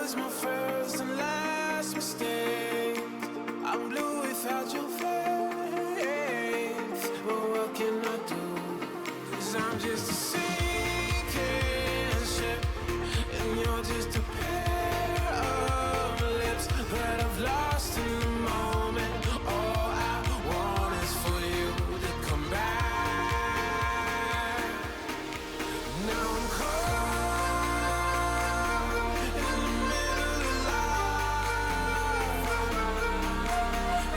was my first and last mistake. I'm blue without your faith. But what can I do? 'Cause I'm just a sinking ship, and you're just a pair of lips that I've lost in the moment. All I want is for you to come back. Now I'm caught in the middle of life,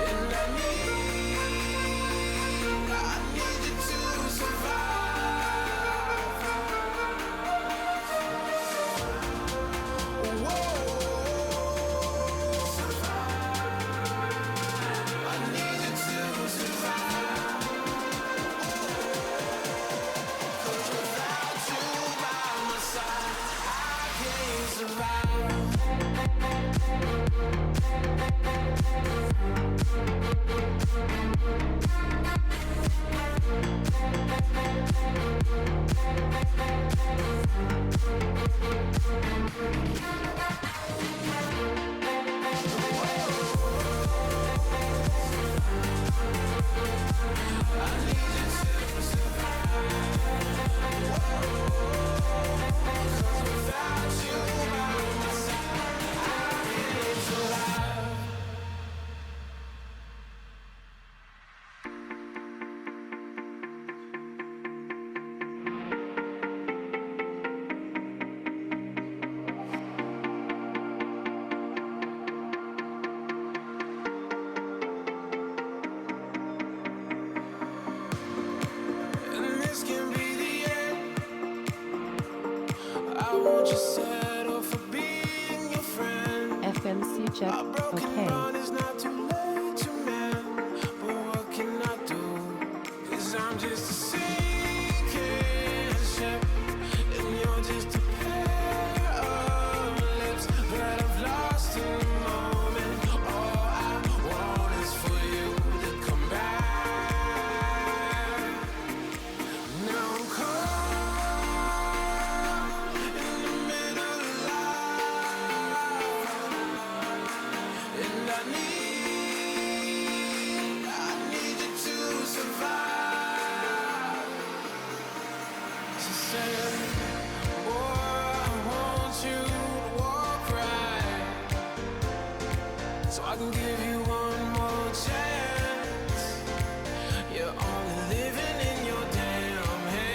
and I need you to survive. Whoa, I need you to survive. 'Cause without you by my side, I can't survive. I need you to survive. 'Cause without you by my side, I can't survive. And this can be the end. I won't just settle for being your friend. FMC check. A broken Okay. heart is not too late to mend. But what can I do? 'Cause I'm just a sinking ship, and you're just a pair of lips that I've lost in the moment. All I want is for you to come back. Now I'm caught in the middle of life, and I need you to survive. She said, boy, I want you to walk right, so I can give you one more chance. You're only living in your damn head.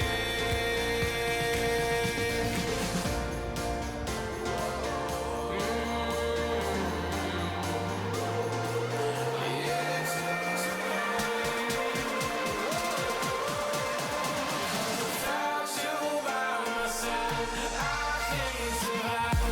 Without you by my side, I can't survive.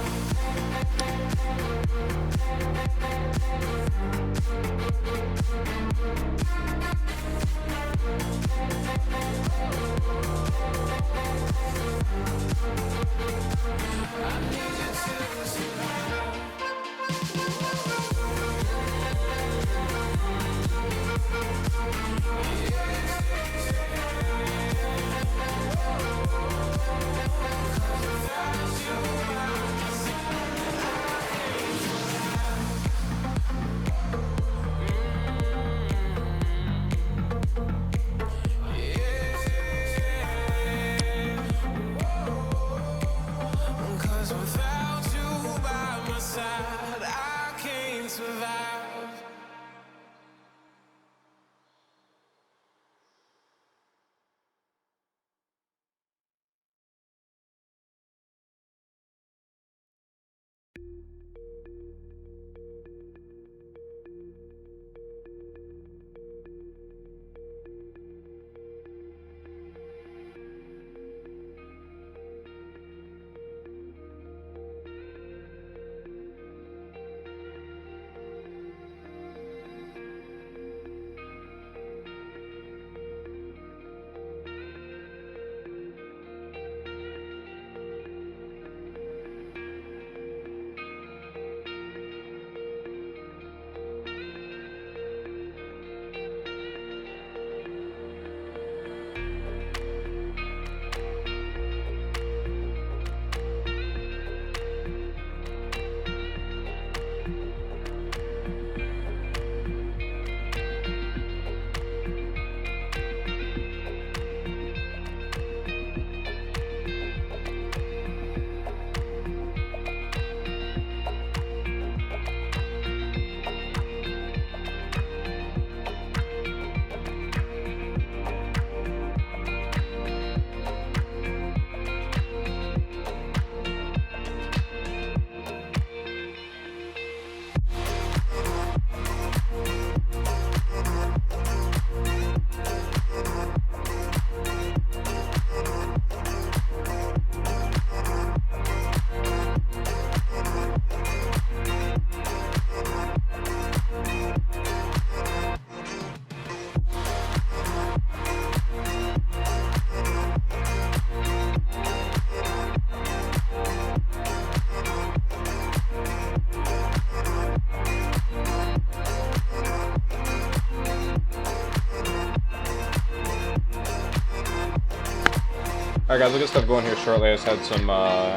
Alright guys, we'll get stuff going here shortly. I just had some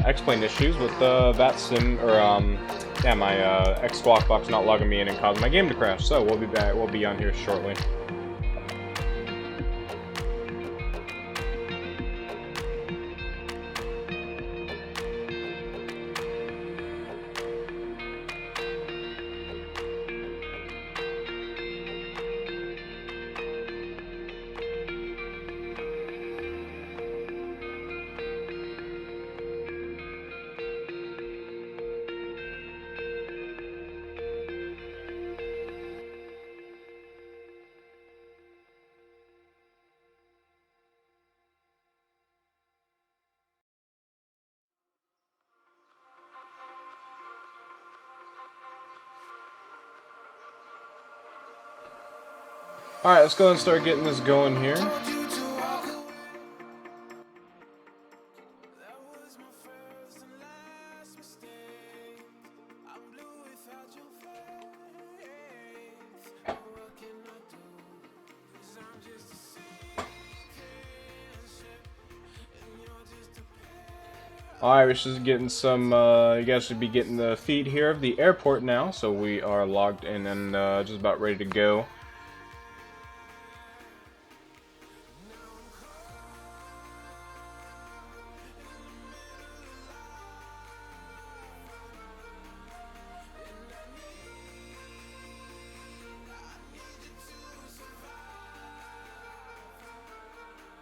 X-Plane issues with Vatsim, or yeah, my X-Squawk box not logging me in and causing my game to crash. So we'll be back. We'll be on here shortly. Alright, let's go and start getting this going here. Alright, we're just getting some, you guys should be getting the feed here of the airport now, so we are logged in and just about ready to go.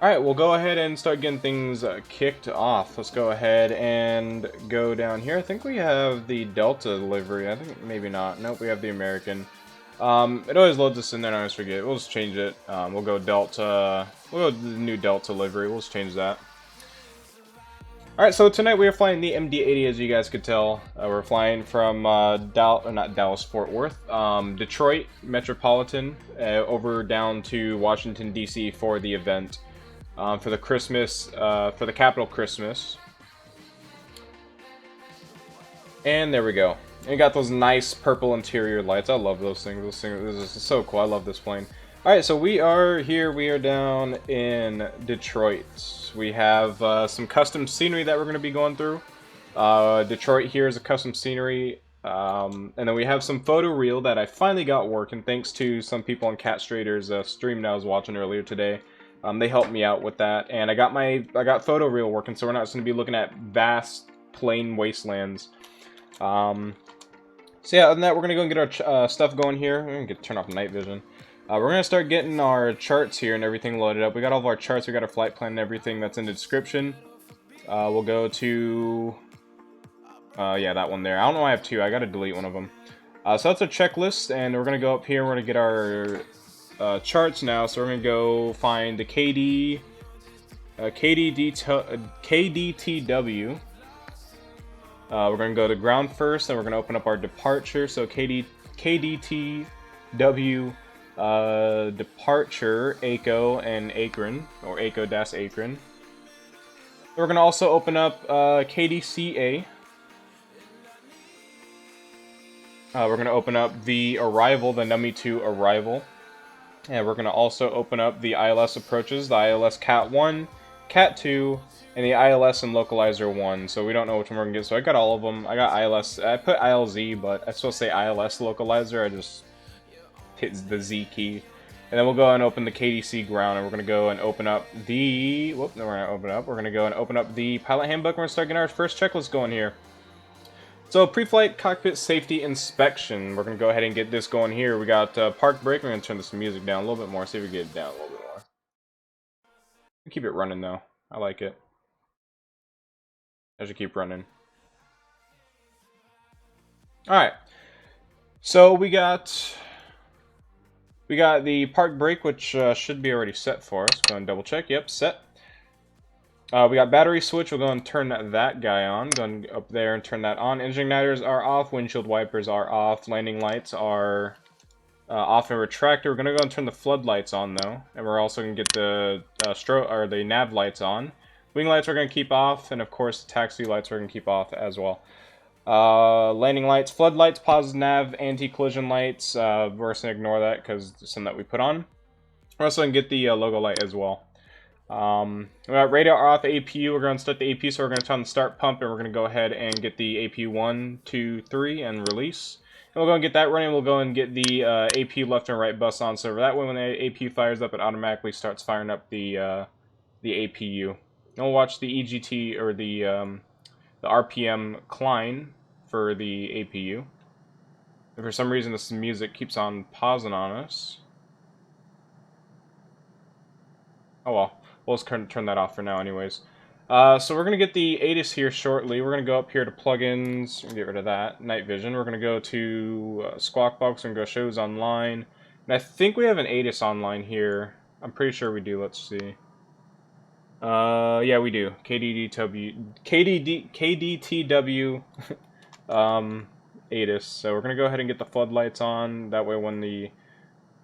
Alright, we'll go ahead and start getting things kicked off. Let's go ahead and go down here. I think we have the Delta livery. I think maybe not. Nope, we have the American. It always loads us in there and I always forget. We'll just change it. We'll go Delta. We'll go to the new Delta livery. We'll just change that. Alright, so tonight we are flying the MD-80, as you guys could tell. We're flying from not Dallas, Fort Worth, Detroit Metropolitan, over down to Washington, D.C. for the event. For the Christmas, for the Capitol Christmas. And there we go. And we got those nice purple interior lights. I love those things. This is so cool. I love this plane. Alright, so we are here. We are down in Detroit. We have some custom scenery that we're going to be going through. Detroit here is a custom scenery. And then we have some photo reel that I finally got working thanks to some people on Cat Strader's stream that I was watching earlier today. They helped me out with that, and I got photo reel working, so we're not just going to be looking at vast plain wastelands. So yeah, other than that, we're going to go and get our stuff going here. We're going to turn off night vision. We're going to start getting our charts here and everything loaded up. We got all of our charts, we got our flight plan and everything that's in the description. We'll go to, yeah, that one there. I don't know why I have two, I got to delete one of them. So that's a checklist, and we're going to go up here and we're going to get our charts now, so we're going to go find the KDTW. We're going to go to ground first, and we're going to open up our departure, so KDTW departure, ACO and Akron, or ACO-Akron. We're going to also open up KDCA. We're going to open up the arrival, the Nummy 2 arrival. And we're going to also open up the ILS approaches, the ILS Cat 1, Cat 2, and the ILS and Localizer 1. So we don't know which one we're going to get. So I got all of them. I got ILS. I put ILZ, but I'm supposed to say ILS Localizer. I just hit the Z key. And then we'll go and open the KDC ground, and we're going to go and open up the... Whoop, no, we're going to open up. We're going to go and open up the pilot handbook. We're going to start getting our first checklist going here. So, pre-flight cockpit safety inspection. We're going to go ahead and get this going here. We got park brake. We're going to turn this music down a little bit more. See if we get it down a little bit more. Keep it running, though. I like it. I should keep running. Alright. So, we got the park brake, which should be already set for us. Go and double check. Yep, set. We got battery switch. We'll go and turn that guy on. Go up there and turn that on. Engine igniters are off. Windshield wipers are off. Landing lights are off and retractor. We're gonna go and turn the floodlights on though, and we're also gonna get the the nav lights on. Wing lights we're gonna keep off, and of course the taxi lights we're gonna keep off as well. Landing lights, floodlights, pause nav, anti-collision lights. We're just gonna ignore that because it's something that we put on. We're also gonna get the logo light as well. We got radar off APU. We're going to start the APU, so we're going to turn the start pump, and we're going to go ahead and get the APU 1, 2, 3, and release. And we'll go and get that running. We'll go and get the APU left and right bus on server. That way, when the APU fires up, it automatically starts firing up the APU. And we'll watch the EGT or the RPM climb for the APU. If for some reason this music keeps on pausing on us. Oh well, we'll just turn that off for now anyways. So we're going to get the ATIS here shortly. We're going to go up here to plugins and get rid of that. Night vision. We're going to go to Squawk Box and go shows online. And I think we have an ATIS online here. I'm pretty sure we do. Let's see. Yeah, we do. KDTW ATIS. So we're going to go ahead and get the floodlights on. That way when the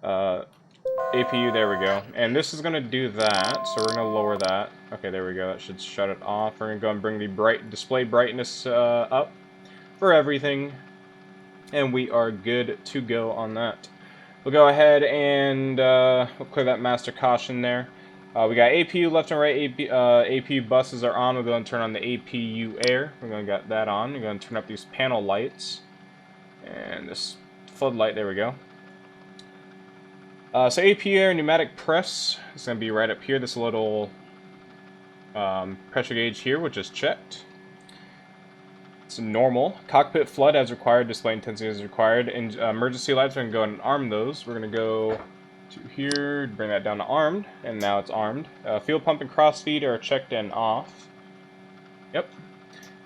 APU, there we go. And this is going to do that, so we're going to lower that. Okay, there we go. That should shut it off. We're going to go and bring the display brightness up for everything. And we are good to go on that. We'll go ahead and we'll clear that master caution there. We got APU left and right. APU buses are on. We'll go and turn on the APU air. We're going to get that on. We're going to turn up these panel lights. And this floodlight, there we go. So APU air pneumatic press is going to be right up here. This little pressure gauge here, which is checked. It's normal. Cockpit flood as required. Display intensity as required. And emergency lights, we're going to go and arm those. We're going to go to here, bring that down to armed, and now it's armed. Fuel pump and crossfeed are checked and off. Yep.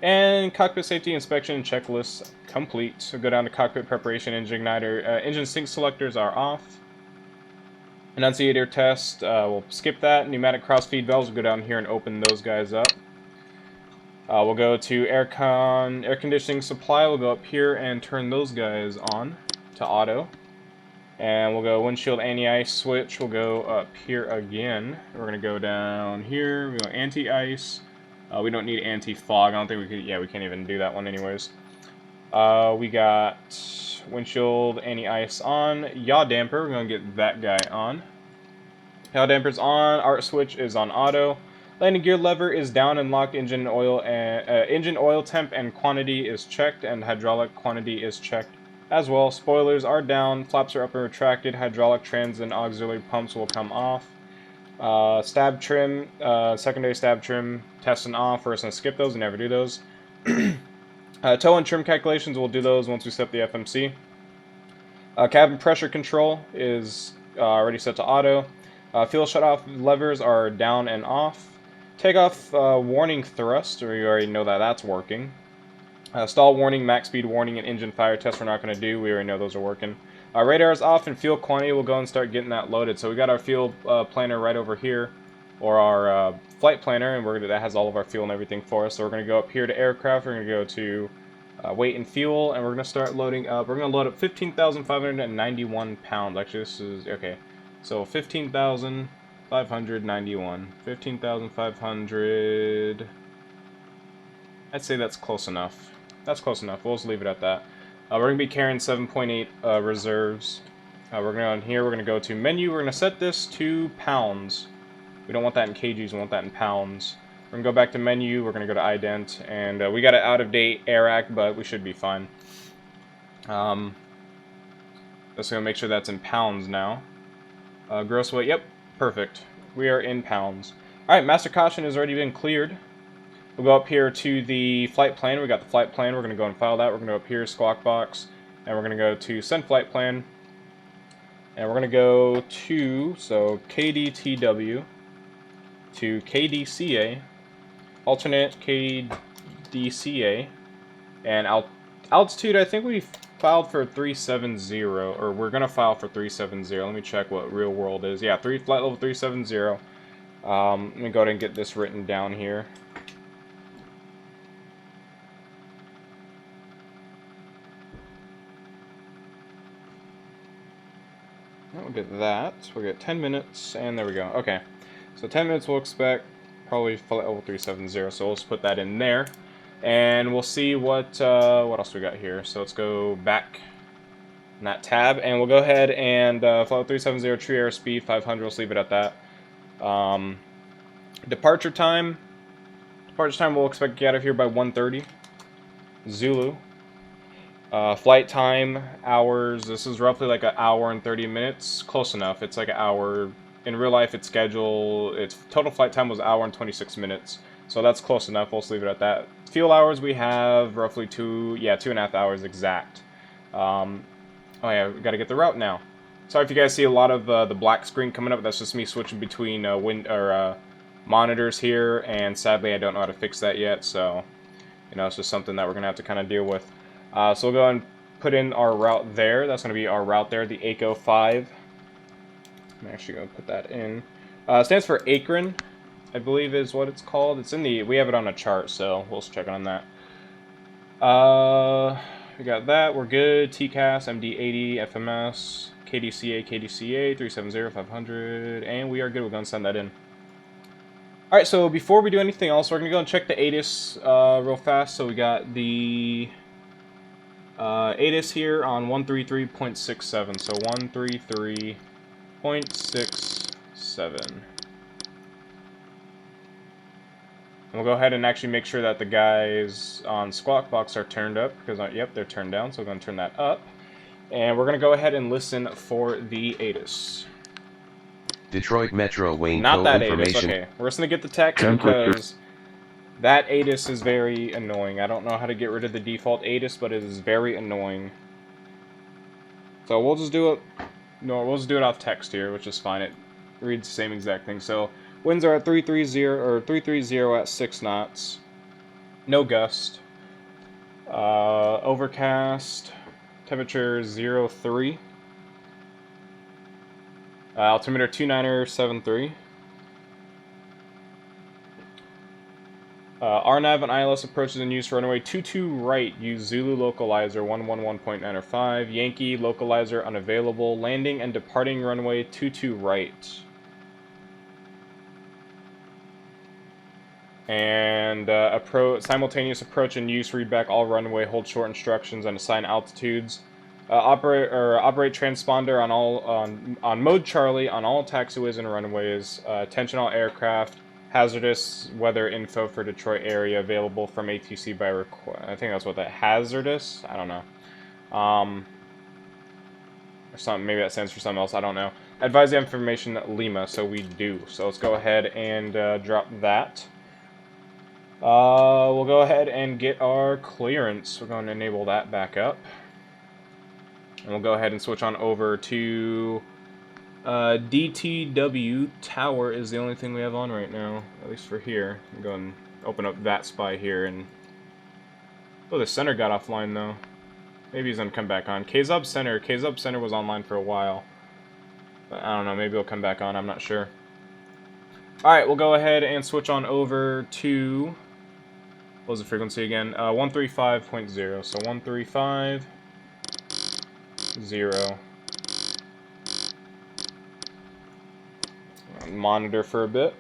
And cockpit safety inspection and checklist complete. So go down to cockpit preparation. Engine igniter, engine sync selectors are off. Annunciator test, we'll skip that. Pneumatic crossfeed valves, we'll go down here and open those guys up. We'll go to air conditioning supply, we'll go up here and turn those guys on to auto. And we'll go windshield anti-ice switch, we'll go up here again. We're going to go down here, we go anti-ice. We don't need anti-fog, I don't think we could, yeah, we can't even do that one anyways. We got windshield anti-ice on. Yaw damper, we're going to get that guy on. Yaw damper's on. Art switch is on auto. Landing gear lever is down and locked. Engine oil temp and quantity is checked, and hydraulic quantity is checked as well. Spoilers are down. Flaps are up and retracted. Hydraulic trans and auxiliary pumps will come off. Stab trim, secondary stab trim, test and off. We're just going to skip those and never do those. Tow and trim calculations, we'll do those once we set the FMC. Cabin pressure control is already set to auto. Fuel shutoff levers are down and off. Takeoff warning thrust, we already know that that's working. Stall warning, max speed warning, and engine fire test we're not going to do. We already know those are working. Radar is off and fuel quantity, we'll go and start getting that loaded. So we got our fuel planner right over here, or our flight planner, and that has all of our fuel and everything for us. So we're going to go up here to aircraft, we're going to go to weight and fuel, and we're going to start loading up. We're going to load up 15,591 pounds. Actually, this is, okay. So 15,591. 15,500. I'd say that's close enough. That's close enough. We'll just leave it at that. We're going to be carrying 7.8 reserves. We're going to go in here. We're going to go to menu. We're going to set this to pounds. We don't want that in kgs. We want that in pounds. We're going to go back to menu. We're going to go to ident. And we got an out-of-date AIRAC, but we should be fine. Just going to make sure that's in pounds now. Gross weight. Yep. Perfect. We are in pounds. Alright, master caution has already been cleared. We'll go up here to the flight plan. We got the flight plan. We're going to go and file that. We're going to go up here, Squawk Box, and we're going to go to send flight plan. And we're going to go to, so KDTW to KDCA, alternate KDCA, and altitude, I think we filed for 370, or we're going to file for 370. Let me check what real world is. Yeah, flight level 370. Let me go ahead and get this written down here. We'll get that. We'll get 10 minutes, and there we go. Okay, so 10 minutes we'll expect probably flight level 370. So we'll just put that in there, and we'll see what else we got here. So let's go back in that tab, and we'll go ahead and flight level 370 true airspeed 500. Let's leave it at that. Departure time. Departure time, we'll expect to get out of here by 1:30. Zulu. Flight time, hours. This is roughly like an hour and 30 minutes. Close enough. It's like an hour. In real life, its schedule, its total flight time was an hour and 26 minutes. So that's close enough. We'll just leave it at that. Fuel hours, we have roughly 2.5 hours exact. Oh yeah, we got to get the route now. Sorry if you guys see a lot of the black screen coming up. That's just me switching between monitors here, and sadly I don't know how to fix that yet. So, you know, it's just something that we're gonna have to kind of deal with. So we'll go and put in our route there. That's gonna be our route there, the ACO 5. I'm actually gonna put that in. Stands for Akron, I believe is what it's called. It's in the, we have it on a chart, so we'll just check on that. We got that. We're good. TCAS, MD-80, FMS, KDCA, KDCA, 370-500, and we are good. We're going to send that in. Alright, so before we do anything else, we're going to go and check the ATIS real fast. So we got the ATIS here on 133.67, so 133.67. We'll go ahead and actually make sure that the guys on Squawk Box are turned up, because, yep, they're turned down, so we're going to turn that up. And we're going to go ahead and listen for the ATIS. Detroit Metro Wayne Not that ATIS, information. okay. We're just going to get the text because that ATIS is very annoying. I don't know how to get rid of the default ATIS, but it is very annoying. So we'll just do it, no, we'll just do it off text here, which is fine. It reads the same exact thing. So winds are at 330 at 6 knots. No gust. Overcast. Temperature 03. Altimeter 2973. RNAV and ILS approaches in use for runway 22 right. Use Zulu localizer 111.905. Yankee localizer unavailable. Landing and departing runway 22 right. And simultaneous approach and use. Read back all runway. Hold short instructions and assign altitudes. Operate transponder on all on mode Charlie on all taxiways and runways. Attention all aircraft. Hazardous weather info for Detroit area available from ATC by request. I think that's what that hazardous. I don't know. Or something. Maybe that stands for something else. I don't know. Advise the information Lima. So we do. So let's go ahead and drop that. We'll go ahead and get our clearance. We're going to enable that back up. And we'll go ahead and switch on over to DTW Tower is the only thing we have on right now, at least for here. I'm going to open up that spy here and... Oh, the center got offline though. Maybe he's going to come back on. KZUB Center was online for a while. But I don't know, maybe he'll come back on, I'm not sure. Alright, we'll go ahead and switch on over to... What was the frequency again? 135.0, so 135.0. Monitor for a bit.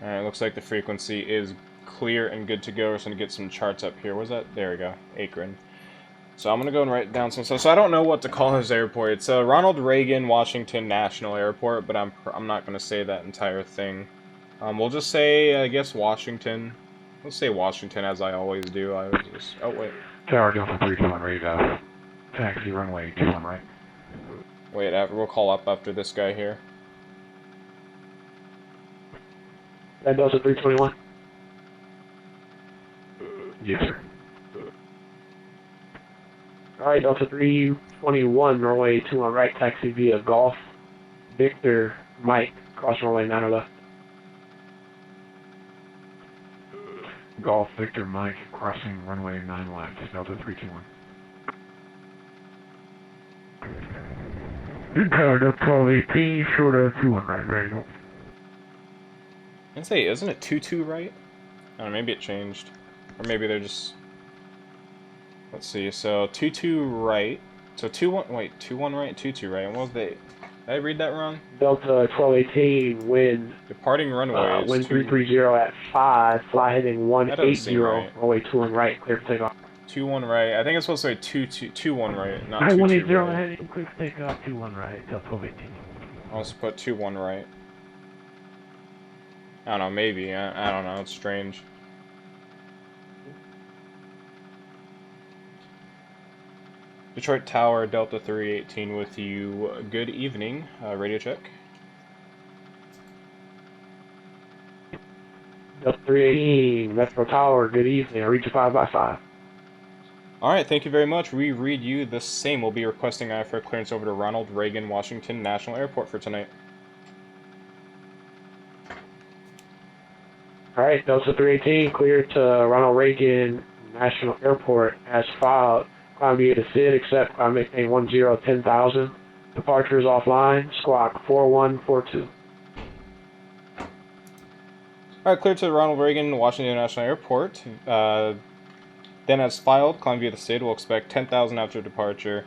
Alright, looks like the frequency is clear and good to go. We're just going to get some charts up here. Where's that? There we go. Akron. So I'm going to go and write down some stuff. So I don't know what to call this airport. It's Ronald Reagan Washington National Airport, but I'm not going to say that entire thing. We'll just say, I guess, Washington. Let's say Washington, as I always do. I was just... Oh, wait. Tower Delta 321 ready to taxi runway 21 right. Wait, we'll call up after this guy here. Delta 321. Yes, sir. Alright, Delta 321, runway 21 right, taxi via Golf, Victor, Mike, cross runway 9 left. Golf Victor Mike crossing runway 9 left, Delta 321. Tower Delta 18, short of 21 right, ready to go. I say, isn't it 22 right? I don't know, maybe it changed. Or maybe they're just... Let's see, so 22 right. So 21, wait, 21 right, 22 right. And what was the... Did I read that wrong? Delta 1218, wind Departing runway is wind 2... 330 at 5, fly heading That doesn't seem 180, right. runway 21 right, clear for takeoff. 21 right. I think it's supposed to say 21 right, not 22 9180 right. heading, clear for takeoff, 21 right, Delta 1218. I'll just put 21 right. I don't know, maybe. I don't know, it's strange. Detroit Tower, Delta 318 with you. Good evening. Radio check. Delta 318, Metro Tower, good evening. I read you 5 by 5. Alright, thank you very much. We read you the same. We'll be requesting IFR clearance over to Ronald Reagan, Washington National Airport for tonight. Alright, Delta 318, clear to Ronald Reagan National Airport as filed. Climb via the SID, accept, climb maintain 10,000. Departures offline, squawk 4142. Alright, clear to the Ronald Reagan, Washington National Airport. Then as filed, climb via the SID, we'll expect 10,000 after departure.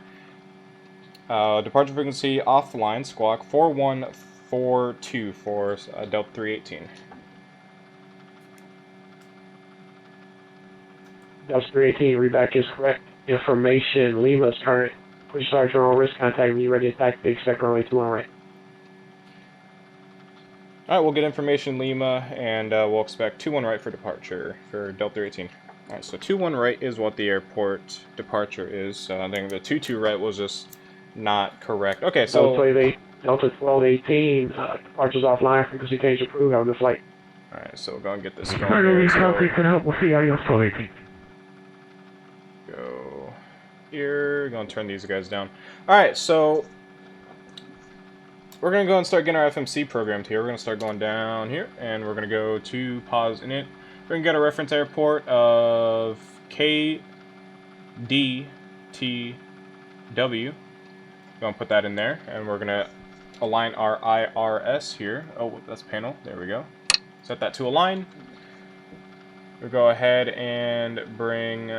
Departure frequency offline, squawk 4142 for Delta 318. Delta 318, readback is correct. Information, Lima's current. Push Sergeant on risk, contact me, ready to attack, big expect runway 21 right. Alright, we'll get information Lima, and we'll expect 21 right for departure for Delta 318. Alright, so 21 right is what the airport departure is, so I think the 22 right was just not correct. Okay, so... Delta 1218, departures offline, frequency change approved, have a good flight. Alright, so we'll go and get this going Cargo here. copy, can help, we'll see adios 1218. Go here, going to turn these guys down. Alright, so we're going to go and start getting our FMC programmed here. We're going to start going down here, and we're going to go to pause init. We're going to get a reference airport of KDTW. Going to put that in there, and we're going to align our IRS here. Oh, that's panel. There we go. Set that to align. We'll go ahead and bring...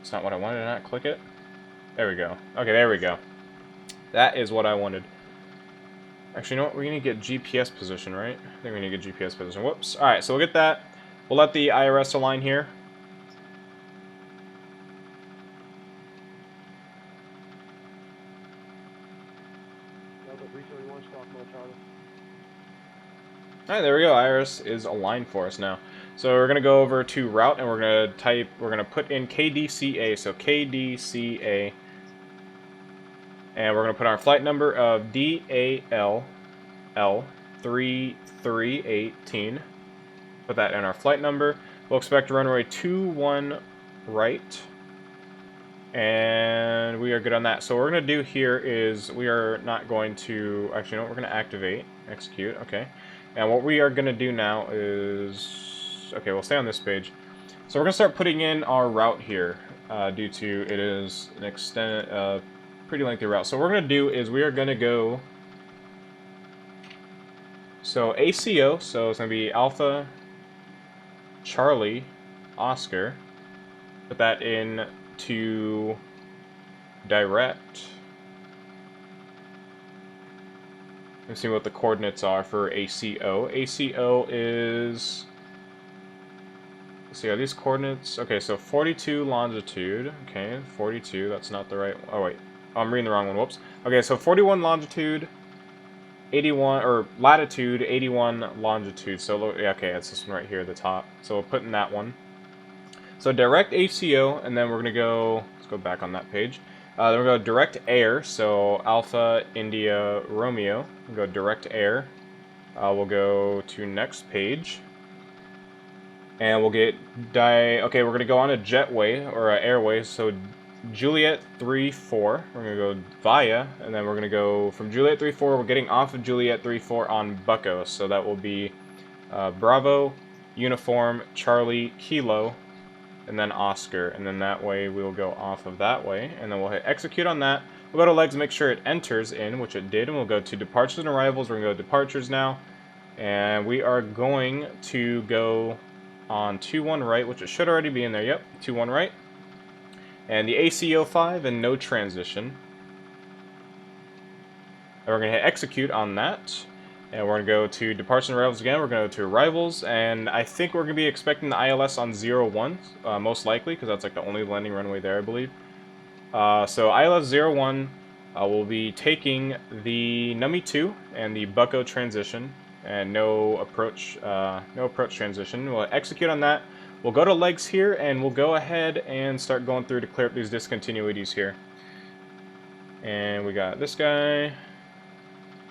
It's not what I wanted, did I not click it? There we go. Okay, there we go. That is what I wanted. Actually, you know what? We're going to get GPS position, right? I think we need to get GPS position. Whoops. Alright, so we'll get that. We'll let the IRS align here. Alright, there we go. IRS is aligned for us now. So we're going to go over to route, and we're going to put in KDCA, so KDCA. And we're going to put our flight number of DALL3318. Put that in our flight number. We'll expect runway 21 right. And we are good on that. So what we're going to do here is we are not going to... Actually, you know what? We're going to activate. Execute. Okay. And what we are going to do now is... Okay, we'll stay on this page. So we're going to start putting in our route here, due to it is an extended, pretty lengthy route. So what we're going to do is we are going to go... So ACO, so it's going to be Alpha, Charlie, Oscar. Put that in to direct. Let's see what the coordinates are for ACO. ACO is... Let's see, are these coordinates? Okay, so 42 longitude. Okay, 42, that's not the right... Oh, wait. Oh, I'm reading the wrong one. Whoops. Okay, so 41 longitude, 81... Or latitude, 81 longitude. So, yeah, okay, that's this one right here at the top. So we'll put in that one. So direct ACO, and then we're going to go... Let's go back on that page. Then we're going to go direct air, so Alpha, India, Romeo. We'll go direct air. We'll go to next page. And we'll get... Okay, we're going to go on a jetway, or an airway, so Juliet 34. We're going to go via, and then we're going to go from Juliet 34. We're getting off of Juliet 34 on BUCKO, so that will be Bravo, Uniform, Charlie, Kilo, and then Oscar, and then that way we'll go off of that way, and then we'll hit execute on that. We'll go to legs, make sure it enters in, which it did, and we'll go to departures and arrivals. We're going to go departures now, and we are going to go on 21 right, which it should already be in there. Yep, 21 right, and the ACO 5 and no transition. And we're going to hit execute on that. And we're going to go to departures and arrivals again. We're going to go to arrivals. And I think we're going to be expecting the ILS on 01, most likely, because that's like the only landing runway there, I believe. So ILS 01 will be taking the Nummy 2 and the BUCKO transition. And no approach transition. We'll execute on that. We'll go to legs here, and we'll go ahead and start going through to clear up these discontinuities here. And we got this guy.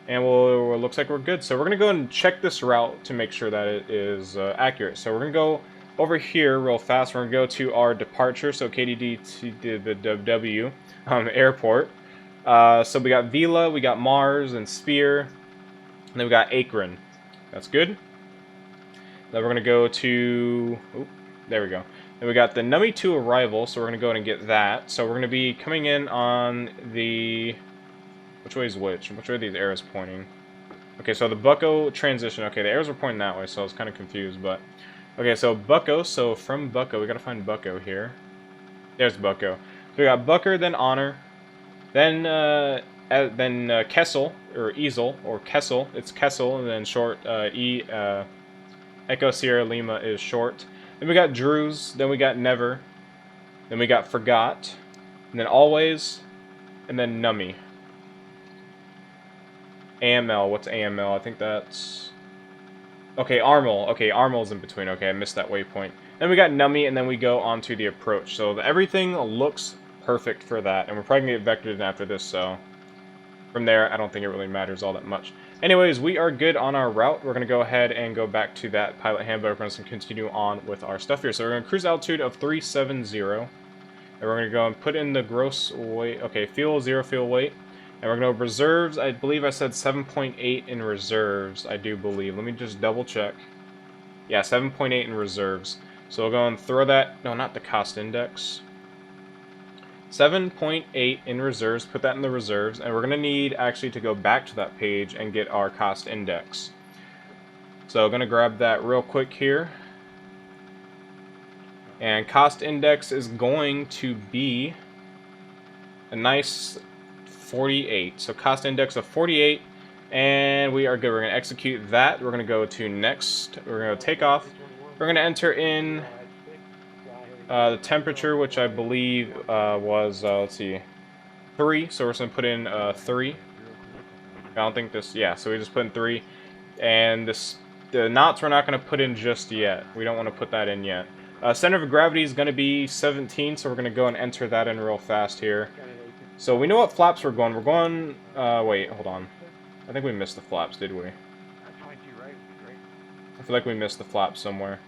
And it looks like we're good. So we're going to go and check this route to make sure that it is accurate. So we're going to go over here real fast. We're going to go to our departure, so KDTW airport. So we got Vila, we got Mars and Spear, and then we got Akron. That's good. Then we're going to go to... Oop, there we go. Then we got the Nummy 2 arrival, so we're going to go ahead and get that. So we're going to be coming in on the... Which way is which? Which way are these arrows pointing? Okay, so the BUCKO transition. Okay, the arrows were pointing that way, so I was kind of confused, but... Okay, so BUCKO. So from BUCKO, we got to find BUCKO here. There's BUCKO. So we got Bucker, then Honor, then Kessel, or Easel, or Kessel. It's Kessel, and then short Echo Sierra Lima is short. Then we got Drews, then we got Never, then we got Forgot, and then Always, and then Nummy. AML, what's AML? I think that's... Okay, Armel. Okay, Armel's in between. Okay, I missed that waypoint. Then we got Nummy, and then we go on to the approach. So everything looks perfect for that, and we're probably going to get vectored in after this, so... From there, I don't think it really matters all that much. Anyways, we are good on our route. We're going to go ahead and go back to that pilot handbook. We're going to continue on with our stuff here. So we're going to cruise altitude of 370. And we're going to go and put in the gross weight. Okay, fuel, 0 fuel weight. And we're going to go reserves. I believe I said 7.8 in reserves, I do believe. Let me just double check. Yeah, 7.8 in reserves. So we'll go and throw that... No, not the cost index. 7.8 in reserves, put that in the reserves, and we're going to need actually to go back to that page and get our cost index. So I'm going to grab that real quick here. And cost index is going to be a nice 48. So cost index of 48, and we are good. We're going to execute that. We're going to go to next. We're going to take off. We're going to enter in the temperature, which I believe was, let's see, 3. So we're just going to put in 3. I don't think this, yeah, so we just put in 3. And the knots we're not going to put in just yet. We don't want to put that in yet. Center of gravity is going to be 17, so we're going to go and enter that in real fast here. So we know what flaps we're going. We're going, wait, hold on. I think we missed the flaps, did we? I feel like we missed the flaps somewhere.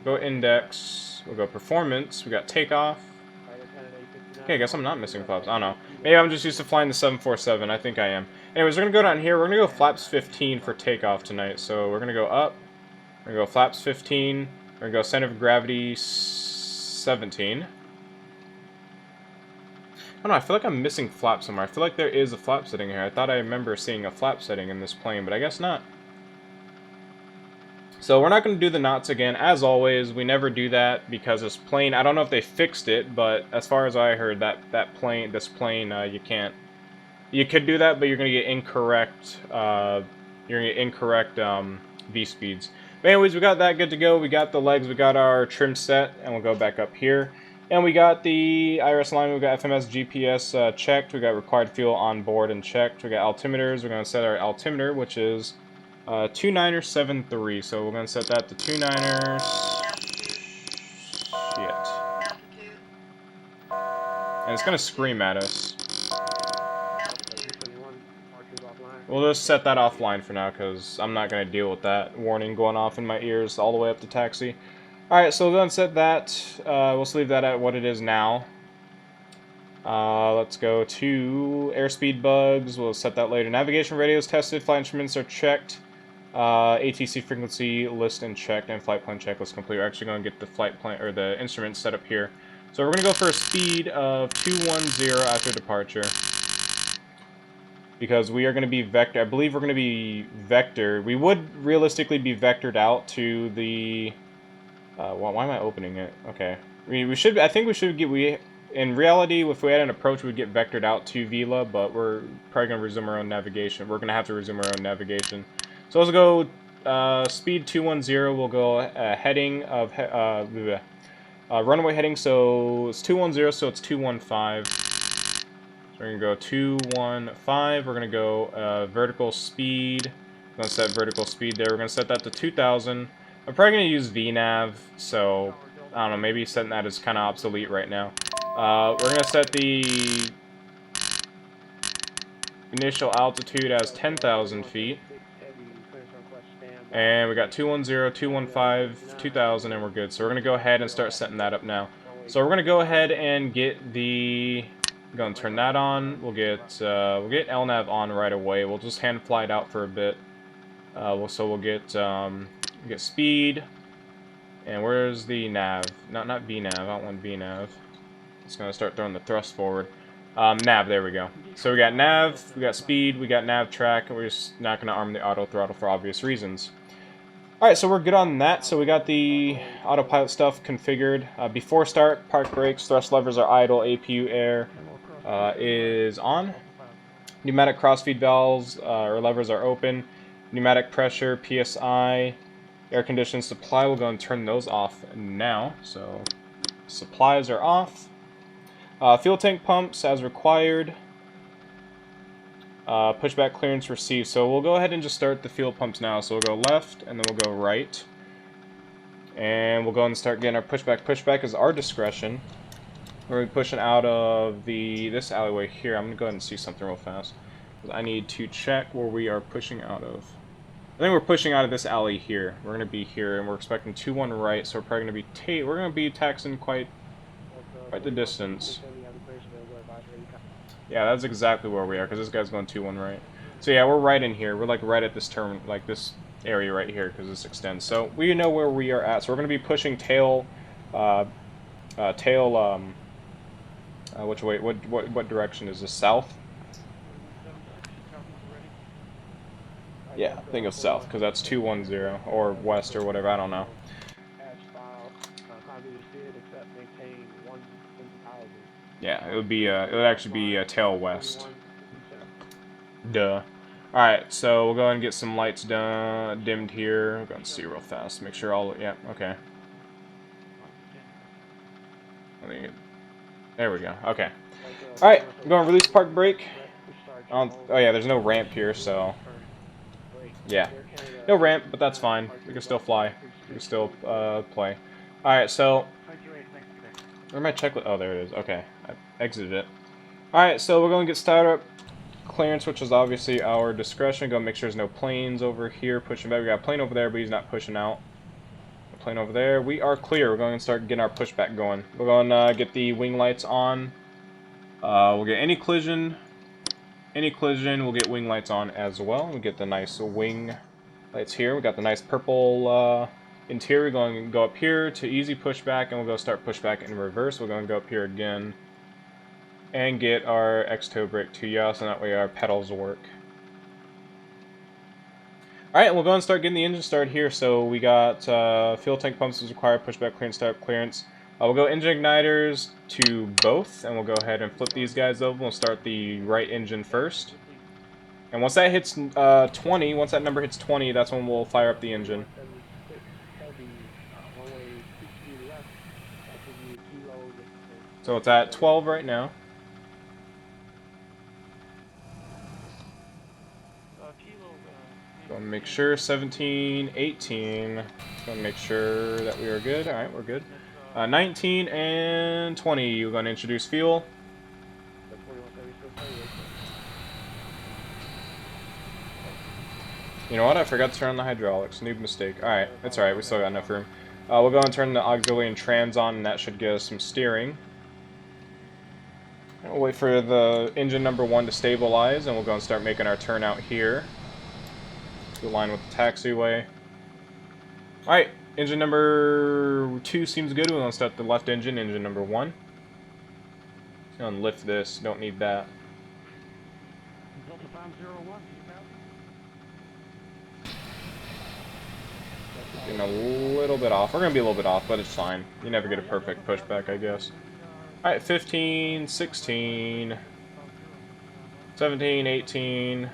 Go index, we'll go performance, we got takeoff. Okay, I guess I'm not missing flaps, I don't know. Maybe I'm just used to flying the 747, I think I am. Anyways, we're going to go down here, we're going to go flaps 15 for takeoff tonight. So we're going to go up, we're going to go flaps 15, we're going to go center of gravity 17. I don't know, I feel like I'm missing flaps somewhere. I feel like there is a flap setting here. I thought I remember seeing a flap setting in this plane, but I guess not. So we're not going to do the knots again. As always, we never do that because this plane, I don't know if they fixed it, but as far as I heard, this plane, you can't. You could do that, but you're going to get incorrect, V speeds. But anyways, we got that good to go. We got the legs, we got our trim set, and we'll go back up here. And we got the IRS alignment, we got FMS GPS checked, we got required fuel on board and checked, we got altimeters. We're going to set our altimeter, which is 2973, so we're going to set that to 29ers. Shit. And it's going to scream at us. We'll just set that offline for now, because I'm not going to deal with that warning going off in my ears all the way up to taxi. Alright, so we'll go and set that. We'll just leave that at what it is now. Let's go to airspeed bugs. We'll set that later. Navigation radios tested. Flight instruments are checked. ATC frequency list and checked, and flight plan checklist complete. We're actually going to get the flight plan or the instruments set up here. So we're going to go for a speed of 210 after departure, because we are going to be vector. I believe we're going to be vectored. We would realistically be vectored out to the. Why am I opening it? Okay, we should. I think we should get. in reality, if we had an approach, we'd get vectored out to Vila, but we're probably going to resume our own navigation. We're going to have to resume our own navigation. So let's go speed 210. We'll go heading of runway heading. So it's 210, so it's 215. So we're going to go 215. We're going to go vertical speed. We're going to set vertical speed there. We're going to set that to 2,000. I'm probably going to use VNav, so I don't know, maybe setting that is kind of obsolete right now. We're going to set the initial altitude as 10,000 feet. And we got 210, 215, 2,000, and we're good. So we're going to go ahead and start setting that up now. So we're going to go ahead and get the... I'm going to turn that on. We'll get LNAV on right away. We'll just hand fly it out for a bit. So we'll get speed. And where's the nav? Not VNav. I don't want VNav. Just going to start throwing the thrust forward. Nav, there we go. So we got nav, we got speed, we got nav track, and we're just not going to arm the auto throttle for obvious reasons. Alright, so we're good on that. So we got the autopilot stuff configured. Before start, park brakes, thrust levers are idle, APU air is on. Pneumatic crossfeed valves or levers are open. Pneumatic pressure, PSI, air conditioning supply, we'll go and turn those off now. So supplies are off. Fuel tank pumps as required. Pushback clearance received. So we'll go ahead and just start the fuel pumps now. So we'll go left and then we'll go right. And we'll go and start getting our pushback. Pushback is our discretion. We're going to be pushing out of this alleyway here. I'm going to go ahead and see something real fast. I need to check where we are pushing out of. I think we're pushing out of this alley here. We're going to be here and we're expecting 2-1 right. So we're probably going to be taxing quite the distance. Yeah, that's exactly where we are, because this guy's going 2-1 right. So yeah, we're right in here. We're like right at this turn, like this area right here, because this extends. So we know where we are at. So we're going to be pushing which way? What direction is this? South? Yeah, I think it's south, because that's 210, or west, or whatever. I don't know. Yeah, it would actually be tail west. Duh. Alright, so we'll go ahead and get some lights dimmed here. We'll go and see real fast. Make sure all... Yeah, okay. There we go. Okay. Alright, I'm going to release park brake. Oh yeah, there's no ramp here, so... Yeah. No ramp, but that's fine. We can still fly. We can still play. Alright, so... Where's my checklist? Oh, there it is. Okay. I exited it. Alright, so we're going to get startup clearance, which is obviously our discretion. Go make sure there's no planes over here pushing back. We got a plane over there, but he's not pushing out. A plane over there. We are clear. We're going to start getting our pushback going. We're going to get the wing lights on. We'll get any collision. Any collision, we'll get wing lights on as well. We'll get the nice wing lights here. We got the nice purple interior. Going to go up here to easy pushback, and we'll go start pushback in reverse. We're going to go up here again and get our X-toe brake to yes, and that way our pedals work. Alright, we'll go and start getting the engine started here. So we got fuel tank pumps is required, pushback clearance, startup clearance. We'll go engine igniters to both, and we'll go ahead and flip these guys over. We'll start the right engine first. And once that hits 20, once that number hits 20, that's when we'll fire up the engine. So it's at 12 right now. Going to make sure 17, 18. Going to make sure that we are good. Alright, we're good. 19 and 20, you're going to introduce fuel. You know what? I forgot to turn on the hydraulics. Noob mistake. Alright, that's alright. We still got enough room. We'll go and turn the auxiliary and trans on, and that should get us some steering. We'll wait for the engine number 1 to stabilize, and we'll go and start making our turn out here to align with the taxiway. Alright. Engine number 2 seems good. We're going to start the left engine, engine number 1. Going to lift this, don't need that. Getting a little bit off. We're going to be a little bit off, but it's fine. You never get a perfect pushback, I guess. Alright, 15, 16, 17, 18,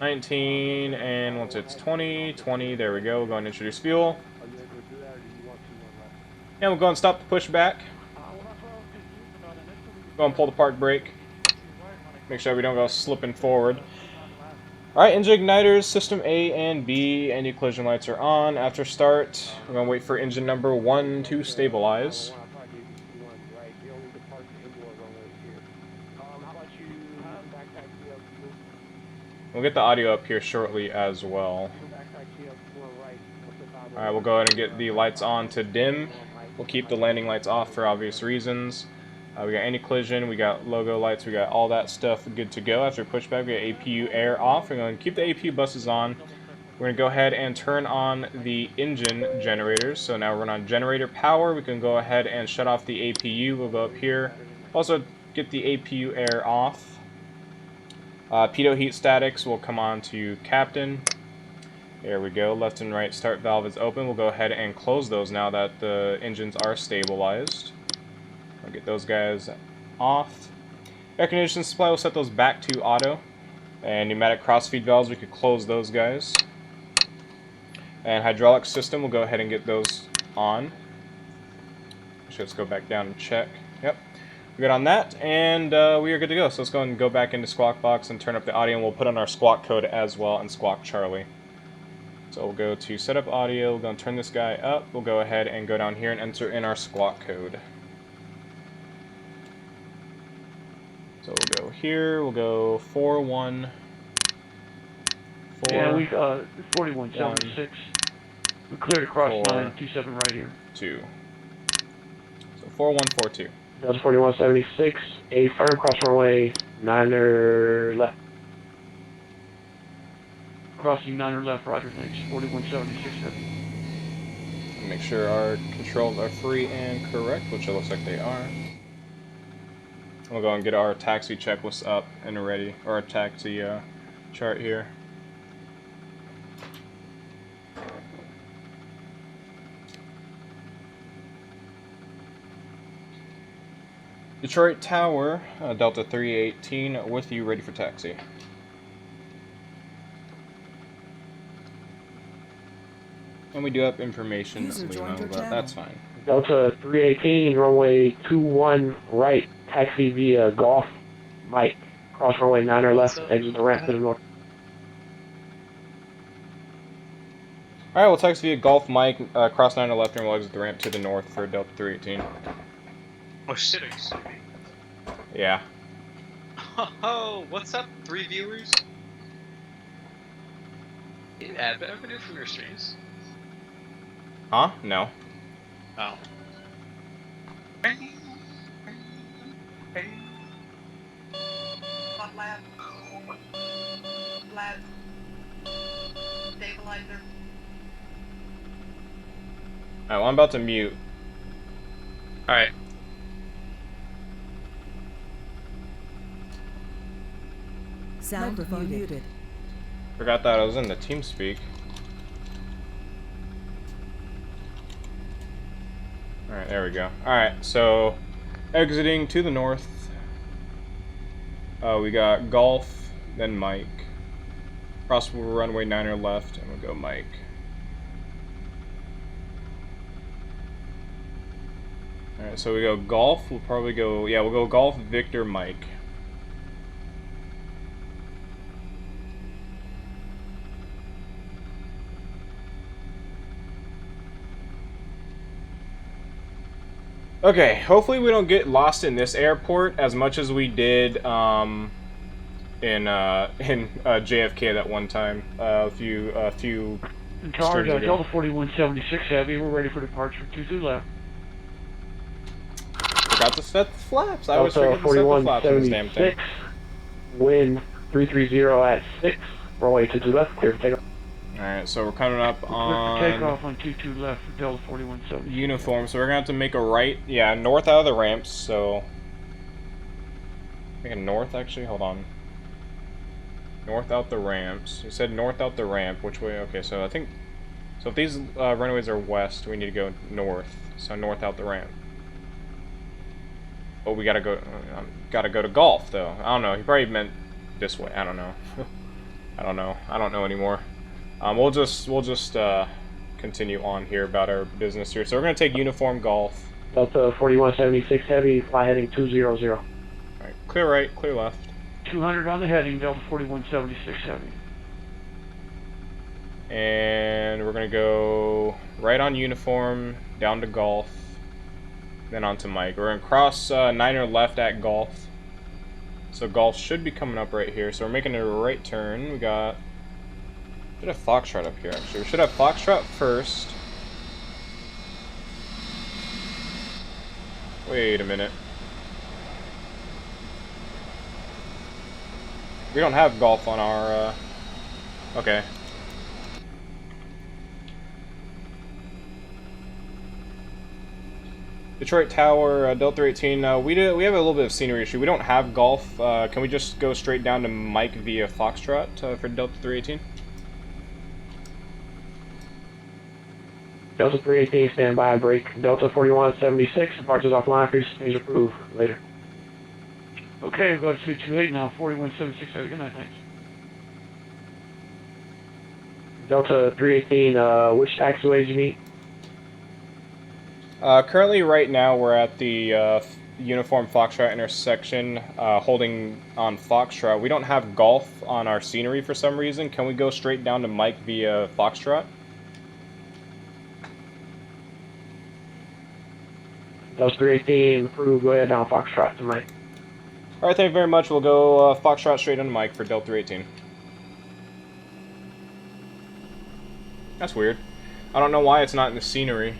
19, and once it's 20, 20, there we go. We'll go and introduce fuel. And we'll go and stop the pushback. Go and pull the park brake. Make sure we don't go slipping forward. Alright, engine igniters, system A and B, anti-collision lights are on. After start, we're going to wait for engine number 1 to stabilize. We'll get the audio up here shortly as well. Alright, we'll go ahead and get the lights on to dim. We'll keep the landing lights off for obvious reasons. We got anti-collision, we got logo lights, we got all that stuff good to go. After pushback, we got APU air off. We're going to keep the APU buses on. We're going to go ahead and turn on the engine generators. So now we're on generator power. We can go ahead and shut off the APU. We'll go up here. Also get the APU air off. Pitot heat statics will come on to captain. There we go. Left and right start valve is open. We'll go ahead and close those now that the engines are stabilized. I'll get those guys off. Air conditioning supply, we'll set those back to auto. And pneumatic crossfeed valves, we could close those guys. And hydraulic system, we'll go ahead and get those on. Let's go back down and check. Yep. We're good on that, and we are good to go. So let's go and go back into Squawk Box and turn up the audio, and we'll put on our squawk code as well and Squawk Charlie. So we'll go to setup audio, we're going to turn this guy up. We'll go ahead and go down here and enter in our squawk code. So we'll go here, we'll go 41. Yeah, we 4176. We cleared across 927 right here. 2. So 4142. Delta 4176, a firm cross runway 9er left. Crossing 9er left, roger, thanks. 4176 heavy. Make sure our controls are free and correct, which it looks like they are. We'll go and get our taxi checklist up and ready, or our taxi chart here. Detroit Tower, Delta 318, with you, ready for taxi. And we do have information, but that's fine. Delta 318, runway 21 right, taxi via Golf Mike, cross runway 9er left, exit the ramp to the north. Alright, we'll taxi via Golf Mike, cross 9er left, and we'll exit the ramp to the north for Delta 318. Oh shit, are you serious? Yeah. Oh, what's up, 3 viewers? Ad revenue from your streams? Huh? No. Oh. Lab. Lab. Stabilizer. Alright, well, I'm about to mute. Alright. Sound muted. Forgot that I was in the TeamSpeak. Alright, there we go. Alright, so exiting to the north. We got Golf, then Mike. Cross runway 9er left, and we'll go Mike. Alright, so we go Golf, we'll probably go, yeah, we'll go Golf, Victor, Mike. Okay, hopefully we don't get lost in this airport as much as we did in JFK that one time. A few In charge, streams ago. Delta 4176 heavy, we're ready for departure 22 left. Forgot to set the flaps. I always Delta forget to set the flaps on this damn thing. 4176, wind 330 at 6, runway 22 left, clear for takeoff. Alright, so we're coming up Clear for on takeoff on 22 left for Delta 4176. uniform, so we're gonna have to make a right, yeah, north out of the ramps, so make a north actually, hold on. North out the ramps. You said north out the ramp, which way? Okay, so I think, so if these runways are west, we need to go north, so north out the ramp. Oh, we gotta go to golf though. I don't know. He probably meant this way. I don't know. I don't know. I don't know anymore. We'll just continue on here about our business here. So we're gonna take uniform golf. Delta 4176 Heavy, fly heading 200. All right, clear right, clear left. 200 on the heading, Delta 4176 Heavy. And we're gonna go right on uniform, down to golf, then on to Mike. We're gonna cross 9er left at golf. So golf should be coming up right here. So we're making a right turn. We got... should have Foxtrot up here, actually. We should have Foxtrot first. Wait a minute. We don't have golf on our... okay. Detroit Tower, Delta 18. We have a little bit of scenery issue. We don't have golf. Can we just go straight down to Mike via Foxtrot for Delta 318? Delta 318, stand by, break. Delta 4176, departures offline, free stage approved. Later. Okay, go to 328 now, 4176 Heavy. Good night, thanks. Delta 318, which taxiway did you need? Currently, right now, we're at the Uniform Foxtrot intersection, holding on Foxtrot. We don't have golf on our scenery for some reason. Can we go straight down to Mike via Foxtrot? Delta 318, approved. Go ahead down Foxtrot to Mike. Alright, thank you very much. We'll go Foxtrot straight on Mike for Delta 318. That's weird. I don't know why it's not in the scenery.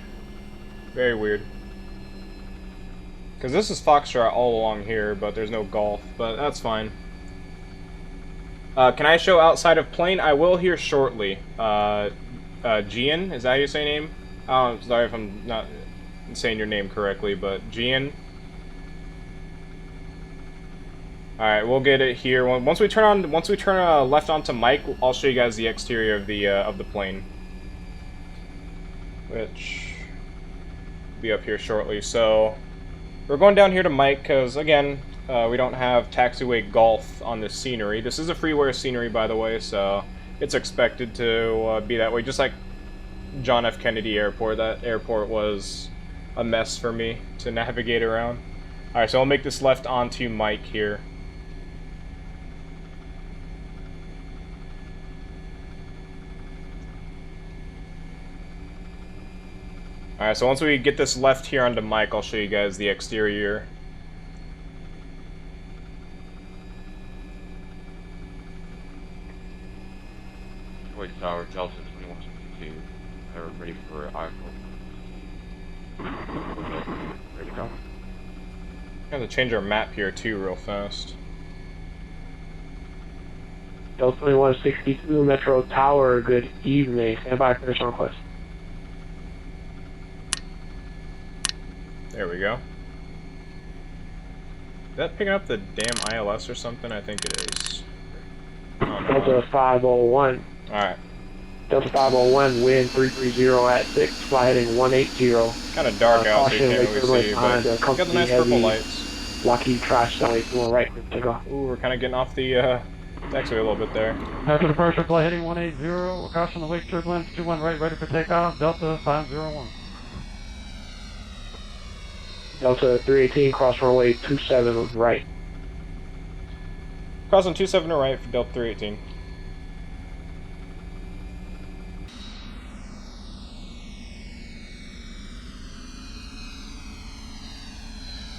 Very weird. Because this is Foxtrot all along here, but there's no golf. But that's fine. Can I show outside of plane? I will here shortly. Gian, is that how you say your name? Oh, sorry if I'm not saying your name correctly, but Gian. Alright, we'll get it here. Once we turn left onto Mike, I'll show you guys the exterior of the plane. Which be up here shortly. So we're going down here to Mike because again we don't have taxiway golf on this scenery. This is a freeware scenery, by the way, so it's expected to be that way. Just like John F. Kennedy Airport, that airport was a mess for me to navigate around. Alright, so I'll make this left onto Mike here. Alright, so once we get this left here onto Mike, I'll show you guys the exterior. Detroit Tower, Delta 2162. They're ready for I-4. Ready to go? We have to change our map here too real fast. Delta 2162, Metro Tower, good evening. Stand by, finish on request. There we go. Is that picking up the damn ILS or something? I think it is. Oh, no. Delta 501. Alright. Delta 501, wind 330 at 6, fly heading 180. Kind of dark out, so you caution, can't wake really see, behind, but got the company nice purple heavy, lights. Lockheed trash zone, doing right, clear to go. Ooh, we're kind of getting off the taxiway a little bit there. After departure, fly heading 180. Caution, the wake turbulence, 21 right, ready for takeoff. Delta 501. Delta 318, cross runway 27 right. Crossing 27 to right for Delta 318.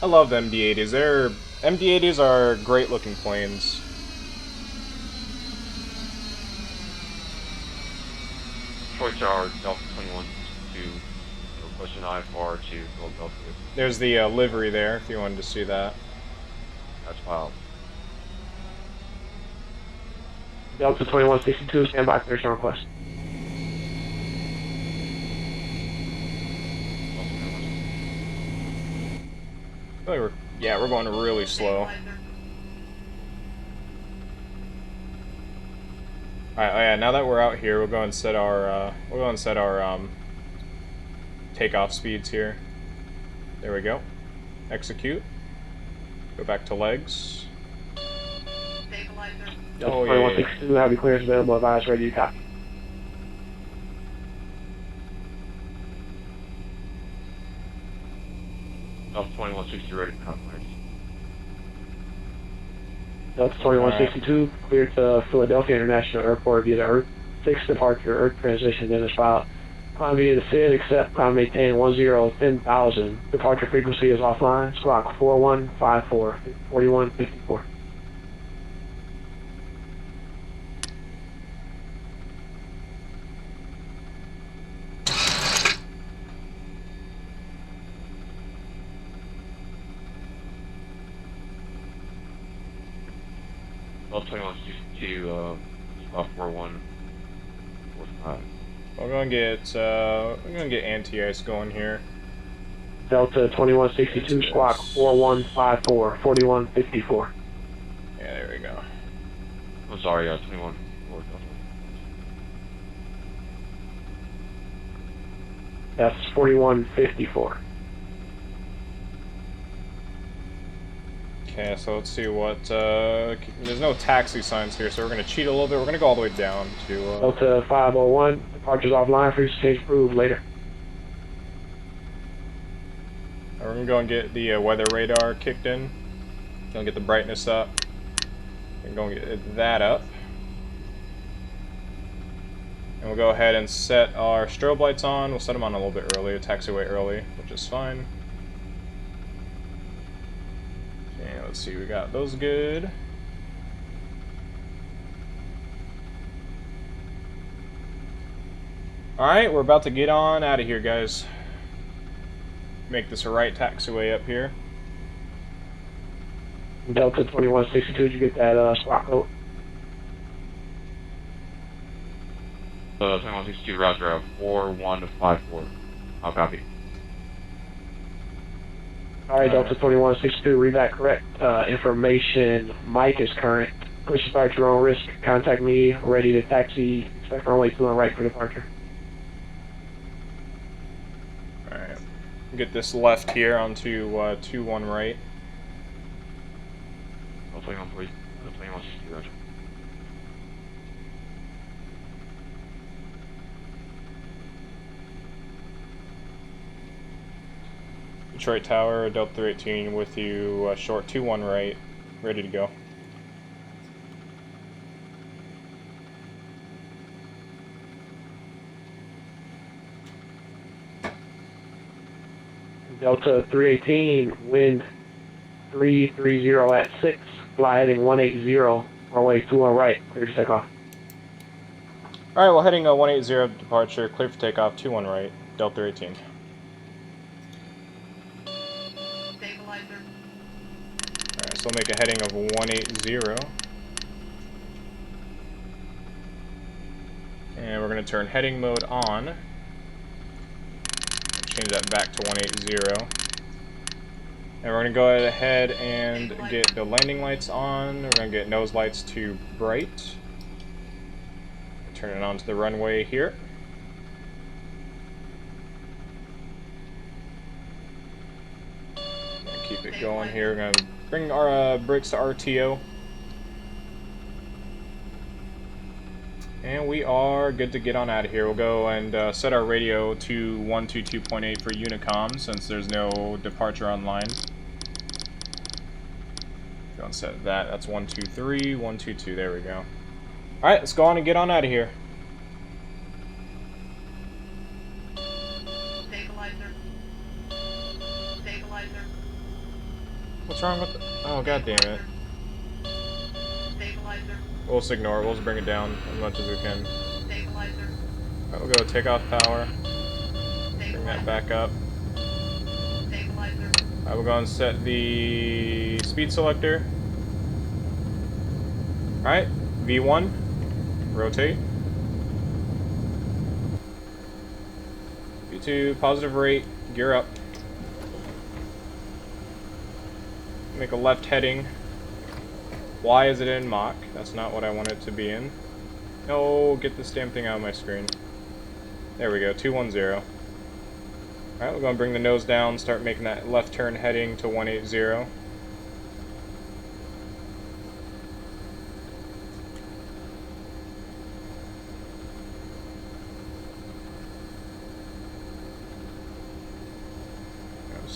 I love the MD-80s. MD-80s are great looking planes. Detroit Tower, Delta 2162. Requesting I-4 to Philadelphia. There's the livery there, if you wanted to see that. That's filed. Delta 2162, stand by, finish on request. I feel like we're going really slow. Alright, oh yeah, now that we're out here, we'll go and set our takeoff speeds here. There we go. Execute. Go back to legs. Delta Oh, yeah. 2162, have your clearance available, advise ready to copy. Delta 2160 ready to copy. Delta 2162, cleared to Philadelphia International Airport via the Earth 6 departure, Earth transition, then is filed. Climb via the SID, except climb maintain 1010,000. Departure frequency is offline, squawk 4154, 4154. Delta 2162, spot 4145. We're gonna get anti-ice going here. Delta 2162, squawk 4154, 4154. Yeah, there we go. I'm sorry, 21. That's 4154. Okay, so let's see what, there's no taxi signs here, so we're gonna cheat a little bit. We're gonna go all the way down to, Delta 501, departures offline, frequency change approved later. we're gonna go and get the weather radar kicked in. Gonna get the brightness up. We're gonna get that up. And we'll go ahead and set our strobe lights on. We'll set them on a little bit early, taxiway early, which is fine. Okay, let's see, we got those good. Alright, we're about to get on out of here, guys. Make this a right taxiway up here. Delta 2162, did you get that squawk code? 2162, roger, 4154. I'll copy. Alright, Delta 2162, read that correct. Information, Mike is current. Push start your own risk. Contact me, ready to taxi. Expect runway 2 on right for departure. Alright. Get this left here onto 21 right. Delta 2162, roger. Detroit Tower, Delta 318 with you, short 21 right, ready to go. Delta 318, wind 330 at 6, fly heading 180, runway 2 on right, clear to take off. Alright, well heading 180 departure, clear for takeoff, 21 right, Delta 318. Alright, so we'll make a heading of 180. And we're going to turn heading mode on. Change that back to 180. And we're going to go ahead and get the landing lights on. We're going to get nose lights to bright. Turn it on to the runway here. Keep it going here. We're going to bring our brakes to RTO. And we are good to get on out of here. We'll go and set our radio to 122.8 for Unicom since there's no departure online. Go and set that. That's 123, 122. There we go. Alright, let's go on and get on out of here. What's wrong with the... Oh, god damn it. We'll just ignore it. We'll just bring it down as much as we can. Alright, we'll go take off power. Bring that back up. Alright, we'll go and set the speed selector. Alright, V1. Rotate. V2, positive rate. Gear up. Make a left heading. Why is it in Mach? That's not what I want it to be in. No, get this damn thing out of my screen. There we go, 210. Alright, we're going to bring the nose down, start making that left turn heading to 180.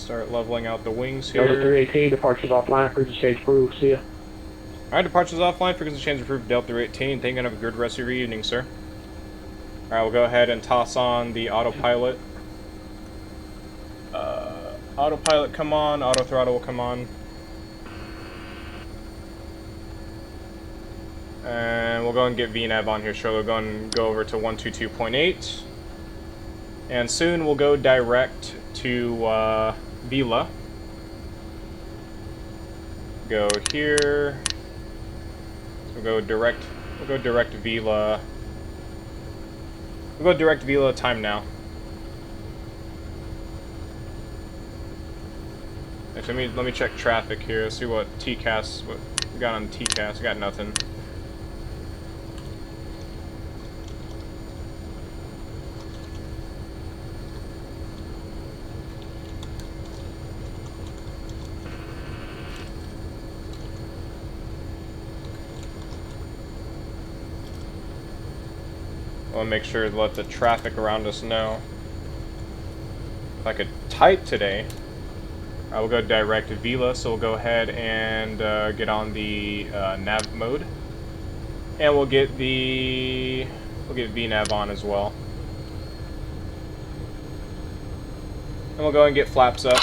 Start leveling out the wings Delta here. 318, departures offline, frequency change approved. See ya. Alright, departures offline, frequency change approved, Delta 318. Thank you, and have a good rest of your evening, sir. Alright, we'll go ahead and toss on the autopilot. Autopilot, come on. Auto throttle will come on. And we'll go and get VNAV on here shortly. We'll go and go over to 122.8. And soon we'll go direct to Vila. Go here. We'll go direct to Vila. We'll go direct to Vila time now. Actually, let me check traffic here. See what TCAS, what we got on TCAS. We got nothing. I'll make sure to let the traffic around us know. If I could type today, I will go direct to Vila, so we'll go ahead and get on the nav mode, and we'll get VNav on as well, and we'll go and get flaps up.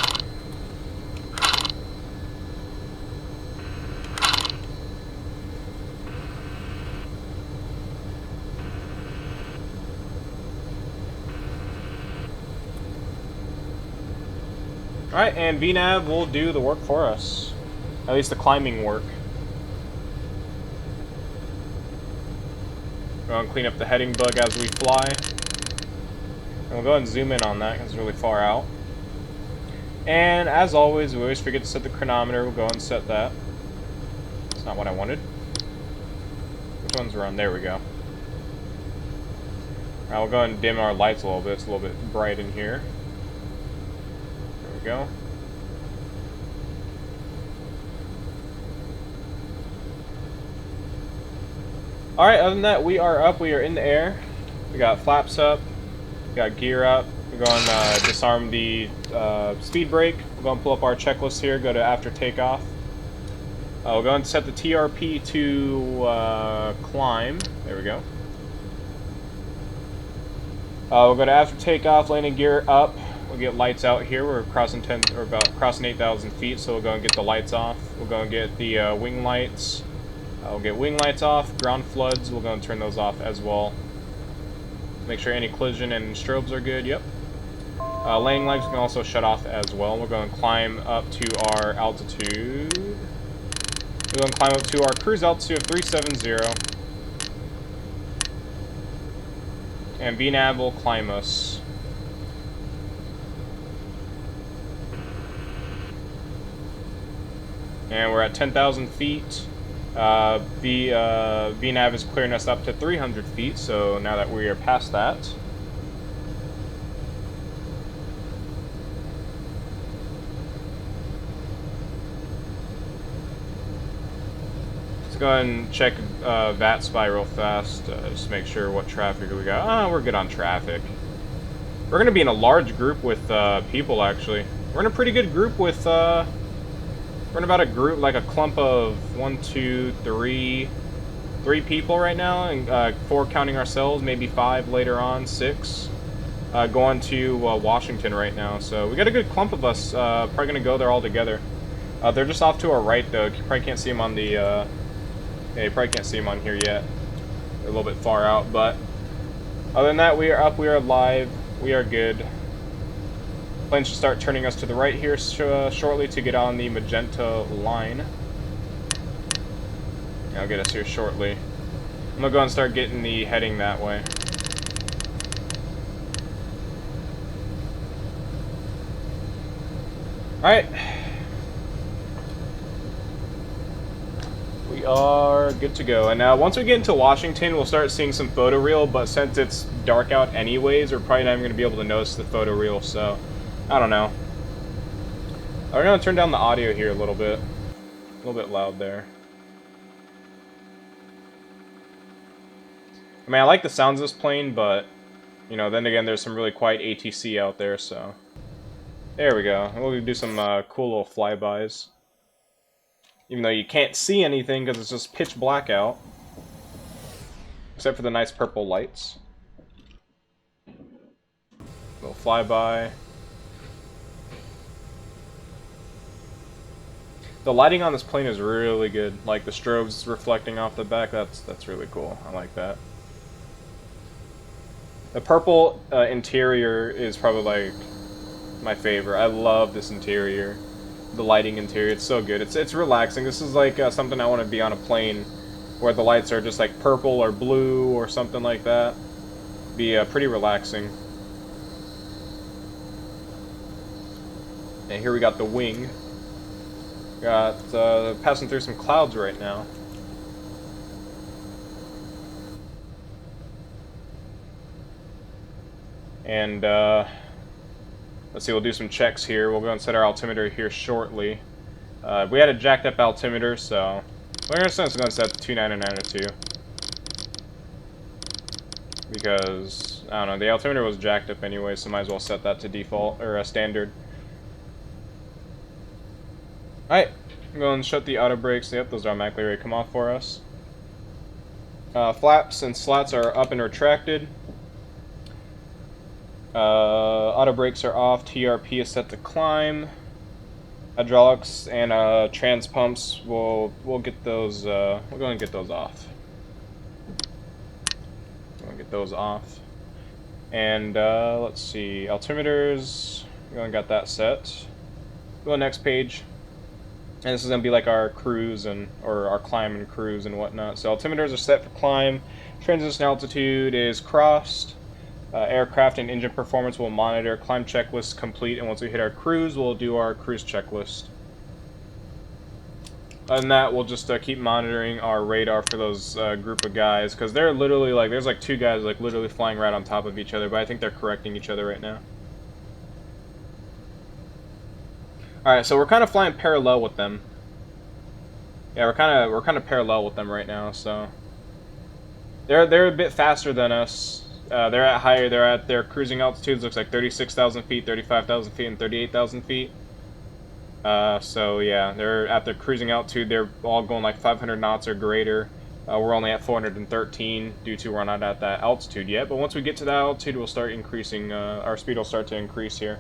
Alright, and VNav will do the work for us. At least the climbing work. Go and clean up the heading bug as we fly. And we'll go ahead and zoom in on that because it's really far out. And as always, we always forget to set the chronometer. We'll go and set that. That's not what I wanted. Which one's run? There we go. Alright, we'll go ahead and dim our lights a little bit. It's a little bit bright in here. Go. Alright, other than that, we are up, we are in the air. We got flaps up, we got gear up. We're going to disarm the speed brake. We're going to pull up our checklist here, go to after takeoff. We'll go and set the TRP to climb. There we go. We'll go to after takeoff, landing gear up. We'll get lights out here. We're crossing about crossing 8,000 feet, so we'll go and get the lights off. We'll go and get the wing lights. We'll get wing lights off. Ground floods, we'll go and turn those off as well. Make sure any collision and strobes are good. Yep. Landing lights we can also shut off as well. We're going to climb up to our altitude. We're going to climb up to our cruise altitude of 370. And VNav will climb us. And we're at 10,000 feet. VNav is clearing us up to 300 feet, so now that we are past that. Let's go ahead and check VATSPY real fast, just make sure what traffic we got. Ah, we're good on traffic. We're going to be in a large group with people, actually. We're in a pretty good group with... We're in about a group, like a clump of 3 people right now, and 4 counting ourselves, maybe 5 later on, 6. Going to Washington right now, so we got a good clump of us. Probably gonna go there all together. They're just off to our right though. You probably can't see them on the. Yeah, you probably can't see them on here yet. They're a little bit far out, but other than that, we are up. We are live. We are good. Plane should start turning us to the right here shortly to get on the magenta line. I'll get us here shortly. I'm gonna go and start getting the heading that way. Alright. We are good to go. And now once we get into Washington, we'll start seeing some photoreal, but since it's dark out anyways, we're probably not even going to be able to notice the photoreal, so I don't know. We're going to turn down the audio here a little bit. A little bit loud there. I mean, I like the sounds of this plane, but, you know, then again, there's some really quiet ATC out there, so. There we go. We'll do some cool little flybys. Even though you can't see anything because it's just pitch black out. Except for the nice purple lights. Little flyby. The lighting on this plane is really good. Like the strobes reflecting off the back, that's really cool. I like that. The purple interior is probably like my favorite. I love this interior. The lighting interior, it's so good. It's relaxing. This is like something I want to be on a plane where the lights are just like purple or blue or something like that. Be pretty relaxing. And here we got the wing. Got passing through some clouds right now. And let's see, we'll do some checks here. We'll go and set our altimeter here shortly. We had a jacked up altimeter, so we're going to go and set 29902. Because, I don't know, the altimeter was jacked up anyway, so might as well set that to default, or standard. Alright, go and shut the auto brakes. Yep, those are automatically ready to come off for us. Flaps and slats are up and retracted. Auto brakes are off. TRP is set to climb. Hydraulics and trans pumps, we'll get those. We'll go and get those off. We'll get those off. And let's see, altimeters. We only got that set. Go to the next page. And this is going to be like our cruise or our climb and cruise and whatnot. So altimeters are set for climb. Transition altitude is crossed. Aircraft and engine performance will monitor. Climb checklist complete. And once we hit our cruise, we'll do our cruise checklist. Other than that, we'll just keep monitoring our radar for those group of guys. Because they're literally like, there's like two guys like literally flying right on top of each other. But I think they're correcting each other right now. Alright, so we're kind of flying parallel with them. Yeah, we're kind of parallel with them right now, so they're a bit faster than us. They're at higher. They're at their cruising altitudes. Looks like 36,000 feet, 35,000 feet, and 38,000 feet. So yeah, they're at their cruising altitude. They're all going like 500 knots or greater. We're only at 413 due to we're not at that altitude yet. But once we get to that altitude, we'll start increasing. Our speed will start to increase here.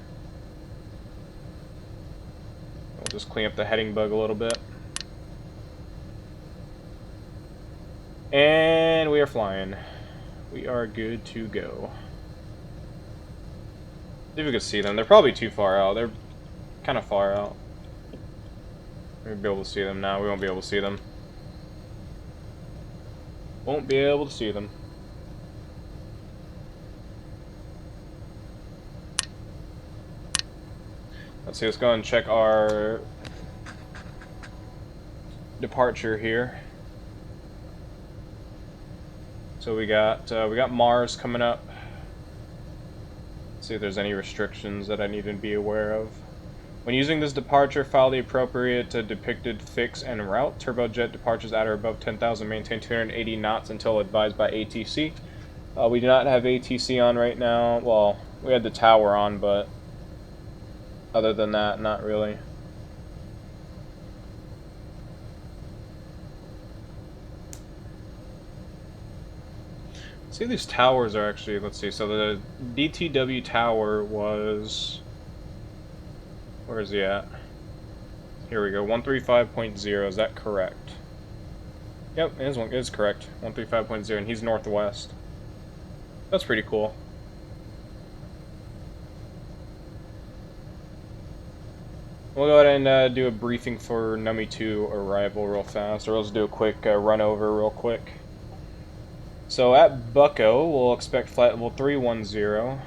We'll just clean up the heading bug a little bit. And we are flying. We are good to go. See if we can see them. They're probably too far out. They're kind of far out. We'll be able to see them now. We won't be able to see them. Won't be able to see them. Let's see. Let's go and check our departure here. So we got Mars coming up. Let's see if there's any restrictions that I need to be aware of. When using this departure, follow the appropriate depicted fix and route. Turbojet departures at or above 10,000 maintain 280 knots until advised by ATC. We do not have ATC on right now. Well, we had the tower on, but other than that, not really. See, these towers are actually, let's see, so the DTW tower was, where is he at? Here we go, 135.0, is that correct? Yep, it is correct, 135.0, and he's northwest. That's pretty cool. We'll go ahead and do a briefing for Nummy 2 arrival real fast, or let's do a quick run over real quick. So at BUCKO, we'll expect flight level 310,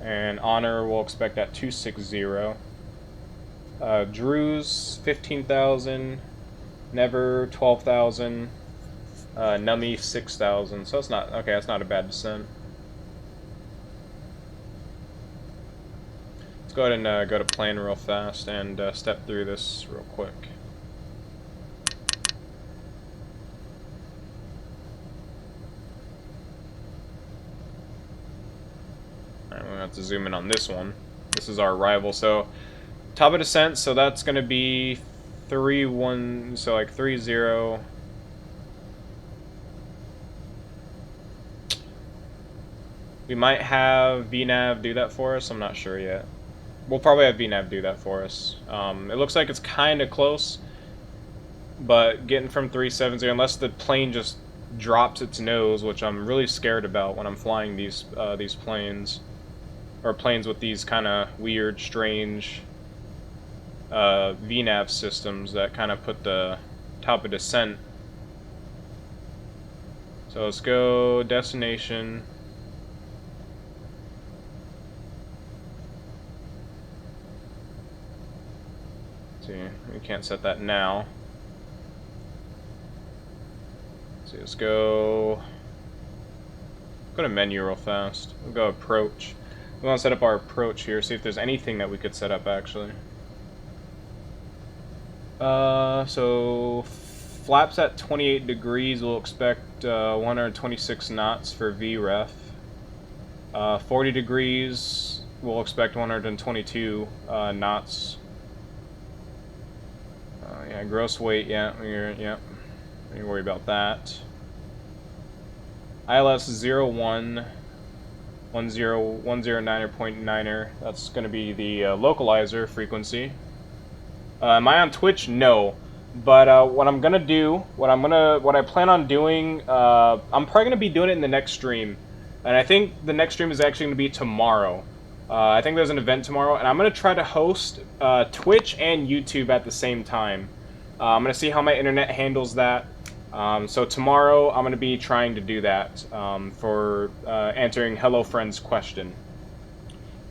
and Honor we'll expect at 260. Drew's 15,000, Never 12,000, Nummy 6,000. So it's not okay. That's not a bad descent. Let's go ahead and go to plan real fast and step through this real quick. We're going to have to zoom in on this one. This is our arrival. So Top of descent, so that's going to be 3-1, so like 3-0. We might have VNAV do that for us, I'm not sure yet. We'll probably have VNAV do that for us. It looks like it's kind of close, but getting from 370, unless the plane just drops its nose, which I'm really scared about when I'm flying these planes, or planes with these kind of weird, strange VNAV systems that kind of put the top of descent. So let's go destination. Let's see, we can't set that now. Let's see, let's go to menu real fast. We'll go approach. We want to set up our approach here, see if there's anything that we could set up actually. So flaps at 28 degrees, we'll expect 126 knots for VREF. 40 degrees, we'll expect 122 knots. Yeah, gross weight, yeah, don't worry about that. ILS 01, 109.9er, that's going to be the localizer frequency. Am I on Twitch? No. But what I'm gonna do, what I plan on doing, I'm probably gonna be doing it in the next stream, and I think the next stream is actually gonna be tomorrow. I think there's an event tomorrow, and I'm gonna try to host Twitch and YouTube at the same time. I'm gonna see how my internet handles that. So tomorrow I'm gonna be trying to do that for answering Hello Friend's question.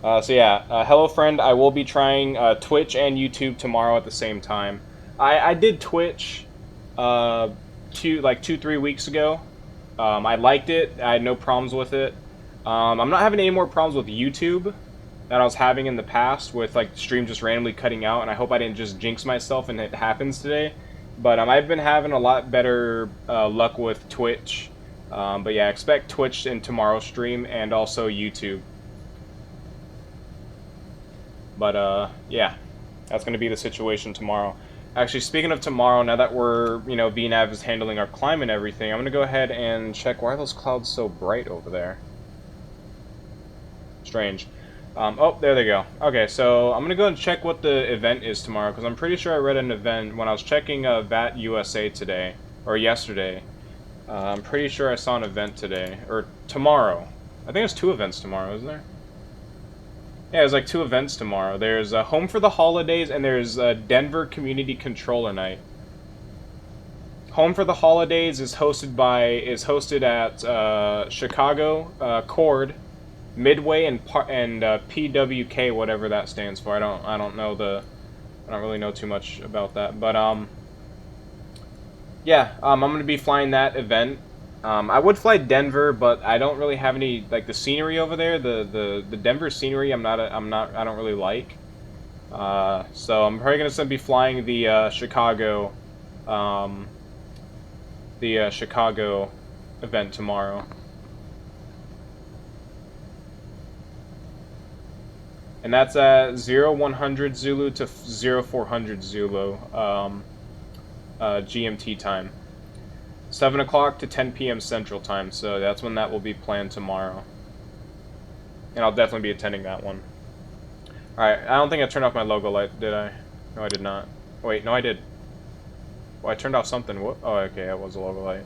So yeah, hello friend, I will be trying Twitch and YouTube tomorrow at the same time. I did Twitch 2-3 weeks ago. I liked it, I had no problems with it. I'm not having any more problems with YouTube that I was having in the past with like the stream just randomly cutting out, and I hope I didn't just jinx myself and it happens today. But I've been having a lot better luck with Twitch. But yeah, expect Twitch in tomorrow's stream and also YouTube. But, yeah, that's going to be the situation tomorrow. Actually, speaking of tomorrow, now that we're, VNAV is handling our climb and everything, I'm going to go ahead and check why are those clouds so bright over there. Strange. Oh, there they go. Okay, so I'm going to go and check what the event is tomorrow, because I'm pretty sure I read an event when I was checking VAT USA today, or yesterday. I'm pretty sure I saw an event today, or tomorrow. I think there's 2 events tomorrow, isn't there? Yeah, there's like 2 events tomorrow. There's Home for the Holidays, and there's Denver Community Controller Night. Home for the Holidays is hosted at Chicago, Cord, Midway, and PWK, whatever that stands for. I don't really know too much about that. But yeah, I'm gonna be flying that event. I would fly Denver, but I don't really have any the scenery over there. The Denver scenery, I don't really like. So I'm probably gonna be flying the Chicago event tomorrow. And that's at 0100 Zulu to 0400 Zulu GMT time. 7 o'clock to 10 p.m. Central Time, so that's when that will be planned tomorrow. And I'll definitely be attending that one. Alright, I don't think I turned off my logo light, did I? No, I did not. Wait, no, I did. Well, I turned off something. What? Oh, okay, that was a logo light.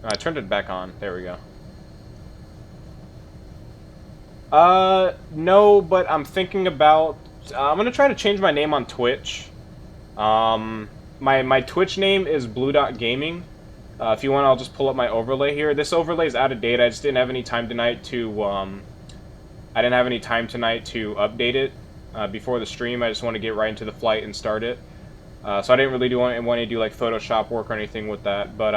No, I turned it back on. There we go. No, but I'm thinking about... I'm gonna try to change my name on Twitch. My Twitch name is Blue Dot Gaming. If you want, I'll just pull up my overlay here. This overlay is out of date. I just didn't have any time tonight to update it before the stream. I just want to get right into the flight and start it. So I didn't really want to do like Photoshop work or anything with that. But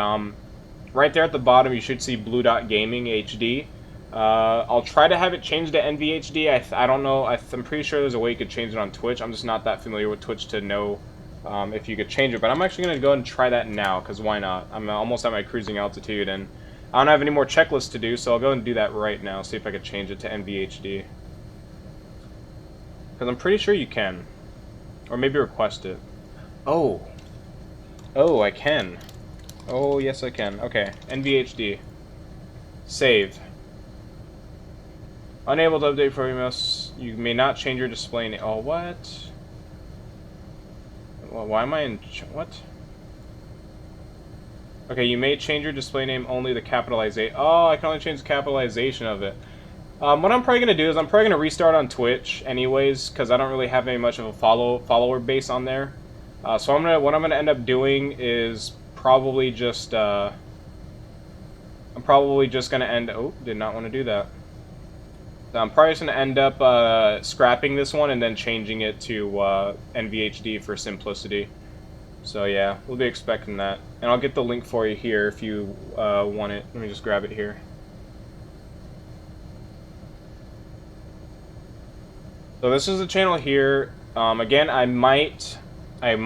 right there at the bottom, you should see Blue Dot Gaming HD. I'll try to have it changed to NVHD. I don't know. I'm pretty sure there's a way you could change it on Twitch. I'm just not that familiar with Twitch to know if you could change it, but I'm actually going to go and try that now, because why not? I'm almost at my cruising altitude, and I don't have any more checklists to do, so I'll go and do that right now, see if I could change it to NVHD. Because I'm pretty sure you can. Or maybe request it. Oh. Oh, I can. Oh, yes I can. Okay. MD-80. Save. Unable to update for you may not change your display name. Oh, what? Well, why am I in... what? Okay, you may change your display name only the capitalization. Oh, I can only change the capitalization of it. What I'm probably going to do is I'm probably going to restart on Twitch anyways, because I don't really have any much of a follower base on there. So what I'm gonna end up doing is probably just I'm probably just gonna end. Oh, did not want to do that. So I'm probably just gonna end up scrapping this one and then changing it to NVHD for simplicity. So yeah, we'll be expecting that, and I'll get the link for you here if you want it. Let me just grab it here. So this is the channel here. Again, I might. If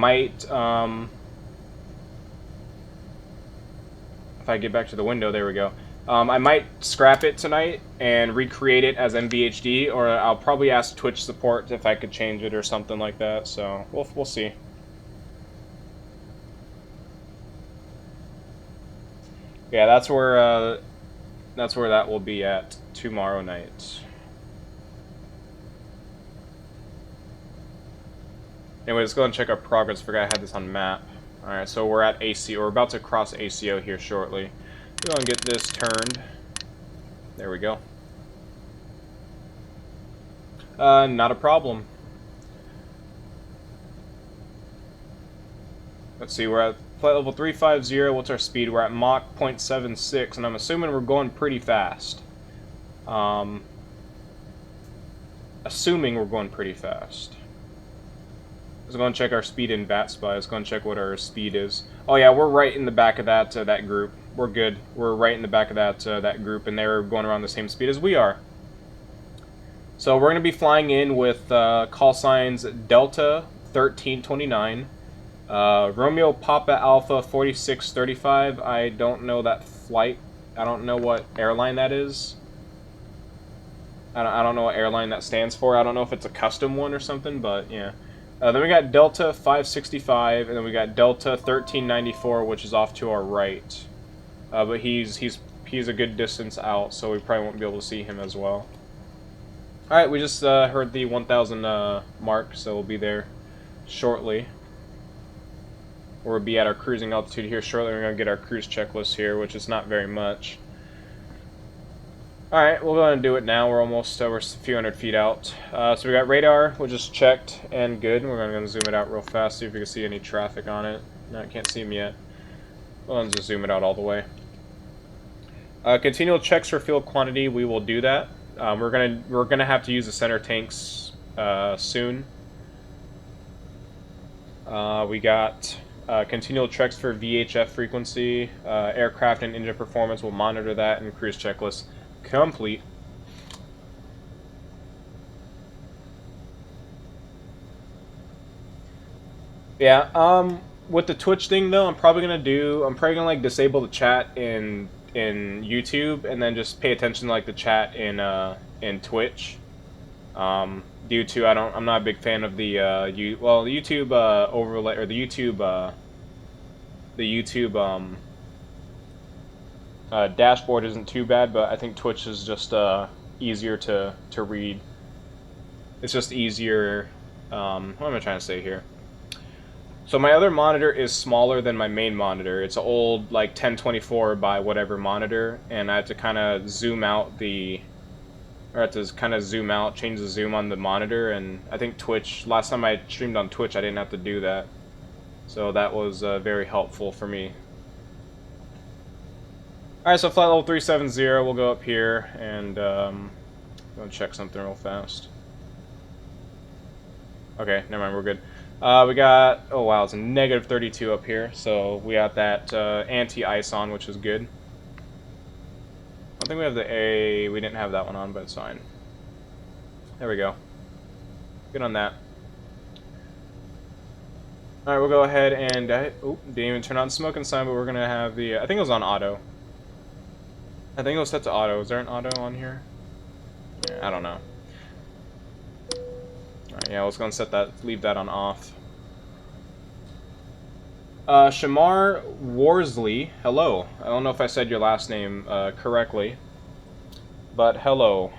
I get back to the window, there we go. I might scrap it tonight and recreate it as MVHD, or I'll probably ask Twitch support if I could change it or something like that. So we'll see. Yeah, that's where that will be at tomorrow night. Anyway, let's go and check our progress. I forgot I had this on map. Alright, so we're at ACO. We're about to cross ACO here shortly. We'll go and get this turned. There we go. Not a problem. Let's see, we're at flight level 350. What's our speed? We're at Mach 0.76, and I'm assuming we're going pretty fast. Assuming we're going pretty fast. Let's go and check our speed in VATSPY. Let's go and check what our speed is. Oh yeah, we're right in the back of that that group. We're good. We're right in the back of that group, and they're going around the same speed as we are. So we're going to be flying in with call signs Delta 1329, Romeo Papa Alpha 4635. I don't know that flight. I don't know what airline that is. I don't know what airline that stands for. I don't know if it's a custom one or something, but yeah. Then we got Delta 565, and then we got Delta 1394, which is off to our right. But he's a good distance out, so we probably won't be able to see him as well. All right, we just heard the 1,000 mark, so we'll be there shortly. We'll be at our cruising altitude here shortly. We're gonna get our cruise checklist here, which is not very much. Alright, we'll go ahead and do it now. We're almost we're a few hundred feet out. So we got radar, which is checked and good. We're going to zoom it out real fast, see if we can see any traffic on it. No, I can't see them yet. We'll just zoom it out all the way. Continual checks for fuel quantity, we will do that. We're gonna have to use the center tanks soon. We got continual checks for VHF frequency, aircraft and engine performance. We'll monitor that, and cruise checklist complete. Yeah, with the Twitch thing though, I'm probably gonna like disable the chat in YouTube, and then just pay attention to like the chat in Twitch. Due to I'm not a big fan of the the YouTube overlay, or the YouTube dashboard isn't too bad, but I think Twitch is just easier to read. It's just easier. What am I trying to say here? So my other monitor is smaller than my main monitor. It's an old like 1024 by whatever monitor, and I have to kind of zoom out change the zoom on the monitor. And I think Twitch, last time I streamed on Twitch, I didn't have to do that, so that was very helpful for me. Alright, so flight level 370, we'll go up here and go and check something real fast. Okay, never mind, we're good. We got, oh wow, it's a negative 32 up here, so we got that anti-ice on, which is good. I don't think we have the A, we didn't have that one on, but it's fine. There we go. Good on that. Alright, we'll go ahead and, oh, didn't even turn on the smoking sign, but we're going to have the, I think it was on auto. I think it was set to auto. Is there an auto on here? Yeah, I don't know. Alright, Yeah, I was gonna set that, leave that on off. Shamar Worsley, hello. I don't know if I said your last name correctly, but hello.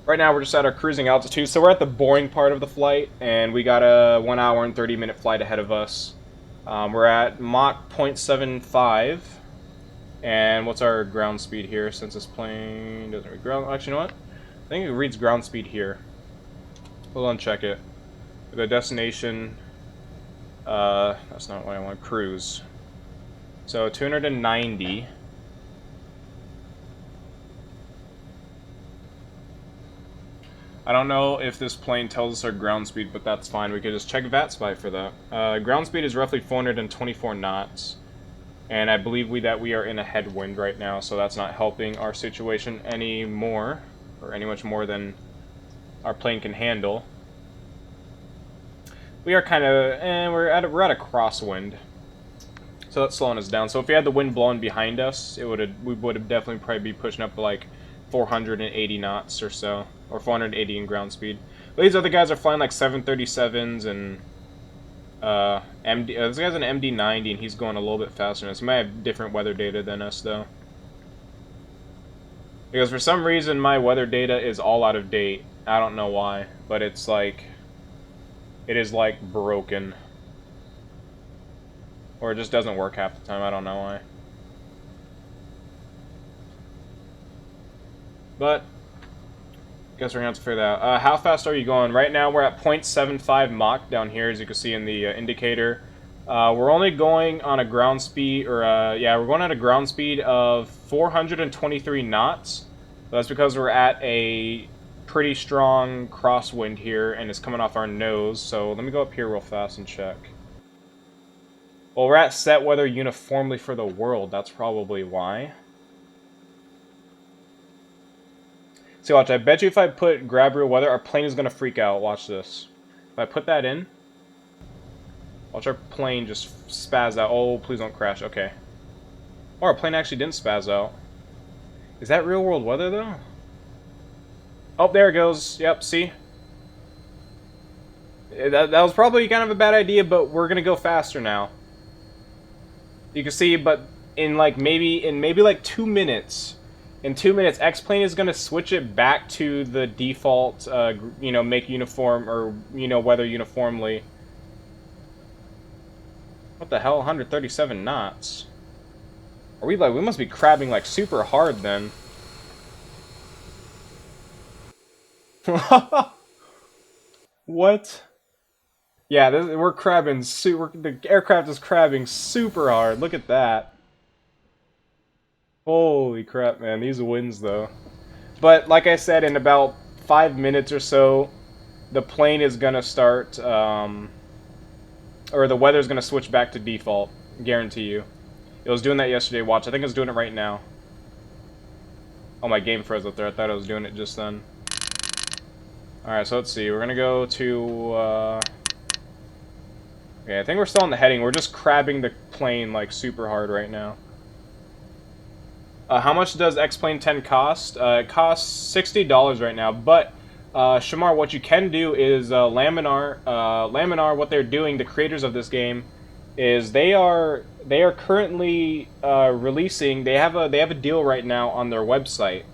Right now we're just at our cruising altitude, so we're at the boring part of the flight, and we got a 1 hour and 30-minute flight ahead of us. We're at Mach 0.75, and what's our ground speed here, since this plane doesn't read ground... Actually, you know what? I think it reads ground speed here. We'll uncheck it. We go destination... that's not what I want. Cruise. So 290. I don't know if this plane tells us our ground speed, but that's fine. We could just check VATSPI for that. Ground speed is roughly 424 knots, and I believe that we are in a headwind right now, so that's not helping our situation anymore, or any much more than our plane can handle. We are kind of, we're at a crosswind, so that's slowing us down. So if we had the wind blowing behind us, we would have definitely probably be pushing up to like 480 knots or so, or 480 in ground speed. But these other guys are flying like 737s and this guy's an MD-90 and he's going a little bit faster than us. He might have different weather data than us though, because for some reason my weather data is all out of date. I don't know why, but it's like, it is like broken, or it just doesn't work half the time. I don't know why. But guess we're gonna have to figure that out. How fast are you going? Right now we're at 0.75 Mach down here, as you can see in the indicator. We're only going on a ground speed, or yeah, we're going at a ground speed of 423 knots. That's because we're at a pretty strong crosswind here, and it's coming off our nose. So let me go up here real fast and check. Well, we're at set weather uniformly for the world. That's probably why. See, watch, I bet you if I put grab real weather, our plane is going to freak out. Watch this. If I put that in, watch our plane just spaz out. Oh, please don't crash. Okay. Oh, our plane actually didn't spaz out. Is that real world weather, though? Oh, there it goes. Yep, see? That was probably kind of a bad idea, but we're going to go faster now. You can see, but in like maybe like 2 minutes... In 2 minutes, X-Plane is going to switch it back to the default, you know, make uniform, or, you know, weather uniformly. What the hell? 137 knots. Are we, like, we must be crabbing, like, super hard, then. What? Yeah, we're crabbing the aircraft is crabbing super hard. Look at that. Holy crap, man. These winds, though. But, like I said, in about 5 minutes or so, the plane is going to start, or the weather's going to switch back to default. Guarantee you. It was doing that yesterday. Watch, I think it's doing it right now. Oh, my game froze up there. I thought I was doing it just then. Alright, so let's see. We're going to go to, okay, I think we're still on the heading. We're just crabbing the plane, like, super hard right now. How much does X-Plane 10 cost? It costs $60 right now, but Shamar, what you can do is Laminar, what they're doing, the creators of this game, is they are currently releasing. They have a deal right now on their website.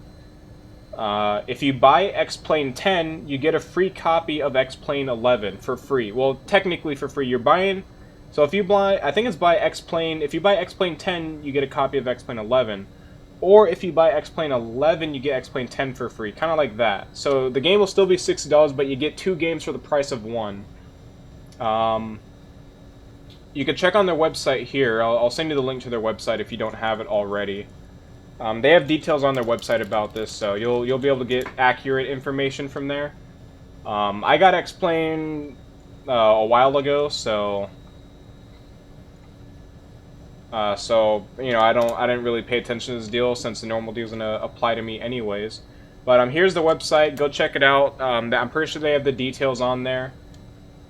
If you buy X-Plane 10, you get a free copy of X-Plane 11 for free. Well, technically for free. You're buying. So if you buy, I think it's buy X-Plane. If you buy X-Plane 10, you get a copy of X-Plane 11. Or if you buy X-Plane 11, you get X-Plane 10 for free. Kind of like that. So the game will still be $60, but you get 2 games for the price of 1. You can check on their website here. I'll send you the link to their website if you don't have it already. They have details on their website about this, so you'll be able to get accurate information from there. I got X-Plane a while ago, so you know, I didn't really pay attention to this deal since the normal deal is gonna apply to me anyways. But here's the website. Go check it out. I'm pretty sure they have the details on there.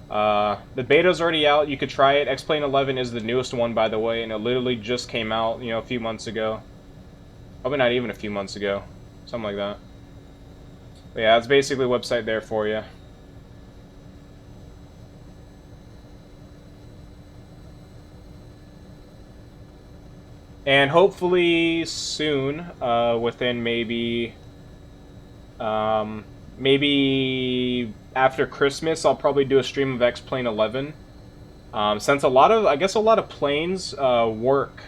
The beta's already out. You could try it. X-Plane 11 is the newest one, by the way, and it literally just came out, you know, a few months ago. Probably not even a few months ago. Something like that. But yeah, it's basically a website there for you. And hopefully soon, within maybe after Christmas, I'll probably do a stream of X-Plane 11. Since I guess a lot of planes work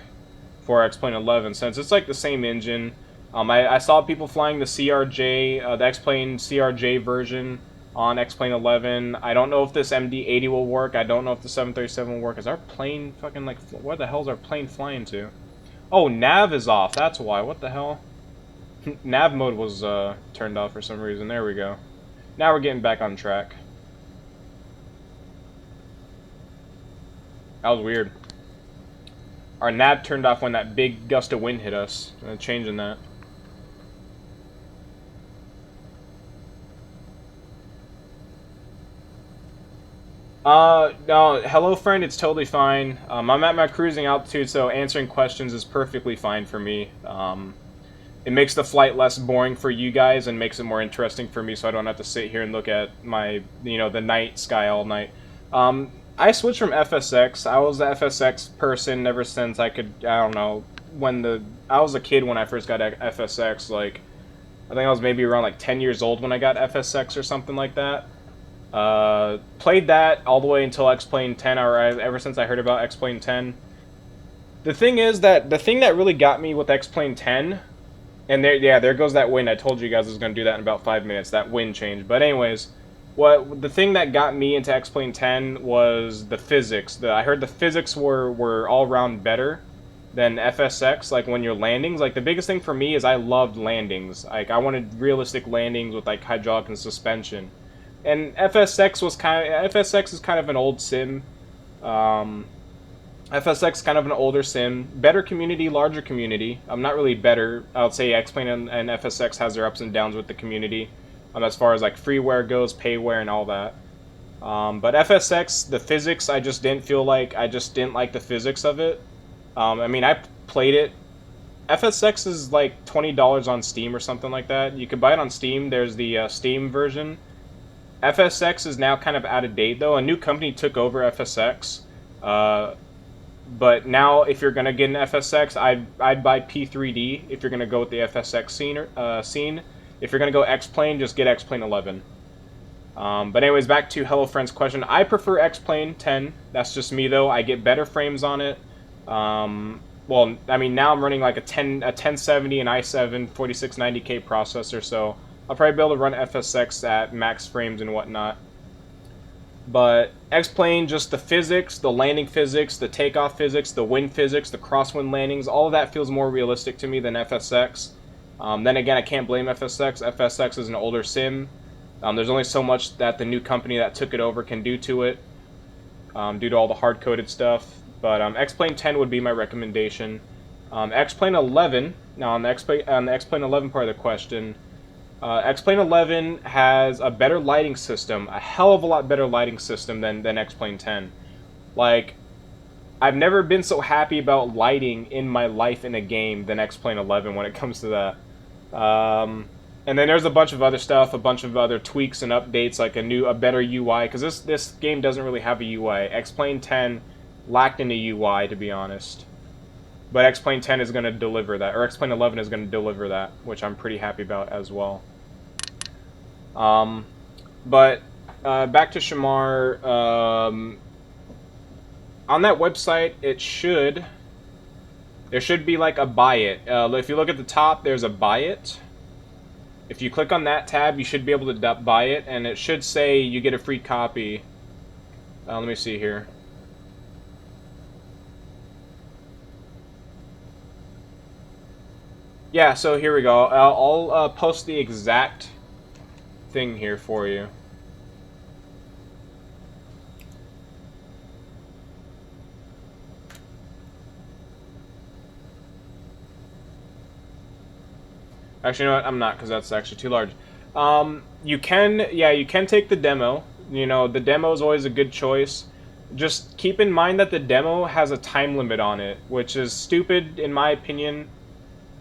for X-Plane 11, since it's like the same engine. I saw people flying the CRJ, the X-Plane CRJ version on X-Plane 11. I don't know if this MD-80 will work. I don't know if the 737 will work. Is our plane fucking like, where the hell is our plane flying to? Oh, nav is off. That's why. What the hell? Nav mode was turned off for some reason. There we go. Now we're getting back on track. That was weird. Our nav turned off when that big gust of wind hit us. Changing that. No, hello friend, it's totally fine. I'm at my cruising altitude, so answering questions is perfectly fine for me. It makes the flight less boring for you guys and makes it more interesting for me, so I don't have to sit here and look at my, the night sky all night. I switched from FSX. I was the FSX person ever since I don't know, I was a kid when I first got FSX, like, I think I was maybe around like 10 years old when I got FSX or something like that. Played that all the way until X-Plane 10, or ever since I heard about X-Plane 10. The thing is that, the thing that really got me with X-Plane 10, and there goes that wind. I told you guys I was going to do that in about 5 minutes, that wind change. But anyways, the thing that got me into X-Plane 10 was the physics. I heard the physics were all around better than FSX, like when you're landings. Like the biggest thing for me is I loved landings. Like I wanted realistic landings with like hydraulic and suspension. And FSX is kind of an old sim. FSX is kind of an older sim. Better community, larger community. Not really better. I would say X-Plane and FSX has their ups and downs with the community. As far as like freeware goes, payware, and all that. But FSX, the physics, I just didn't like the physics of it. I mean, I played it. FSX is like $20 on Steam or something like that. You can buy it on Steam. There's the Steam version. FSX is now kind of out of date, though. A new company took over FSX. But now, if you're going to get an FSX, I'd buy P3D if you're going to go with the FSX scene. If you're going to go X-Plane, just get X-Plane 11. But anyways, back to Hello Friend's question. I prefer X-Plane 10. That's just me, though. I get better frames on it. Well, I mean, now I'm running like a 1070, an i7 4690K processor, so I'll probably be able to run FSX at max frames and whatnot. But X-Plane, just the physics, the landing physics, the takeoff physics, the wind physics, the crosswind landings, all of that feels more realistic to me than FSX. Then again, I can't blame FSX. FSX is an older sim. There's only so much that the new company that took it over can do to it, due to all the hard-coded stuff. But X-Plane 10 would be my recommendation. X-Plane 11, now on the X-Plane 11 part of the question, X-Plane 11 has a better lighting system, a hell of a lot better lighting system than X-Plane 10. Like, I've never been so happy about lighting in my life in a game than X-Plane 11 when it comes to that. And then there's a bunch of other stuff, a bunch of other tweaks and updates, like a better UI, because this game doesn't really have a UI. X-Plane 10 lacked in a UI, to be honest. But X-Plane 10 is going to deliver that, or X-Plane 11 is going to deliver that, which I'm pretty happy about as well. But back to Shamar, on that website, there should be like a buy it. If you look at the top, there's a buy it. If you click on that tab, you should be able to buy it, and it should say you get a free copy. Let me see here. Yeah, so here we go. I'll post the exact thing here for you. Actually, you know what? I'm not, because that's actually too large. You can take the demo. You know, the demo is always a good choice. Just keep in mind that the demo has a time limit on it, which is stupid in my opinion.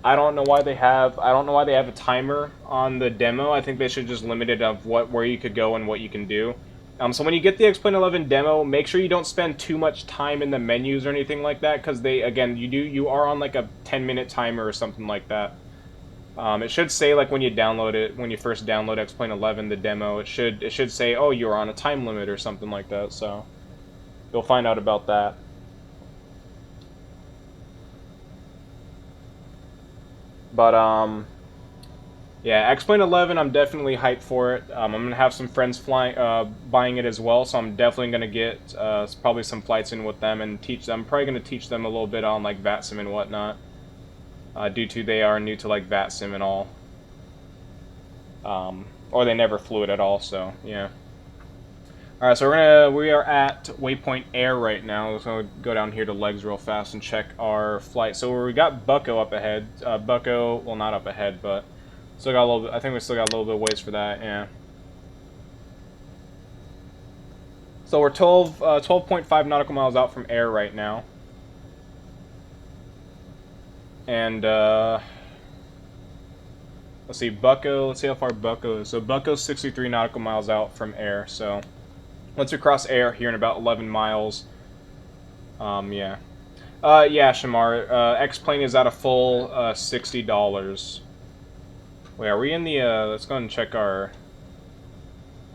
I don't know why they have a timer on the demo. I think they should just limit it of where you could go and what you can do. So when you get the X-Plane 11 demo, make sure you don't spend too much time in the menus or anything like that, because you are on like a 10-minute timer or something like that. It should say, like, when you first download X-Plane 11, the demo, it should say, oh, you're on a time limit or something like that. So you'll find out about that. But, yeah, X-Plane 11, I'm definitely hyped for it. I'm going to have some friends buying it as well, so I'm definitely going to get probably some flights in with them and teach them. I'm probably going to teach them a little bit on, like, Vatsim and whatnot, due to they are new to, like, Vatsim and all. Or they never flew it at all, so, yeah. Alright, so we are at Waypoint Air right now, so go down here to legs real fast and check our flight. So we got BUCKO up ahead. BUCKO, well, not up ahead, but still got a little bit. I think we still got a little bit of ways for that. Yeah. So we're 12.5 nautical miles out from air right now, and let's see, BUCKO. Let's see how far BUCKO is. So BUCKO's 63 nautical miles out from air. So once we cross air here in about 11 miles, yeah. Yeah, Shamar, X-Plane is at a full $60. Wait, are we in the, let's go ahead and check our,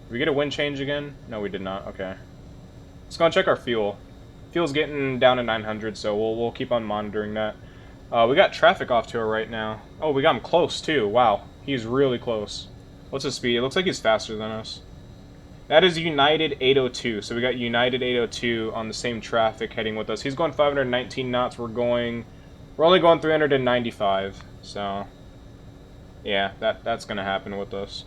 did we get a wind change again? No, we did not, okay. Let's go and check our fuel. Fuel's getting down to 900, so we'll keep on monitoring that. We got traffic off to her right now. Oh, we got him close, too. Wow, he's really close. What's his speed? It looks like he's faster than us. That is United 802, so we got United 802 on the same traffic heading with us. He's going 519 knots, we're only going 395, so yeah, that's gonna happen with us.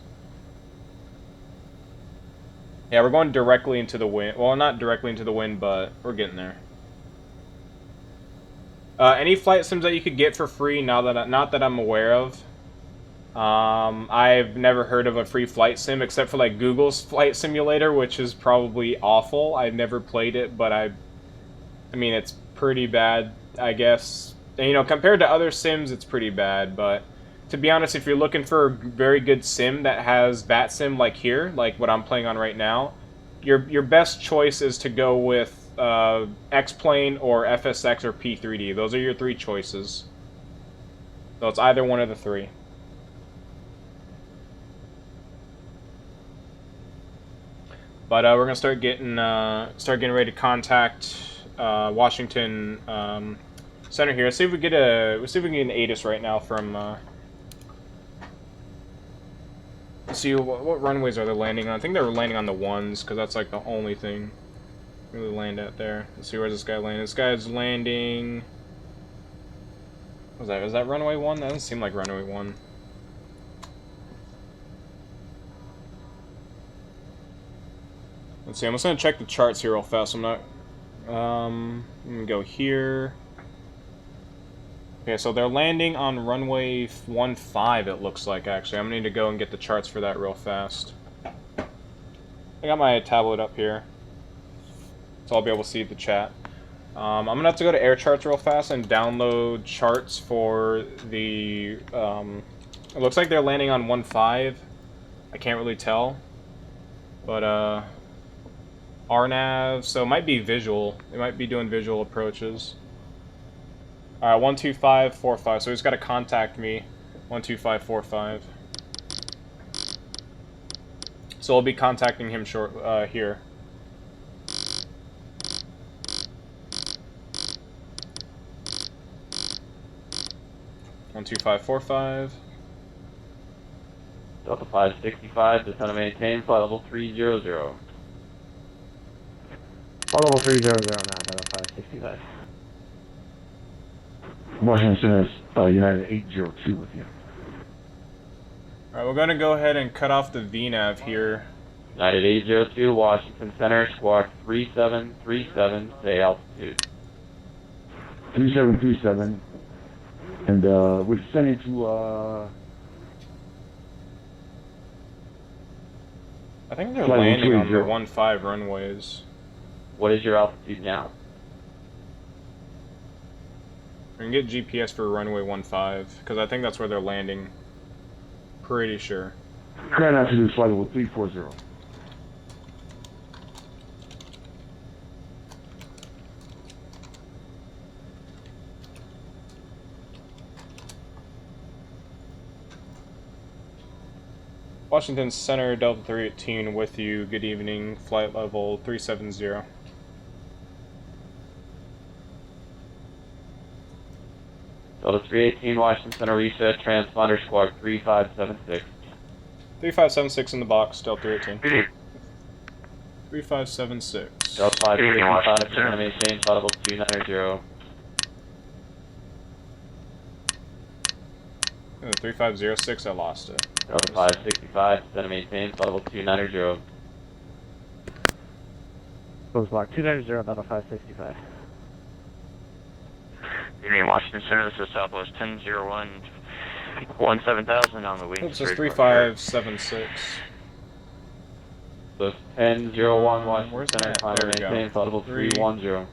Yeah, we're going directly into the wind. Well, not directly into the wind, but we're getting there. Any flight sims that you could get for free, not that I'm aware of. I've never heard of a free flight sim except for like Google's Flight Simulator, which is probably awful. I've never played it, but I mean, it's pretty bad, I guess. And, you know, compared to other sims, it's pretty bad, but to be honest, if you're looking for a very good sim that has Vatsim like here, like what I'm playing on right now, your best choice is to go with X-Plane or FSX or P3D. Those are your three choices. So it's either one of the three. But we're gonna start getting ready to contact Washington Center here. Let's see if we get an ATIS right now from. Let's see what runways are they landing on. I think they're landing on the ones because that's like the only thing really land at there. Let's see, where's this guy landing. This guy's landing. What was that? Is that runway 1? That doesn't seem like runway 1. Let's see, I'm just going to check the charts here real fast. I'm not... I'm going to go here. Okay, so they're landing on runway 15, it looks like, actually. I'm going to need to go and get the charts for that real fast. I got my tablet up here, so I'll be able to see the chat. I'm going to have to go to air charts real fast and download charts for the... it looks like they're landing on 15. I can't really tell. But, RNAV, so it might be visual. They might be doing visual approaches. Alright, 12545. So he's got to contact me. 12545. So I'll be contacting him here. One 2-5-4-5. Delta 565, descend and maintain, flight level 300. Level 300 now, Delta 565. Washington Center is United 802 with you. Alright, we're going to go ahead and cut off the VNAV here. United 802, Washington Center, squawk 3737, say altitude. 3737. And we're sending to I think they're Flight landing on the 130. 15 runways. What is your altitude now? And get GPS for runway 15, because I think that's where they're landing. Pretty sure. Grand altitude flight level 340. Washington Center, Delta 318 with you. Good evening. Flight level 370. Delta 318, Washington Center reset, transponder squawk 3576. 3576 in the box, Delta 318. 3576. Delta 565, descend and maintain flight level 290. 3506, I lost it. Delta 565, descend and maintain flight level 290. Close block 290, Delta 565. Union Washington Center, this is Southwest 1001, 17,000 on the wing. This is 3576. So 1001 Washington Where's Center, that? climb There and we go. maintain flight level 310.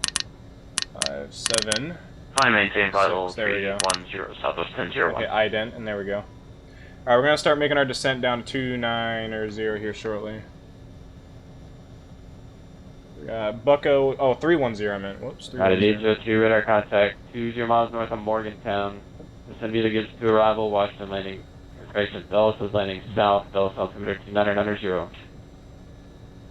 57. Climb maintain flight level There we go. 310, Southwest 1001. Okay, ident, and there we go. Alright, we're gonna start making our descent down to 290 here shortly. BUCKO, oh, 310 I meant. Whoops, Got it, 310. 802, radar contact, 20 miles north of Morgantown. Descend via gives to arrival, Washington landing. Correction, Dulles is landing south, Dulles altimeter 2990.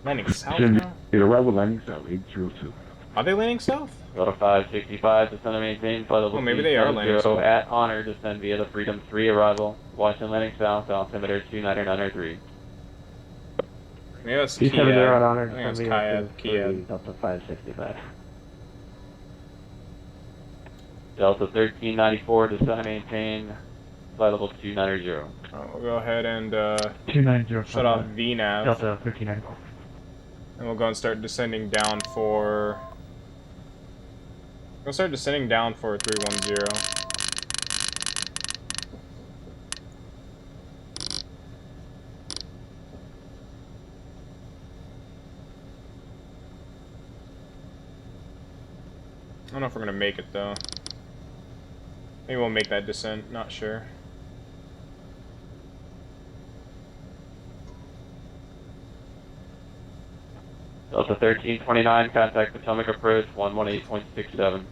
Landing south Send now? it arrival landing south 802. Are they landing south? Delta 565, descend and maintain flight level Oh, maybe they are landing 270 south. at honor, descend via the Freedom 3 arrival, Washington landing south, altimeter 29903. Maybe that's 270 Kiad. on honor, I think it's descend Kiad. via Kiad. Delta 565. Delta 1394, descend and maintain flight level 290. We'll go ahead and 290, shut off VNAV. Delta 1394. And we'll go and start descending down for... We'll start descending down for 310. I don't know if we're gonna make it though. Maybe we'll make that descent, not sure. Delta 1329, contact Potomac approach 118.67.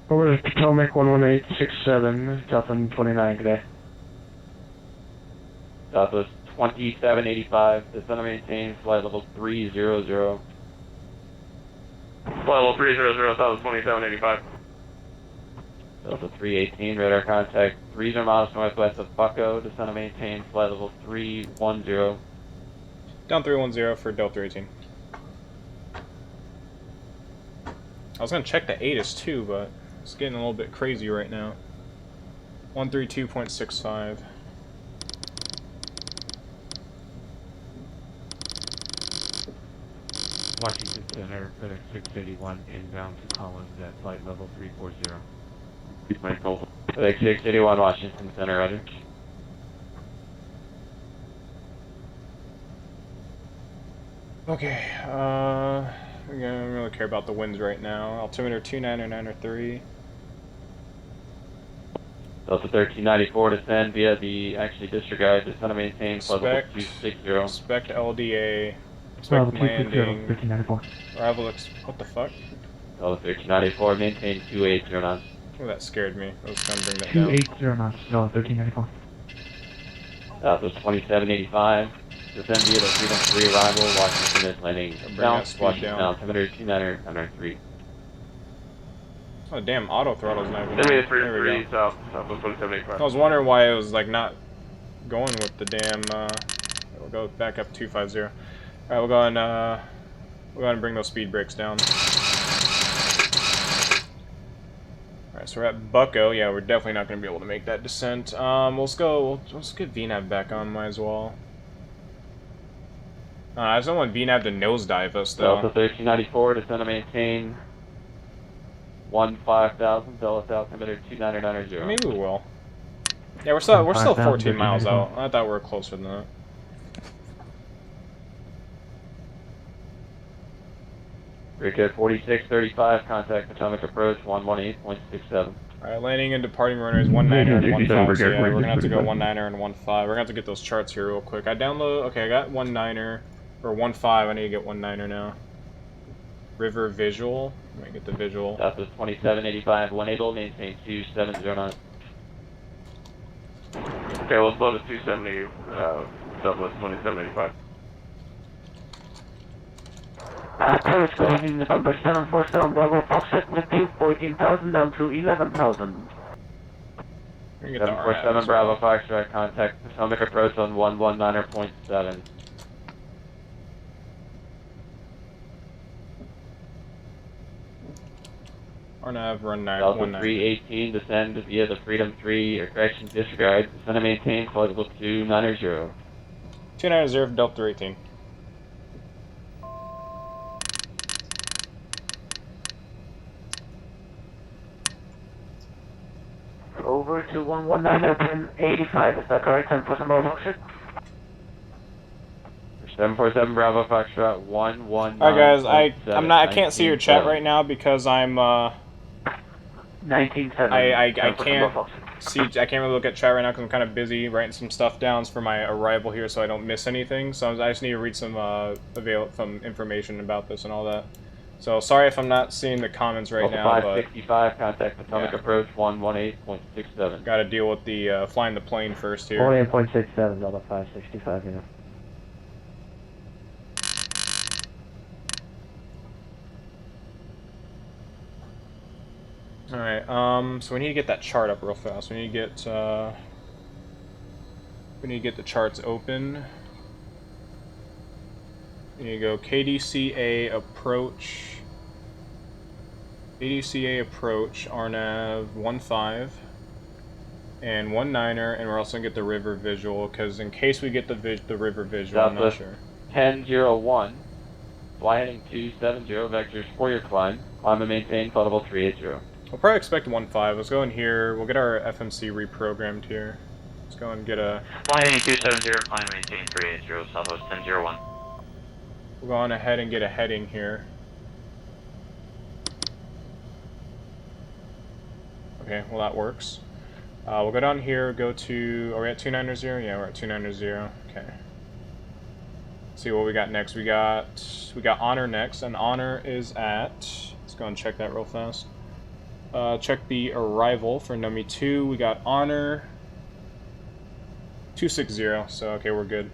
Over to Potomac 11867, Delta 29 today. Delta 2785, descend and maintain flight level 300. Flight level 300, Southwest 2785. Delta 318, radar contact 300 miles northwest of BUCKO, descend and maintain flight level 310. Down 310 for Delta 18. I was gonna check the ATIS too, but it's getting a little bit crazy right now. 132.65. Washington Center, FedEx 681 inbound to Collins at flight level 340. FedEx 681, Washington Center, roger. Okay, we don't really care about the winds right now. Altimeter 29903. Delta 1394, descend via the, actually disregard, descend and maintain flight level Expect 260. Expect LDA. Expect landing. 1394. Arrival what the fuck? Delta 1394, maintain 280 knots. Oh, that scared me. I was trying to bring that down. 280 knots, Delta 1394. Delta 2785, descend via the Freedom 3 arrival, Washington is landing Bring that south, speed Washington down. altimeter 29903. Oh damn, auto throttle's not even. Send me the There Freedom we 3 go. south, Southwest 2785. I was wondering why it was like not going with the damn. We'll go back up 250. All right, we'll go and bring those speed brakes down. All right, so we're at BUCKO. Yeah, we're definitely not going to be able to make that descent. Let's get VNAV back on. Might as well. I just don't want VNAV to nosedive us though. Delta 1394, descend and maintain 15,000, Delta altimeter 29990. Maybe we will. Yeah, we're still 5,000, 14 miles 1394. out. I thought we were closer than that. Reagan 4635, contact Potomac approach 118.67. Alright, landing and departing runners 19 and 15. So yeah, we're gonna have to go 19 and 15. We're gonna have to get those charts here real quick. I download. Okay, I got 19er or 15. I need to get 19er now. River visual. Let me get the visual. Southwest 2785, one able, maintain 2709. Okay, let's load at 270, Southwest 2785. Paris going in November 747 Bravo Foxtrot lifting 14,000 down to 11,000. 747 Bravo Foxtrot, contact Potomac approach on 119.7. RNAV run 9. Delta 318, descend via the Freedom 3, or correction, disregard. Descend and maintain, flight level 290. 290 for Delta 318. Over to 119 85, is that correct? 747 Bravo Foxtrot? 747 Bravo Foxtrot 119. Alright guys, I can't see your chat right now because I'm 19.7. I can't see, I can't really look at chat right now because I'm kind of busy writing some stuff down for my arrival here so I don't miss anything. So I just need to read some some information about this and all that. So sorry if I'm not seeing the comments right now, but 565, contact Potomac approach 118.67. Got to deal with the flying the plane first here. 48.67, Delta 565, yeah. Alright, so we need to get that chart up real fast. We need to get the charts open. We need to go KDCA approach. KDCA approach, RNAV 15 and 19er, and we're also gonna get the river visual because in case we get the river visual, I'm not sure. 1001, fly heading 270 vectors for your climb. Climb and maintain flight level 380. We'll probably expect 15. Let's go in here. We'll get our FMC reprogrammed here. Let's go and get a. Fly heading 270, climb and maintain 380, Southwest 1001. We'll go on ahead and get a heading here. Okay, well that works. We'll go down here, go to, are we at 290? Yeah, we're at 290. Okay. Let's see what we got next. We got Honor next, and Honor is at, let's go and check that real fast. Check the arrival for Nummy 2. We got Honor 260, so okay, we're good.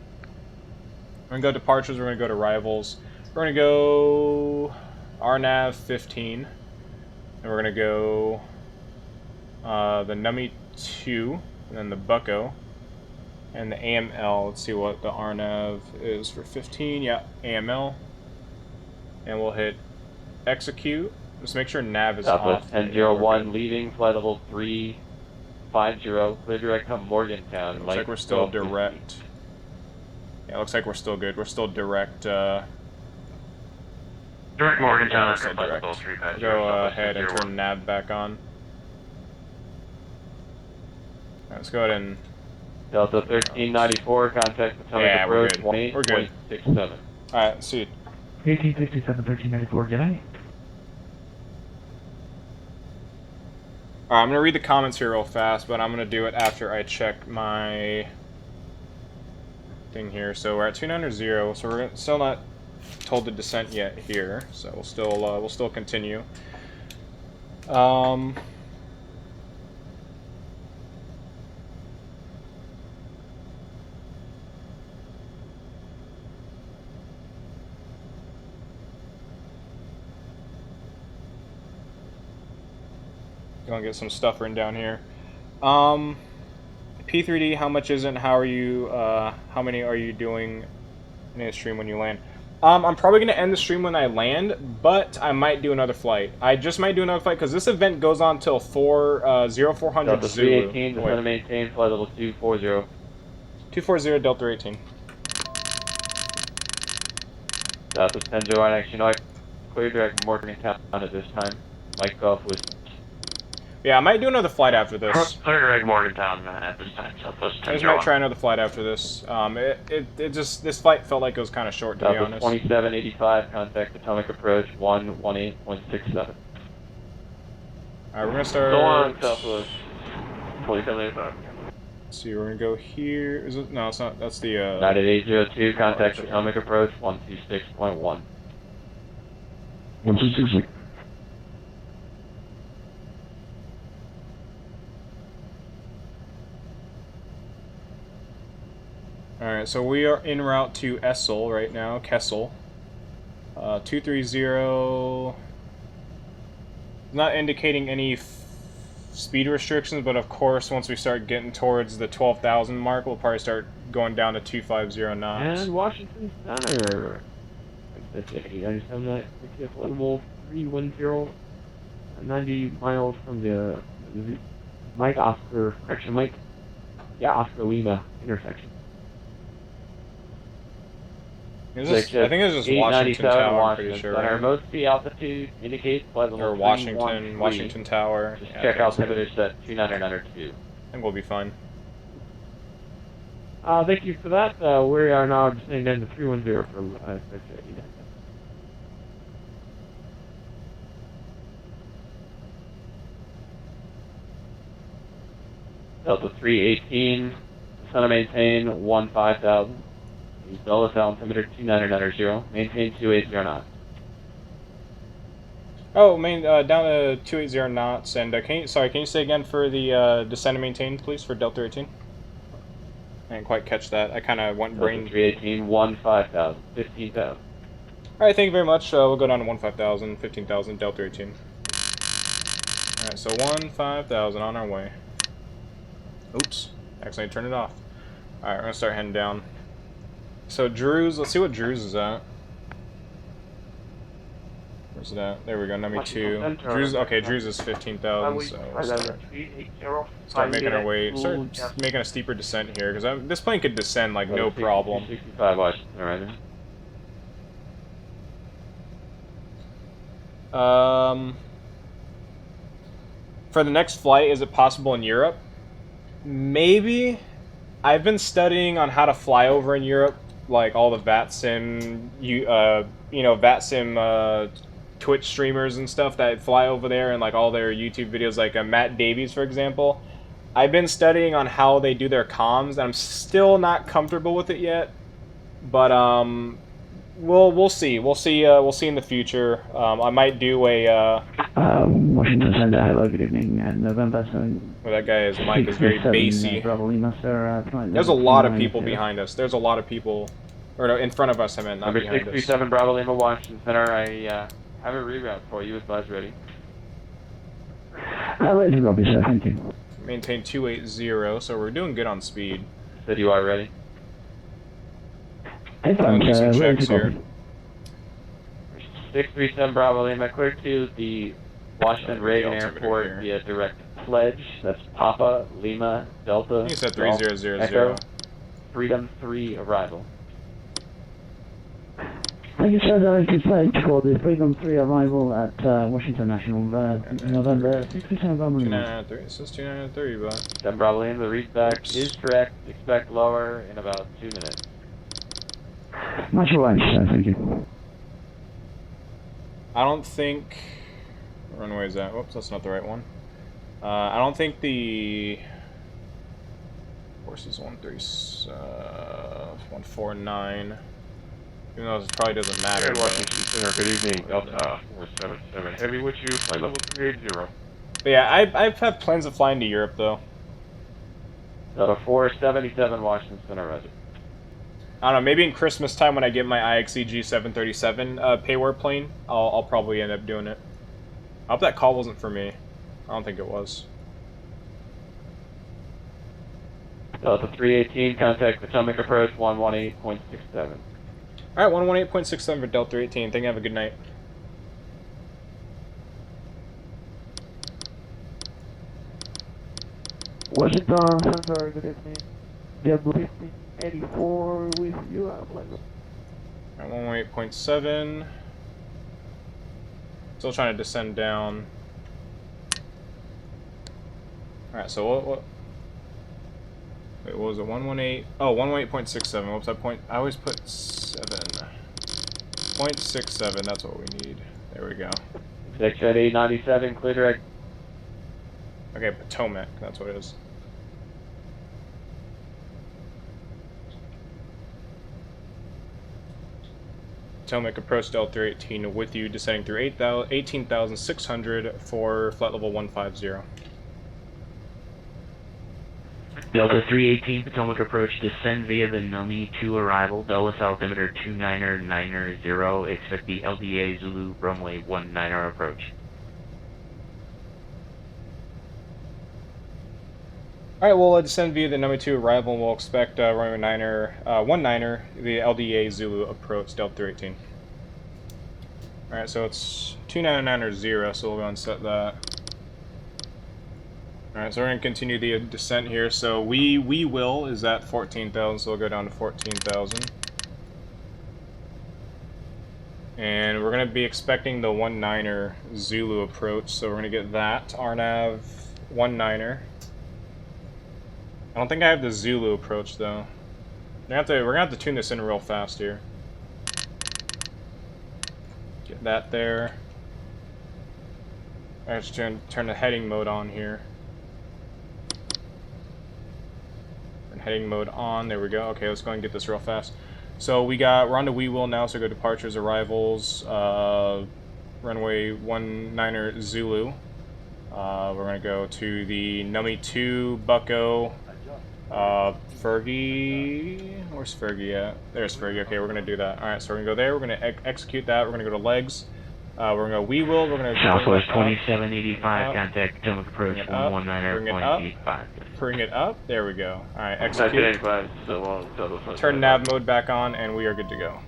We're gonna go departures, we're gonna go to arrivals. We're gonna go RNAV 15, and we're gonna go the Nummy 2, and then the BUCKO, and the AML. Let's see what the RNAV is for 15. Yeah, AML. And we'll hit execute. Just make sure nav is off. 1001, leaving flight level 350, clear direct to Morgantown. Looks like we're still direct. Yeah, looks like we're still good. We're still direct. Direct Morgantown Yeah, after flight direct. level 350. Go ahead and turn nav back on. Alright, let's go ahead and. Delta 1394, contact Potomac Yeah, we're approach good. We're good. 18.67. Alright, see you. 1867, 1394, good night. Alright, I'm gonna read the comments here real fast, but I'm gonna do it after I check my thing here. So we're at 290, so we're still not told to descent yet here, so we'll still continue. Gonna get some stuff written down here. P3D, how much is it? How are you? How many are you doing in a stream when you land? I'm probably gonna end the stream when I land, but I might do another flight. I just might do another flight because this event goes on till 0400 Delta Zulu. 318, descend and maintain flight level 240. 240 Delta 18. Delta 1001, action, clear direct Morgantown at this time. Mike Golf was Yeah, I might do another flight after this. Clear Morgantown at this time, Southwest I just 1001. might try another flight after this. This flight felt like it was kind of short, to be honest. 2785, contact Atomic Approach 118.67. Alright, we're gonna start. Go on, Southwest 2785. Let's see, we're gonna go here. Is it? No, it's not. That's the. United 802, contact Atomic Approach 126.1. 126. Alright, so we are en route to Essel right now, Kessel. 230. Not indicating any speed restrictions, but of course, once we start getting towards the 12,000 mark, we'll probably start going down to 250 knots. And Washington Center. That's 97 level 310, 90 miles from the Oscar Lima intersection. I think it's just Washington Tower, I'm pretty sure. Our most sea altitude indicates flight level or Washington Tower. Just yeah, check altimeter set 2902. I think we'll be fine. Thank you for that. We are now descending down to 310 for Delta 318, center maintain 15,000. Delta altimeter 2990, maintain 280 knots. Oh, down to 280 knots, and can you say again for the descend and maintain, please, for Delta 18? I didn't quite catch that. I kind of went brain. 318, 15,000. Alright, thank you very much. We'll go down to 15,000, 15,000, Delta 18. Alright, so 15,000 on our way. Oops, accidentally turned it off. Alright, we're gonna start heading down. So Drew's, let's see what Drew's is at. Where's it at? There we go, number 2. Drew's, okay, Drew's is 15,000, so we'll start making our way, start making a steeper descent here, because this plane could descend like no problem. 65 Washington, right there. For the next flight, is it possible in Europe? Maybe. I've been studying on how to fly over in Europe, like all the Vatsim, Vatsim Twitch streamers and stuff that fly over there, and like all their YouTube videos, like Matt Davies, for example. I've been studying on how they do their comms, and I'm still not comfortable with it yet. But we'll see. We'll see in the future. I might do a. Washington Center. Hello, good evening. November 7. Well, that guy's mic is very bassy. There's a lot of people behind us. There's a lot of people, or no, in front of us. I meant not Number behind us. 637 Bravo Lima Washington Center. I have a reroute for you. Advise ready. Ready, Robbie, sir. Thank you. Maintain 280, so we're doing good on speed. Said you are ready. Hey, I'll do some ready checks to here. copy. 637 Bravo Lima, clear to the Washington Reagan Airport via direct pledge. That's Papa Lima Delta. I think it's at Golf, 3000. Echo, Freedom 3 arrival. Thank you, sir. Directed pledge for the Freedom 3 arrival at Washington National, November 637 Bravo Lima. 293. It says 293, but 7 Bravo Lima, the readback is correct. Expect lower in about 2 minutes. Much obliged, sir. Thank you. I don't think. What runway is that? Whoops, that's not the right one. I don't think the. Course is 149. Even though it probably doesn't matter. Washington Center, good evening. Delta 477 Heavy with you, flight level 380. But yeah, I've had plans of flying to Europe though. Delta 477 Washington Center, ready. I don't know, maybe in Christmas time when I get my IXEG 737 payware plane, I'll probably end up doing it. I hope that call wasn't for me. I don't think it was. Delta 318, contact Potomac approach 118.67. Alright, 118.67 for Delta 18. Think you have a good night. Washington Center, good evening. W-84 with you. Alright, 118.7. Still trying to descend down. Alright, so what? Wait, what was it? 118? Oh, 118.67. Whoops, I always put 7. 0.67, that's what we need. There we go. 69897, clear direct. Okay, Potomac, that's what it is. Potomac approach Delta 18 with you, descending through 18,600 for flight level 150. Delta 318, Potomac approach, descend via the Numi to arrival, Delta altimeter 29990, expect the LDA Zulu runway 19 approach. Alright, we'll descend via the Numi 2 arrival, and we'll expect runway 19er, the LDA Zulu approach, Delta 318. Alright, so it's 29990, so we'll go and set that. Alright, so we're going to continue the descent here. So we will is at 14,000, so we'll go down to 14,000. And we're going to be expecting the 19er Zulu approach, so we're going to get that. RNAV 19er. I don't think I have the Zulu approach though. We're gonna have to tune this in real fast here. Get that there. I have to turn the heading mode on here. Turn heading mode on. There we go. Okay, let's go and get this real fast. So we're on the we will now. So go departures, arrivals, runway 19er Zulu. We're gonna go to the Numi 2 BUCKO. Fergie, where's Fergie at? There's Fergie. Okay, we're gonna do that. All right, so we're gonna go there. We're gonna execute that. We're gonna go to legs. We're gonna go. We will. We're gonna Southwest 2785. Contact Potomac approach 119.85. Bring it up. There we go. All right, execute. Turn nav mode back on, and we are good to go.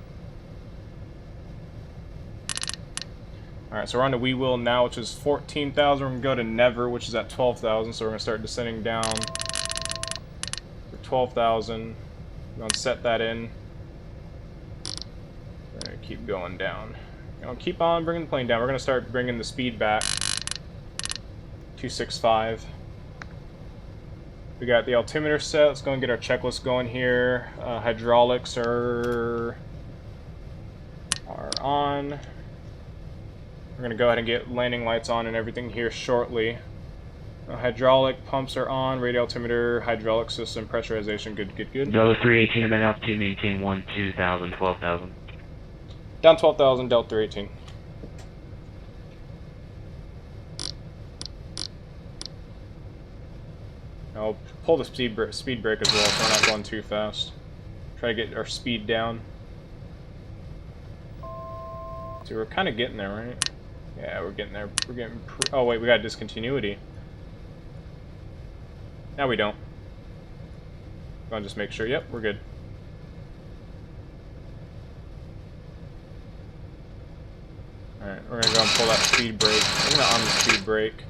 All right, so we're on to we will now, which is 14,000. We're gonna go to never, which is at 12,000. So we're gonna start descending down. 12,000. We're going to set that in. We're going to keep going down. We're going to keep on bringing the plane down. We're going to start bringing the speed back. 265. We got the altimeter set. Let's go and get our checklist going here. Hydraulics are on. We're going to go ahead and get landing lights on and everything here shortly. Hydraulic pumps are on, radio altimeter, hydraulic system, pressurization, good. Delta 318, I'm up to maintain 12,000, 12,000. Down 12,000, Delta 318. I'll pull the speed brake as well, so we're not going too fast. Try to get our speed down. See, we're kind of getting there, right? Yeah, we're getting there. We're getting. Oh wait, we got discontinuity. Now we don't. Go and just make sure. Yep, we're good. Alright, we're gonna go and pull that speed brake. We're gonna on the speed brake.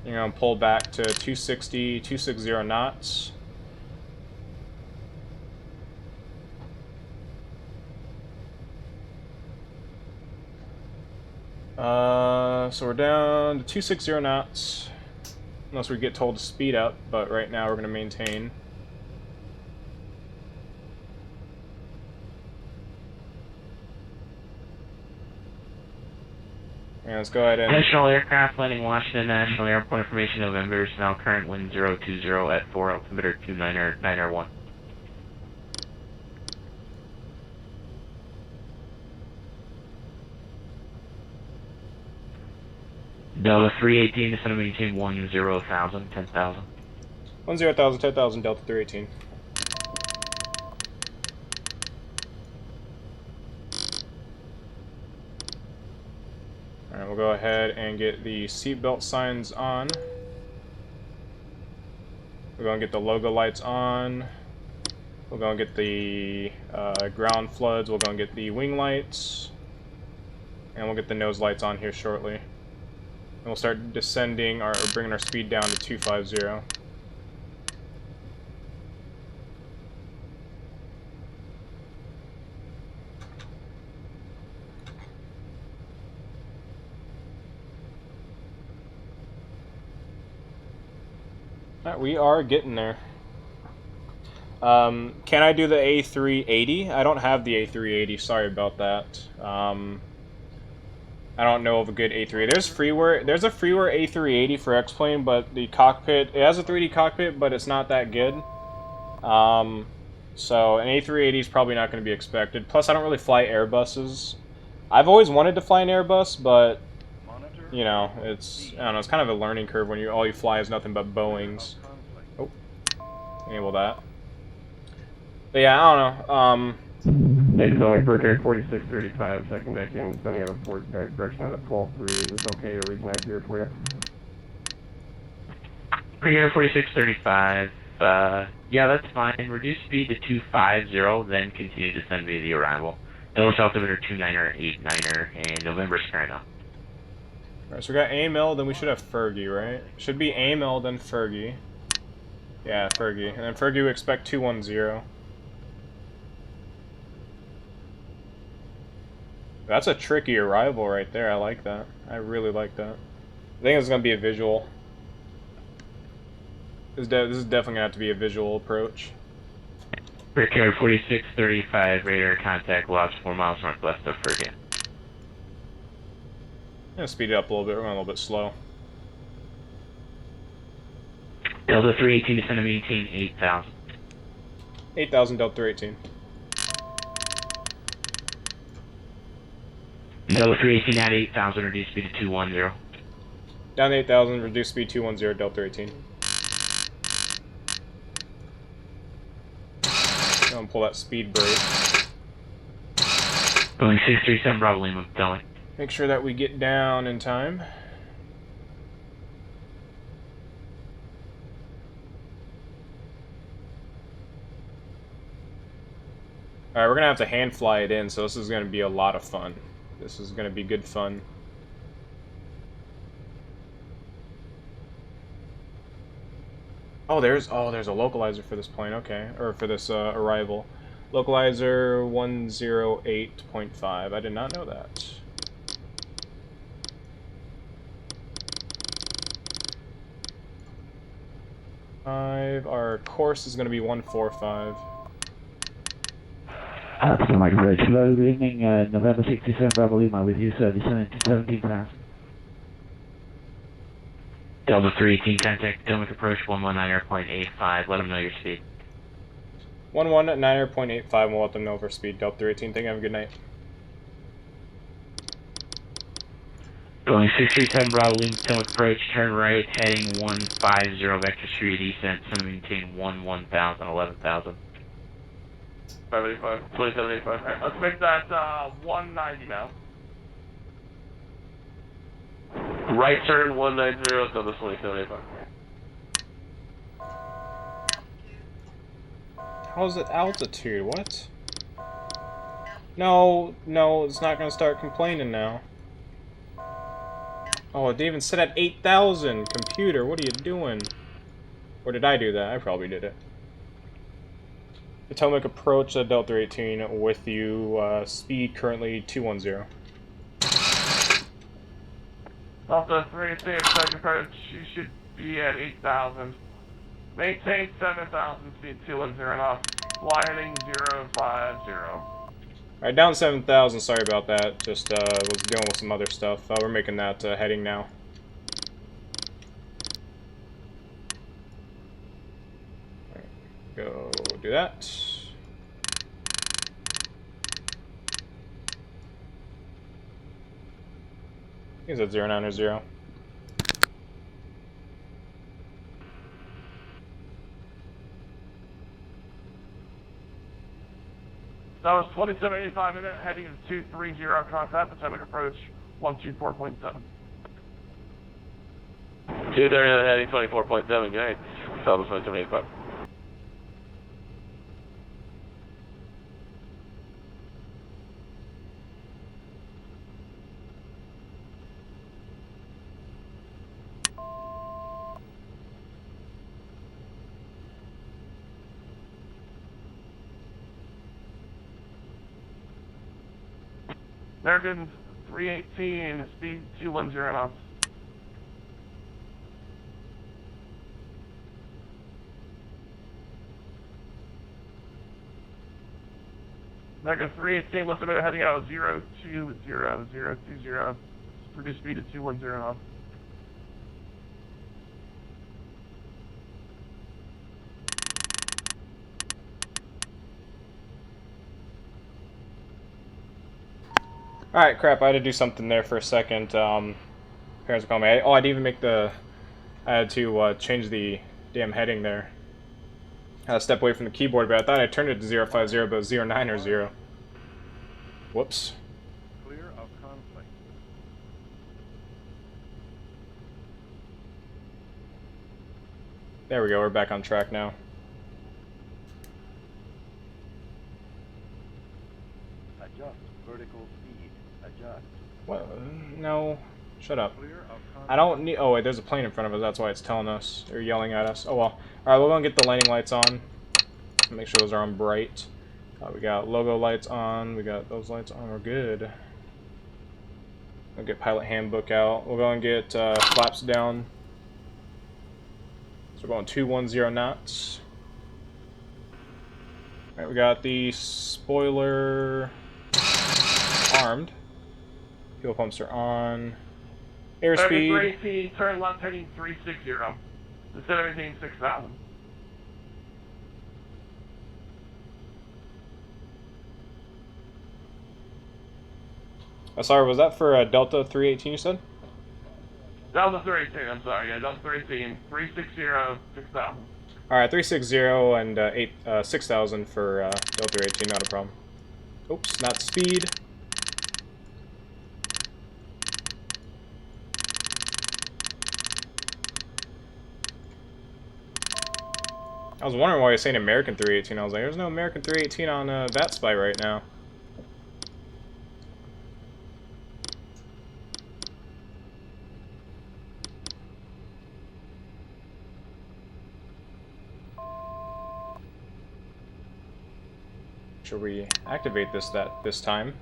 You're gonna pull back to 260 knots. So we're down to 260 knots, unless we get told to speed up, but right now we're going to maintain. And let's go ahead and... National aircraft landing Washington National Airport information November, now current wind 020 at 4, altimeter 291. Delta 318, descend to maintain 10,000, 10,000. 10,000, 10,000, Delta 318. Alright, we'll go ahead and get the seatbelt signs on. We're going to get the logo lights on. We'll go and get the ground floods. We'll go and get the wing lights. And we'll get the nose lights on here shortly. And we'll start descending, or bringing our speed down to 250. Alright, we are getting there. Can I do the A380? I don't have the A380, sorry about that. I don't know of a good A380. There's a freeware A380 for X-Plane, but the cockpit, it has a 3D cockpit, but it's not that good. So an A380 is probably not going to be expected. Plus, I don't really fly Airbuses. I've always wanted to fly an Airbus, but, you know, it's, I don't know, it's kind of a learning curve when all you fly is nothing but Boeings. Oh, enable that. But yeah, I don't know, It's only for 4635, second deck in, sending out a forward direction out of 12-3. Is it okay to reignite here for you? Reagan 4635, yeah, that's fine. Reduce speed to 250, then continue to descend via the arrival. Dallas altimeter 29er, and November Skyna. Alright, so we got AML, then we should have Fergie, right? Should be AML, then Fergie. Yeah, Fergie. And then Fergie we expect 210. That's a tricky arrival right there. I like that. I really like that. I think it's going to be a visual. This is definitely going to have to be a visual approach. Brickyard 4635, radar contact lost 4 miles northwest of Fergie. I'm going to speed it up a little bit. We're going a little bit slow. Delta 318 descend to maintain 8,000. 8,000 Delta 318. Delta 318 at 8,000, reduce speed to 210. Down to 8,000, reduce speed 210 Delta 18. I'm going to pull that speed brake. Going 637 Bravo Lima, going. Make sure that we get down in time. Alright, we're going to have to hand fly it in, so this is going to be a lot of fun. This is going to be good fun. Oh, there's a localizer for this plane, okay. Or for this arrival. Localizer 108.5. I did not know that. Our course is going to be 145. Mike Bridge. Hello, good evening, November 67 Bravo Lima with you, sir, descending to 17,000. Delta 318, contact Potomac approach 119.85, let them know your speed. 119.85, we'll let them know of our speed. Delta 318, thank you, have a good night. Going 637 Bravo Lima, Potomac approach, turn right, heading 150, vector street descent, send maintain 1,000, 11,000. 585, 2785. Alright, let's make that 190 now. Right turn 190, so this 2785. How's it altitude? What? No, it's not gonna start complaining now. Oh, it even set at 8,000. Computer, what are you doing? Or did I do that? I probably did it. Potomac approach Delta 18 with you. Speed currently 210. Delta 318, second approach, you should be at 8,000. Maintain 7,000, speed 210 off. Lining 050. Alright, down 7,000, sorry about that. Just was dealing with some other stuff. We're making that heading now. Alright, go do that. Is that 090? That was 2785 minute, heading to 230, contact Potomac approach 124.7. 230 heading 24.7, great. Delta 2785. American 318, speed 210 knots. Mega 318, listen to heading out 020020. Reduce speed to 210 knots. Alright, crap, I had to do something there for a second. Parents are calling me. I didn't even make the... I had to change the damn heading there. I had to step away from the keyboard, but I thought I turned it to 050, but it was 0900. Whoops. Clear of conflict. There we go, we're back on track now. Adjust vertical speed. Adjust. What? No. Shut up. I don't need... Oh, wait, there's a plane in front of us. That's why it's telling us. Or yelling at us. Oh, well. Alright, we're going to get the landing lights on. Make sure those are on bright. We got logo lights on. We got those lights on. We're good. We'll get pilot handbook out. We'll go and get flaps down. So we're going 210 knots. Alright, we got the spoiler armed. Fuel pumps are on. Airspeed. 318, turn left heading 360. Instead of anything 6,000. Sorry, was that for Delta 318 you said? Delta 318, I'm sorry, yeah, Delta 318, 360, 6,000. Alright, 360 and 6,000 for Delta 318, not a problem. Oops, not speed. I was wondering why you're saying American 318. I was like, there's no American 318 on VATSPY right now. Should we activate this time?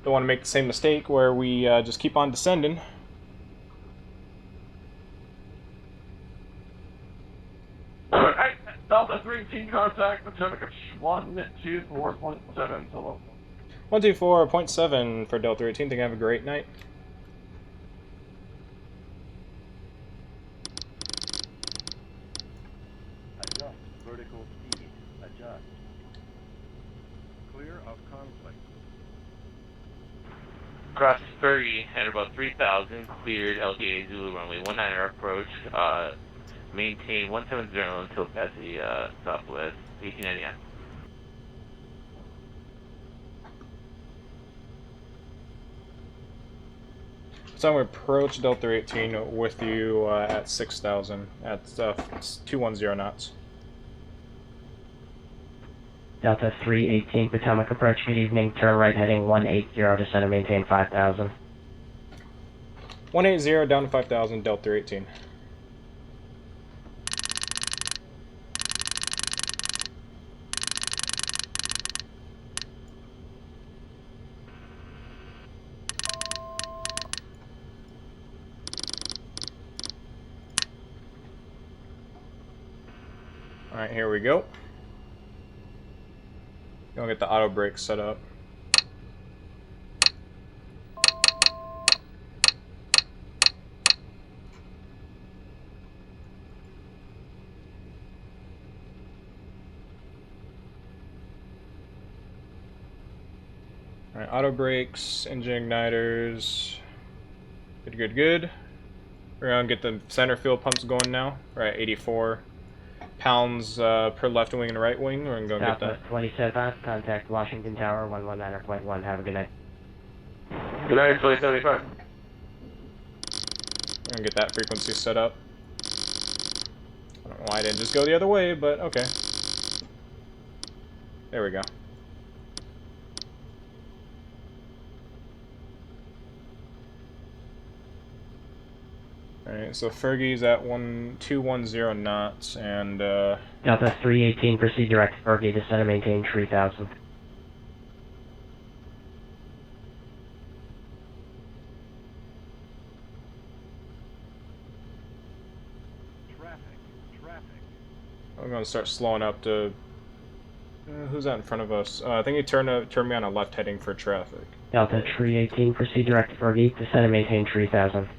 Don't want to make the same mistake where we just keep on descending. Alright, Delta 318 contact, Potomac 124.7 to local. 124.7 for Delta 18. Think I have a great night. Adjust vertical speed. Adjust. Clear of conflict. Cross 30 at about 3,000, cleared LTA Zulu runway 19 approach, maintain 170 until past the southwest 1899. So I'm going to approach Delta 18 with you at 6,000 at 210 knots. Delta 318 Potomac approach, good evening, turn right heading 180, descend and maintain 5,000. 180 down to 5,000, Delta 18. Alright, here we go. Gonna get the auto brake set up. Alright, auto brakes, engine igniters. Good, good, good. We're gonna get the center fuel pumps going now. We're at 84 pounds per left wing and right wing. We're gonna go get that. 27, contact Washington Tower 119.1. Have a good night. Good night, 2075. We're gonna get that frequency set up. I don't know why I didn't just go the other way, but okay. There we go. Alright, so Fergie's at 210 knots, and Delta 318, proceed direct to Fergie, descend and maintain 3,000. Traffic. I'm gonna start slowing up to Who's that in front of us? I think he turned me on a left heading for traffic. Delta 318, proceed direct to Fergie, descend and maintain 3000.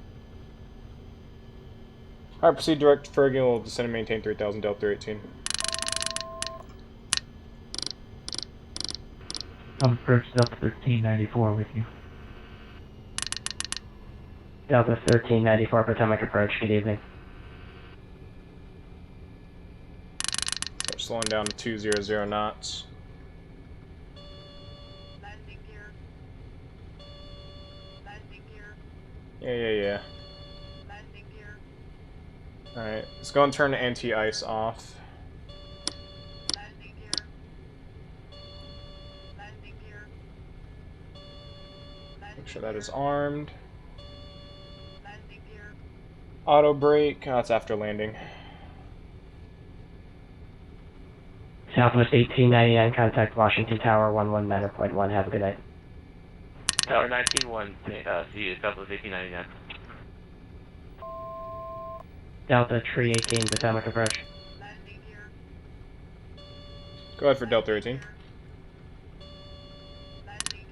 Alright, proceed direct to Fergie, we'll descend and maintain 3000, Delta 318. Approach Delta 1394 with you. Delta 1394, Potomac approach, good evening. Start slowing down to 200 knots. Yeah. Alright, let's go and turn the anti-ice off. Make sure that is armed. Auto brake, that's after landing. Southwest 1899, contact Washington Tower 11.1, have a good night. Tower 19-1, see you, Southwest 1899. Delta 318, Potomac approach. Go ahead for Delta 18.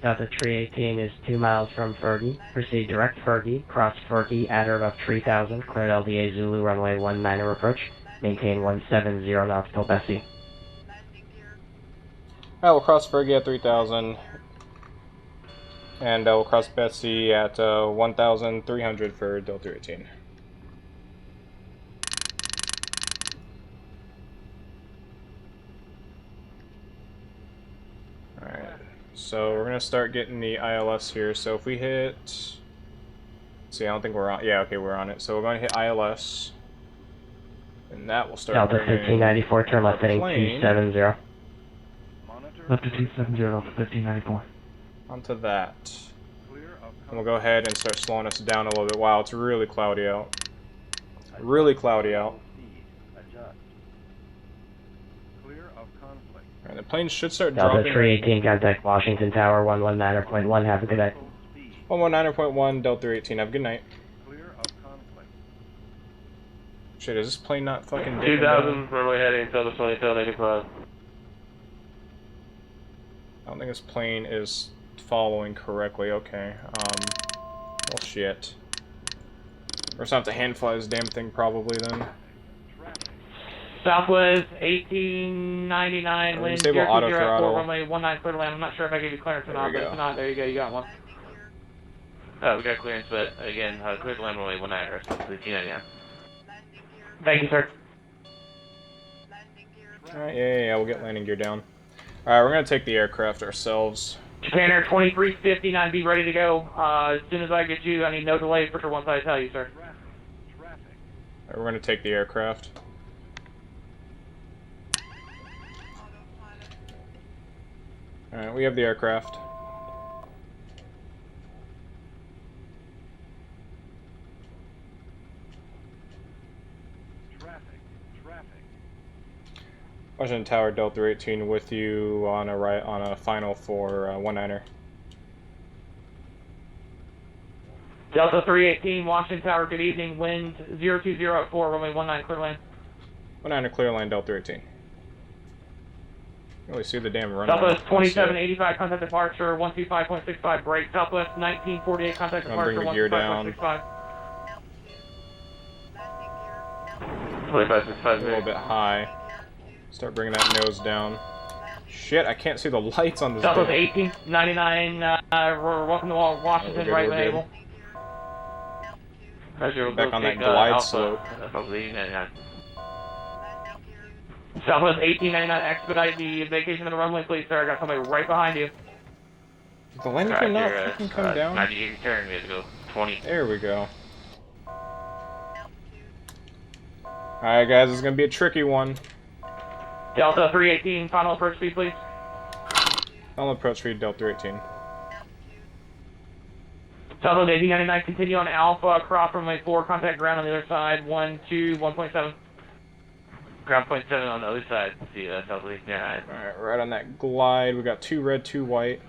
Delta 318 is 2 miles from Fergie. Proceed direct Fergie, cross Fergie at or above 3000, cleared LDA Zulu runway 19 approach. Maintain 170 knots till Bessie. Alright, we'll cross Fergie at 3000. And we'll cross Bessie at 1300 for Delta 18. Alright, so we're going to start getting the ILS here. So if we hit... See, I don't think we're on... Yeah, okay, we're on it. So we're going to hit ILS. And that will start... Delta 1594, turn left heading 270. Left to 270, Delta 1594. Onto that. And we'll go ahead and start slowing us down a little bit. Wow, it's really cloudy out. Really cloudy out. Alright, the plane should start dropping. Delta 318, contact Washington Tower 119.1, have a good night. 119.1, Delta 18, have a good night. Shit, is this plane not fucking dipping 2000, down? runway heading, Southwest 2785. I don't think this plane is following correctly. Okay. Well, shit. We're gonna have to hand fly this damn thing probably then. Southwest 1899, wind Disable auto 020 throttle. runway 19 clear to land. I'm not sure if I gave you clearance or not, but if not, there you go, you got one. We got clearance, but again, clear to land runway 19, or Southwest 1899. Thank you, sir. Alright, yeah, we'll get landing gear down. Alright, we're gonna take the aircraft ourselves. Japan Air 2359, be ready to go. As soon as I get you, I need no delay for sure once I tell you, sir. Alright, we're gonna take the aircraft. Alright, we have the aircraft. Washington Tower Delta 18 with you on a final for 19er. Delta 318, Washington Tower, good evening. Wind 020 at 4, runway 19 clear land. 19er clear land Delta 18. Really see the damn runway. Southwest 2785, contact departure 125.65, break. Southwest 1948, contact departure 125.65. 2565, a little bit high. Start bringing that nose down. Shit, I can't see the lights on this. Southwest 1899, we're welcome to Washington, right label. Back on that glide slope. Southwest 1899, expedite the vacation of the runway, please, sir. I got somebody right behind you. The landing gear not fucking come down? 98 turn, we have to go 20. There we go. Alright guys, it's gonna be a tricky one. Delta 318, final approach speed, please. Final approach speed, Delta 18. Southwest 1899, continue on Alpha, cross runway 4, contact ground on the other side, 1.7. Ground point 7 on the other side. See Southwest 1899. Alright, right on that glide. We got 2 red, 2 white.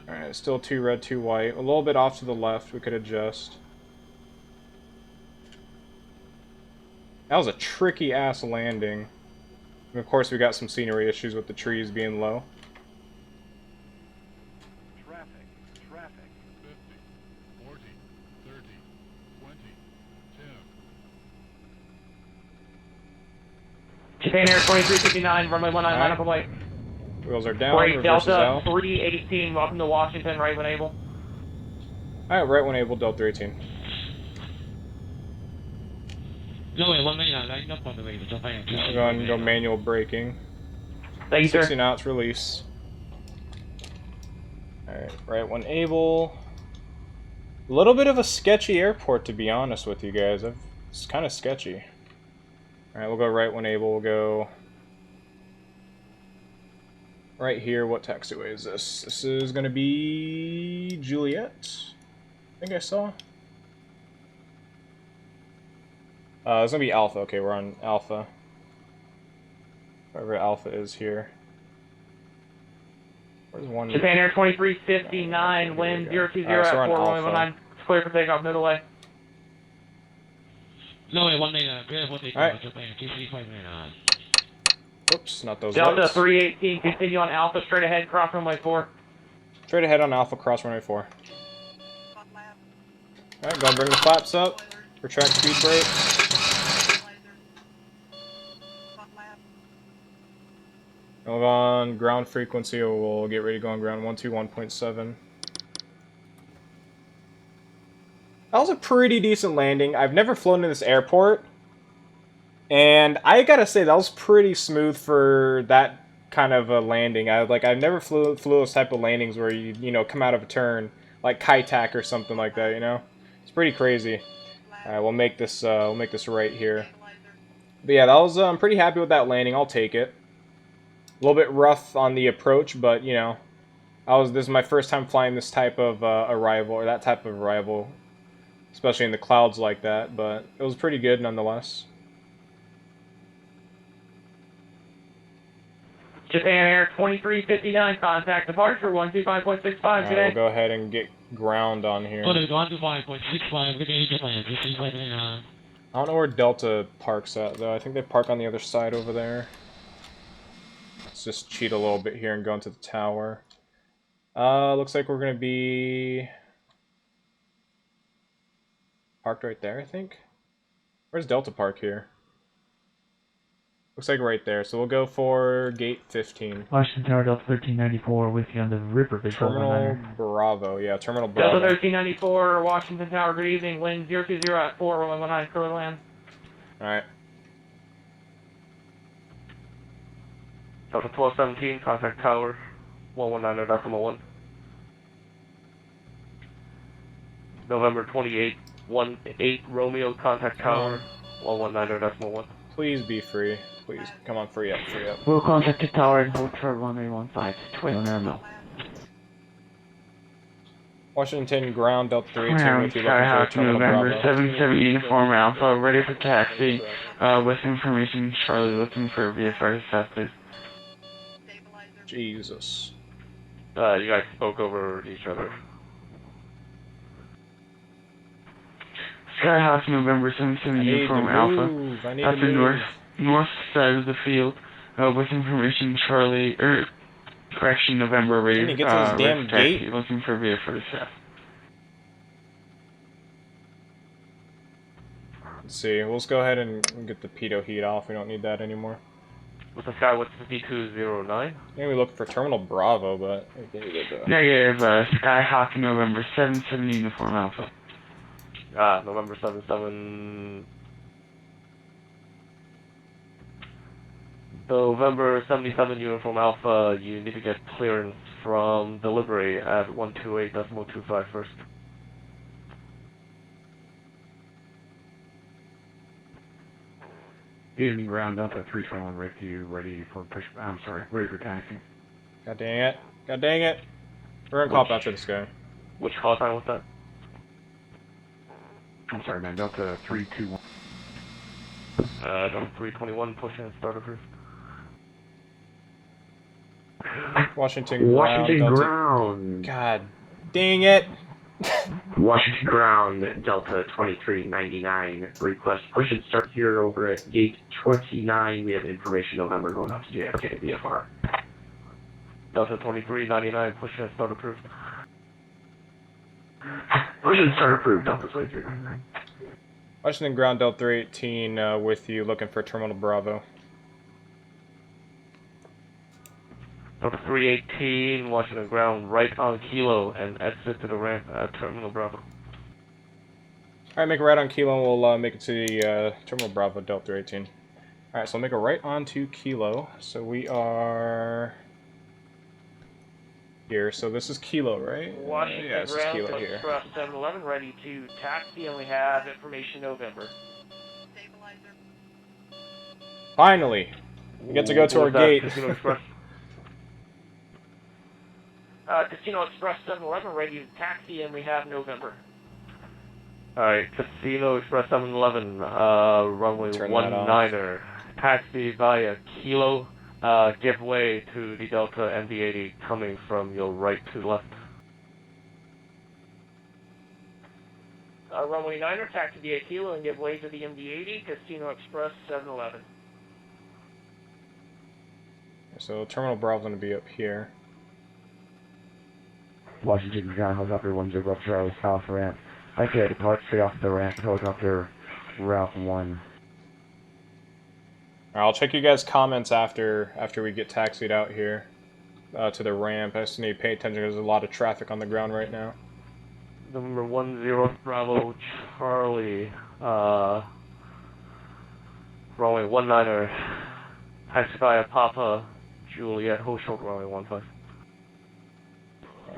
Alright, still 2 red, 2 white. A little bit off to the left, we could adjust. That was a tricky ass landing. And of course we got some scenery issues with the trees being low. Traffic. 50, 40, 30, 20, 10. Japan Air 2359, runway 19, line up away. Wheels are down, Break reverse is Delta out. 318, welcome to Washington, right when able. Alright, right when able, Delta 18. No, it won't line up on the way to Japan. We're going to go manual braking. Thank you, sir. 60 knots release. Alright, right when able. A little bit of a sketchy airport, to be honest with you guys. It's kind of sketchy. Alright, we'll go right when able. We'll go right here. What taxiway is this? This is going to be Juliet. I think I saw. It's going to be Alpha. Okay, we're on Alpha. Wherever Alpha is here. Where's one? Japan Air 2359, wind 020 at 4119. Clear for takeoff, middle way. No, it won't Alright. Oops, not those Delta lights. 318, continue on Alpha, straight ahead, cross runway 4. Straight ahead on Alpha, cross runway 4. Alright, go and bring the flaps up. Retract speed brake. We'll go on ground frequency, or we'll get ready to go on ground 121.7. That was a pretty decent landing. I've never flown in this airport, and I gotta say that was pretty smooth for that kind of a landing. I've never flew those type of landings where you know come out of a turn like Kaitak or something like that. You know, it's pretty crazy. All right, we'll make this right here. But yeah, that was I'm pretty happy with that landing. I'll take it. A little bit rough on the approach, but you know, this is my first time flying this type of arrival, or that type of arrival, especially in the clouds like that, but it was pretty good nonetheless. Japan Air 2359, contact departure 125.65 today. We'll go ahead and get ground on here. I don't know where Delta parks at, though. I think they park on the other side over there. Let's just cheat a little bit here and go into the tower. Looks like we're going to be parked right there, I think. Where's Delta park here? Looks like right there. So we'll go for gate 15. Washington Tower, Delta 1394, with you on the Ripper Big Terminal Bravo. Yeah, Terminal Bravo. Delta 1394, Washington Tower, good evening. Wind 020 at 4119, clear to land. Alright. Delta 1217, contact tower 119.1. November 28, 18 Romeo, contact tower 119.1. Please be free. Please, come on, free up, free up. We'll contact the tower and hold for 1815, 12 mil. Washington ground, Delta 318 with you, looking for Terminal November Bravo. 77 uniform Alpha, ready for taxi, with information, Charlie looking for VFR staff, please. Jesus. You guys spoke over each other. Skyhawk November 77 uniform Alpha, at the north side of the field, with information, Charlie, correction, November ready, Can you get to this damn taxi, gate? looking for VFR staff. Let's see, we'll just go ahead and get the pitot heat off. We don't need that anymore. With the Skywatch 5209? Maybe we look for Terminal Bravo, but... Negative, Skyhawk November 77 uniform Alpha. November 77... November 77 uniform Alpha, you need to get clearance from delivery at 128.25 first. Evening ground up at 321 with you, ready for ready for taxi. God dang it. God dang it. We're gonna call after this guy. Which call sign was that? I'm sorry, man. Delta 321. Delta 321, push and starter first. Washington Washington Delta. ground. God dang it. Washington ground, Delta 2399, request push and start here over at gate 29. We have information November going up to JFK VFR. Delta 2399, push and start approved. Push and start approved, Delta 2399. Washington ground, Delta 318 with you, looking for Terminal Bravo. Delta 318, Washington ground, right on Kilo, and exit to the ramp at Terminal Bravo. Alright, make a right on Kilo, and we'll make it to the Terminal Bravo, Delta 318. Alright, so we'll make a right onto Kilo. So we are here. So this is Kilo, right? Washington Yeah, this is ground, Kilo here. Express 711, ready to taxi, and we have information November. Finally! We get to go to our gate. Casino Express. Casino Express 711, ready to taxi, and we have November. Alright, Casino Express 711, runway 19er, taxi via Kilo, give way to the Delta MD-80 coming from your right to left. Runway 9er, taxi via Kilo, and give way to the MD-80, Casino Express 711. So Terminal Bravo's going to be up here. Washington ground, helicopter 10 Charlie South ramp. Okay, depart straight off the ramp, helicopter route 1. Alright, I'll check you guys' comments after we get taxied out here to the ramp. I just need to pay attention because there's a lot of traffic on the ground right now. Number 10 Bravo Charlie, runway 19er, taxi via Papa Juliet, hold short runway 15.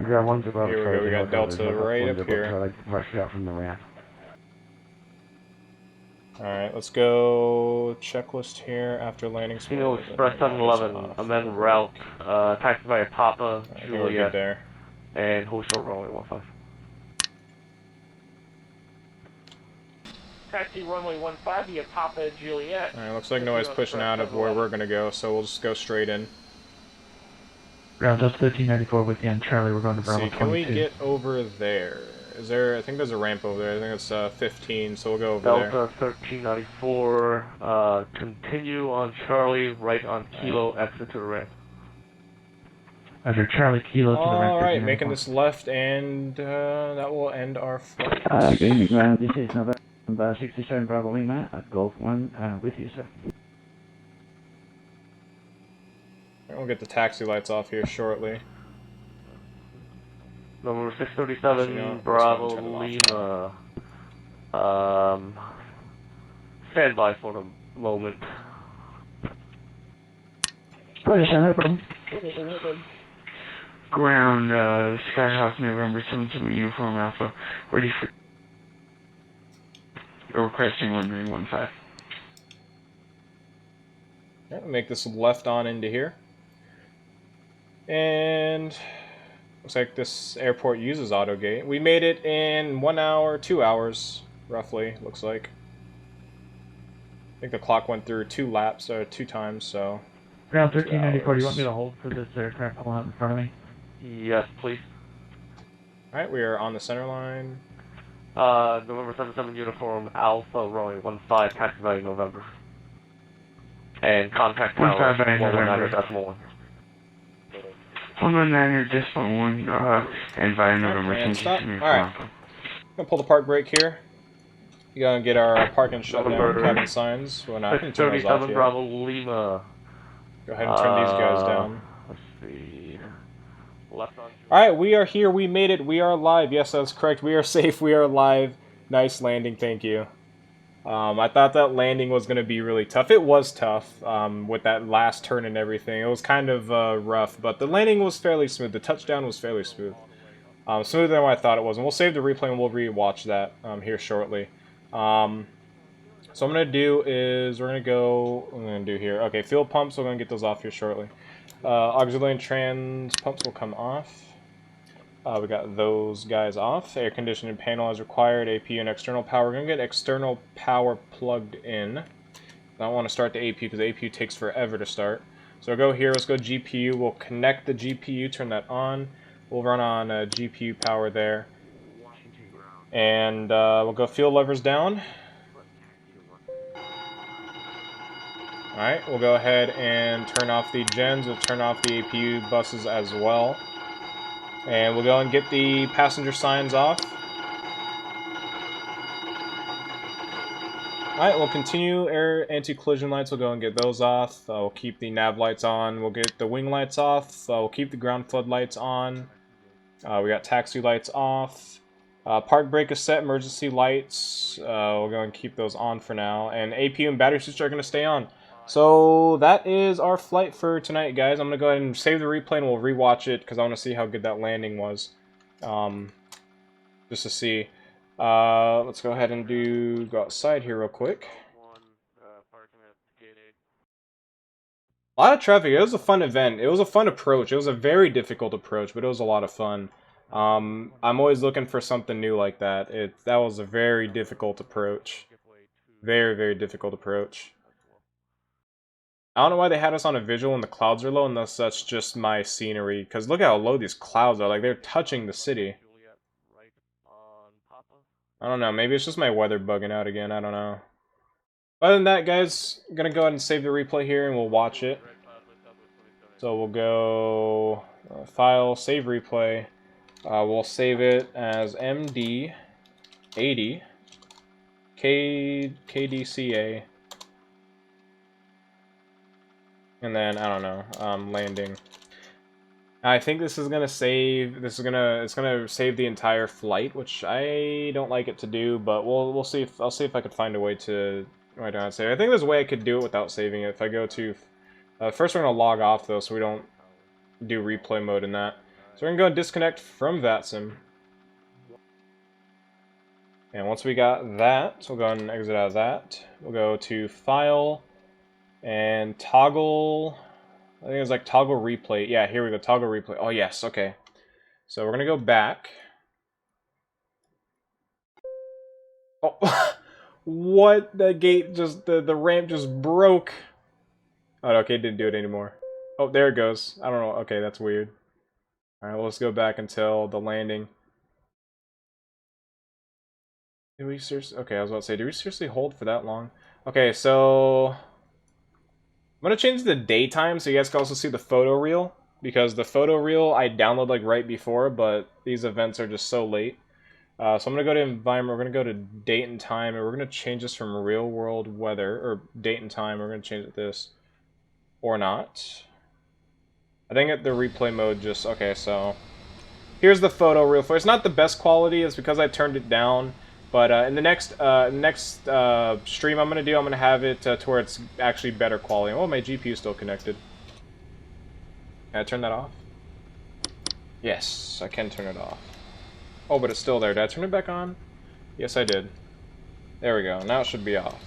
Ground 10 Bravo Here we go, we got Delta right up here. Rush out from the ramp. Alright, let's go checklist here after landing. Casino Express 711, amend route, taxi via Papa Juliet, there. and hold short runway 15. Taxi runway 15 via Papa Juliet. Alright, looks like nobody's pushing out of where we're going to go, so we'll just go straight in. Ground Delta 1394 with you on Charlie, we're going to Bravo 22. Can we get over there? Is there, I think there's a ramp over there, I think it's 15, so we'll go over there. Delta 1394, continue on Charlie, right on Kilo, exit to the ramp. Under Charlie Kilo to the ramp. Alright, making this left, and that will end our flight. Good evening, ground, this is November 67 Bravo Lima at Golf 1, with you, sir. We'll get the taxi lights off here shortly. Number 637 Bravo Lima. Stand by for the moment. Ground, Skyhawk November 77 Uniform Alpha, ready for requesting runway 15. Alright, we'll make this left on into here. And looks like this airport uses AutoGate. We made it in 1 hour, 2 hours, roughly, looks like. I think the clock went through 2 laps, or 2 times, so... Ground 1394, do you want me to hold for this aircraft pulling out in front of me? Yes, please. Alright, we are on the center line. November 77 Uniform Alpha, runway 15, taxi value November. And contact tower 119.1. 119er, decimal 1, and via November. And stop. Alright. Gonna pull the park brake here. You gotta get our parking shutdown cabin signs. Well, no, I can turn those off 37 here. Bravo Lima. Go ahead and turn these guys down. Let's see. Left on. Alright, we are here. We made it. We are live. Yes, that's correct. We are safe. We are live. Nice landing. Thank you. I thought that landing was going to be really tough. It was tough with that last turn and everything. It was kind of rough, but the landing was fairly smooth. The touchdown was fairly smooth. Smoother than what I thought it was. And we'll save the replay and we'll re-watch that here shortly. So what I'm going to do is we're going to go... What I'm going to do here. Okay, fuel pumps. We're going to get those off here shortly. Auxiliary and trans pumps will come off. We got those guys off. Air conditioning panel as required. APU and external power. We're going to get external power plugged in. I don't want to start the APU because the APU takes forever to start. So we'll go here. Let's go GPU. We'll connect the GPU. Turn that on. We'll run on GPU power there. And we'll go fuel levers down. Alright, we'll go ahead and turn off the gens. We'll turn off the APU buses as well. And we'll go and get the passenger signs off. Alright, we'll continue air anti-collision lights. We'll go and get those off. We'll keep the nav lights on. We'll get the wing lights off. We'll keep the ground flood lights on. We got taxi lights off. Park brake is set. Emergency lights. We'll go and keep those on for now. And APU and battery switch are going to stay on. So that is our flight for tonight, guys. I'm going to go ahead and save the replay and we'll rewatch it because I want to see how good that landing was. Just to see. Let's go ahead and go outside here real quick. A lot of traffic. It was a fun event. It was a fun approach. It was a very difficult approach, but it was a lot of fun. I'm always looking for something new like that. That was a very difficult approach. Very, very difficult approach. I don't know why they had us on a visual and the clouds are low, unless that's just my scenery. Because look at how low these clouds are. Like, they're touching the city. I don't know. Maybe it's just my weather bugging out again. I don't know. Other than that, guys, I'm going to go ahead and save the replay here and we'll watch it. So we'll go File, Save Replay. We'll save it as MD-80 KDCA. And then, I don't know, landing. I think this is gonna save. It's gonna save the entire flight, which I don't like it to do. But we'll see. I'll see if I could find a way to. I don't save. I think there's a way I could do it without saving it. If I go to, first we're gonna log off though, so we don't do replay mode in that. So we're gonna go and disconnect from Vatsim. And once we got that, we'll go ahead and exit out of that. We'll go to File and Toggle. I think it's like toggle replay. Yeah, here we go. Toggle replay. Oh, yes. Okay. So we're going to go back. Oh, what? The gate just, the ramp just broke. Oh, okay. It didn't do it anymore. Oh, there it goes. I don't know. Okay, that's weird. All right, well, let's go back until the landing. Did we seriously? Okay, I was about to say, did we seriously hold for that long? Okay, so I'm going to change the daytime so you guys can also see the photo reel, because the photo reel I downloaded like right before, but these events are just so late. So I'm going to go to environment, we're going to go to date and time, and we're going to change this from real world weather, or date and time, we're going to change it to this, or not. I think at the replay mode just, okay, so here's the photo reel. It's not the best quality, it's because I turned it down. But in the next stream I'm going to do, I'm going to have it to where it's actually better quality. Oh, my GPU is still connected. Can I turn that off? Yes, I can turn it off. Oh, but it's still there. Did I turn it back on? Yes, I did. There we go. Now it should be off.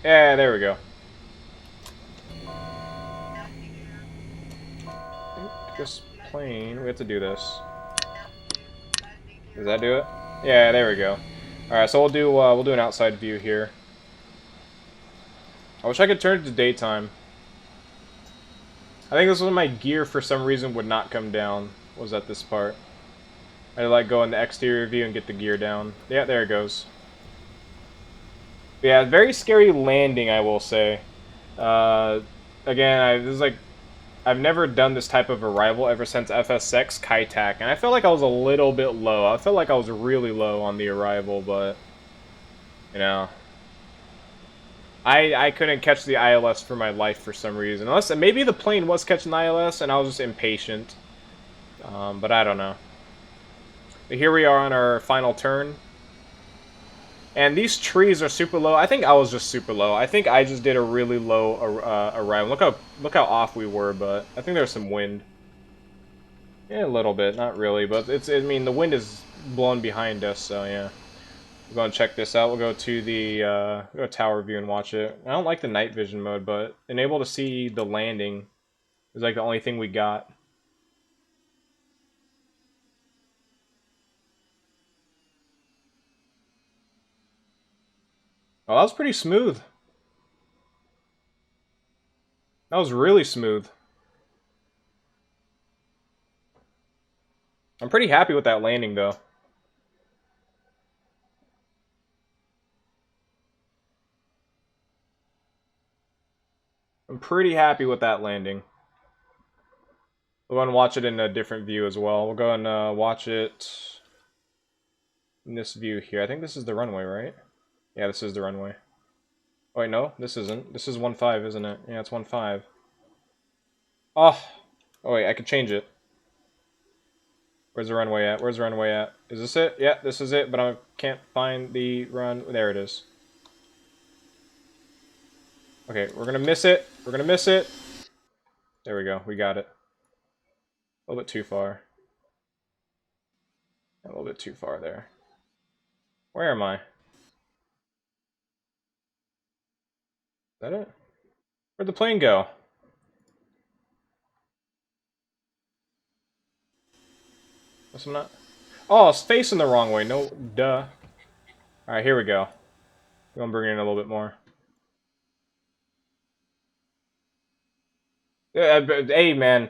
Yeah, there we go. This plane, we have to do this. Does that do it? Yeah, there we go. Alright, so we'll do an outside view here. I wish I could turn it to daytime. I think this was my gear for some reason would not come down, was at this part. I had to like go in the exterior view and get the gear down. Yeah, there it goes. Yeah, very scary landing, I will say. Again, this is like, I've never done this type of arrival ever since FSX Kaitak, and I felt like I was a little bit low. I felt like I was really low on the arrival, but, you know, I couldn't catch the ILS for my life for some reason. Unless, maybe the plane was catching the ILS, and I was just impatient. But I don't know. But here we are on our final turn. And these trees are super low. I think I was just super low. I think I just did a really low arrival. Look how off we were, but I think there's some wind. Yeah, a little bit, not really, but I mean, the wind is blowing behind us, so yeah. We'll go and check this out. We'll go to the tower view and watch it. I don't like the night vision mode, but enable to see the landing is like the only thing we got. Oh, that was pretty smooth. That was really smooth. I'm pretty happy with that landing, though. I'm pretty happy with that landing. We'll go and watch it in a different view as well. We'll go and watch it in this view here. I think this is the runway, right? Yeah, this is the runway. Oh, wait, no, this isn't. This is 1.5, isn't it? Yeah, it's 1.5. Oh, wait, I could change it. Where's the runway at? Where's the runway at? Is this it? Yeah, this is it, but I can't find the run. There it is. Okay, we're gonna miss it. We're gonna miss it. There we go. We got it. A little bit too far. A little bit too far there. Where am I? Is that it? Where'd the plane go? Guess I'm not. Oh, it's facing the wrong way. No, duh. Alright, here we go. I'm gonna bring it in a little bit more. Yeah, hey, man.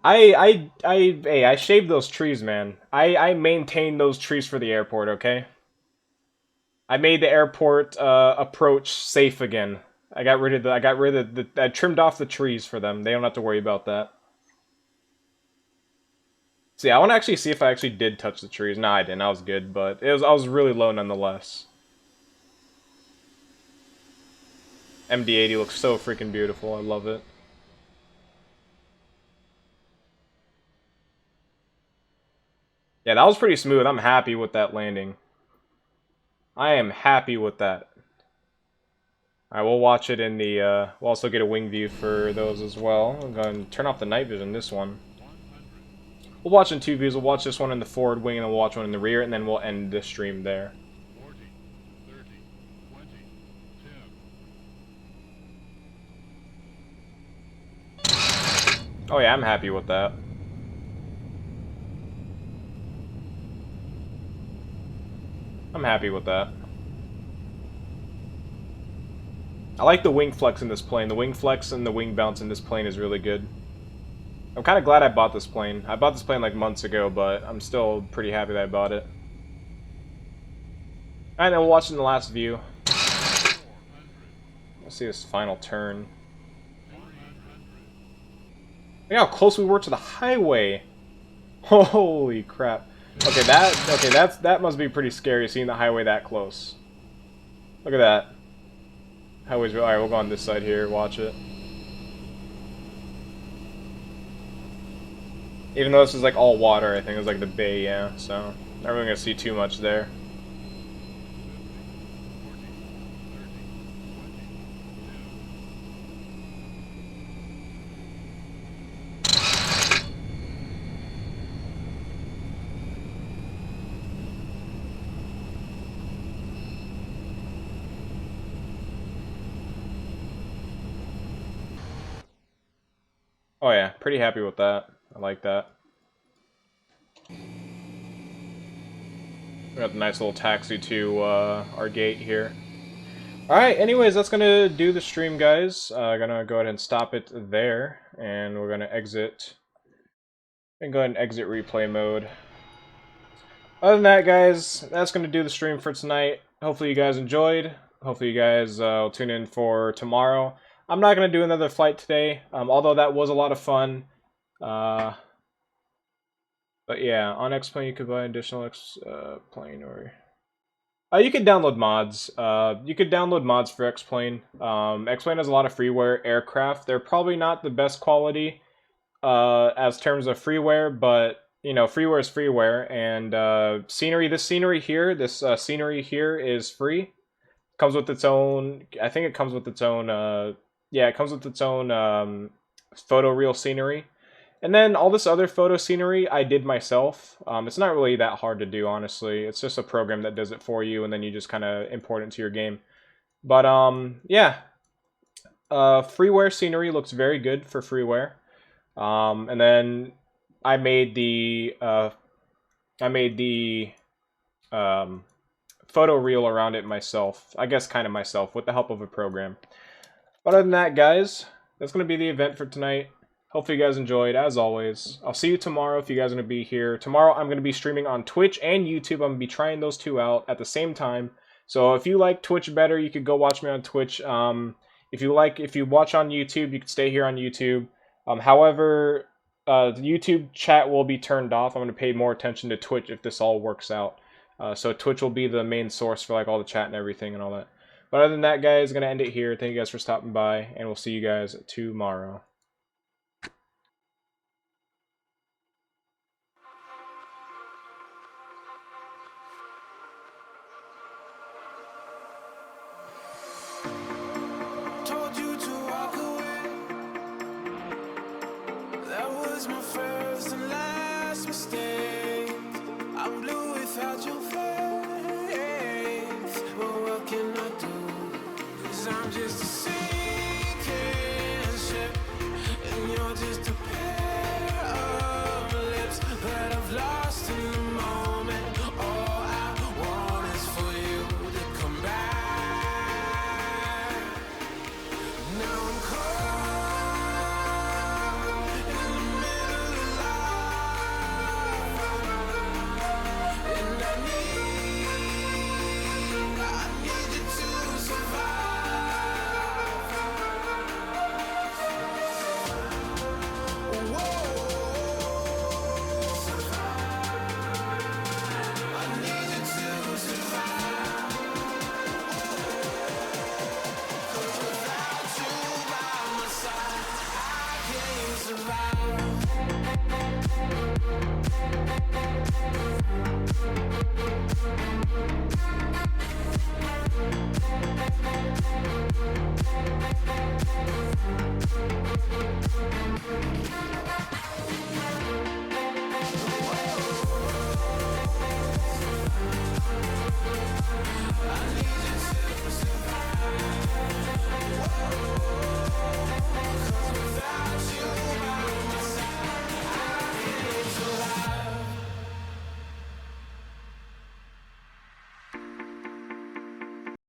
Hey, I shaved those trees, man. I maintained those trees for the airport, okay? I made the airport approach safe again. I trimmed off the trees for them. They don't have to worry about that. See, I want to actually see if I actually did touch the trees. No, I didn't. I was good, but I was really low nonetheless. MD-80 looks so freaking beautiful. I love it. Yeah, that was pretty smooth. I'm happy with that landing. I am happy with that. Alright, we'll watch it in the, we'll also get a wing view for those as well. I'm going to turn off the night vision, this one. We'll watch in two views. We'll watch this one in the forward wing, and then we'll watch one in the rear, and then we'll end the stream there. 40, 30, 20, 10. Oh yeah, I'm happy with that. I'm happy with that. I like the wing flex in this plane. The wing flex and the wing bounce in this plane is really good. I'm kind of glad I bought this plane. I bought this plane like months ago, but I'm still pretty happy that I bought it. Alright, then we'll watch in the last view. Let's see this final turn. Look how close we were to the highway. Holy crap. Okay, that must be pretty scary, seeing the highway that close. Look at that. Highways. Alright, we'll go on this side here, watch it. Even though this is like all water, I think it's like the bay, yeah, so not really gonna see too much there. Oh yeah, pretty happy with that. I like that. We got the nice little taxi to our gate here. Alright, anyways, that's gonna do the stream, guys. Gonna go ahead and stop it there, and we're gonna exit. And go ahead and exit replay mode. Other than that, guys, that's gonna do the stream for tonight. Hopefully you guys enjoyed. Hopefully you guys will tune in for tomorrow. I'm not gonna do another flight today, although that was a lot of fun. But yeah, on X-Plane you could buy additional X-Plane, or... you could download mods. You could download mods for X-Plane. X-Plane has a lot of freeware aircraft. They're probably not the best quality as terms of freeware, but, you know, freeware is freeware. And scenery, this scenery here is free. Comes with its own, I think it comes with its own, yeah, it comes with its own photo reel scenery. And then all this other photo scenery I did myself. It's not really that hard to do, honestly. It's just a program that does it for you, and then you just kind of import it into your game. But yeah, freeware scenery looks very good for freeware. And then I made the photo reel around it myself. I guess kind of myself, with the help of a program. But other than that, guys, that's going to be the event for tonight. Hopefully you guys enjoyed, as always. I'll see you tomorrow if you guys are going to be here. Tomorrow I'm going to be streaming on Twitch and YouTube. I'm going to be trying those two out at the same time. So if you like Twitch better, you could go watch me on Twitch. If you watch on YouTube, you can stay here on YouTube. However, the YouTube chat will be turned off. I'm going to pay more attention to Twitch if this all works out. So Twitch will be the main source for like all the chat and everything and all that. But other than that, guys, going to end it here. Thank you guys for stopping by, and we'll see you guys tomorrow.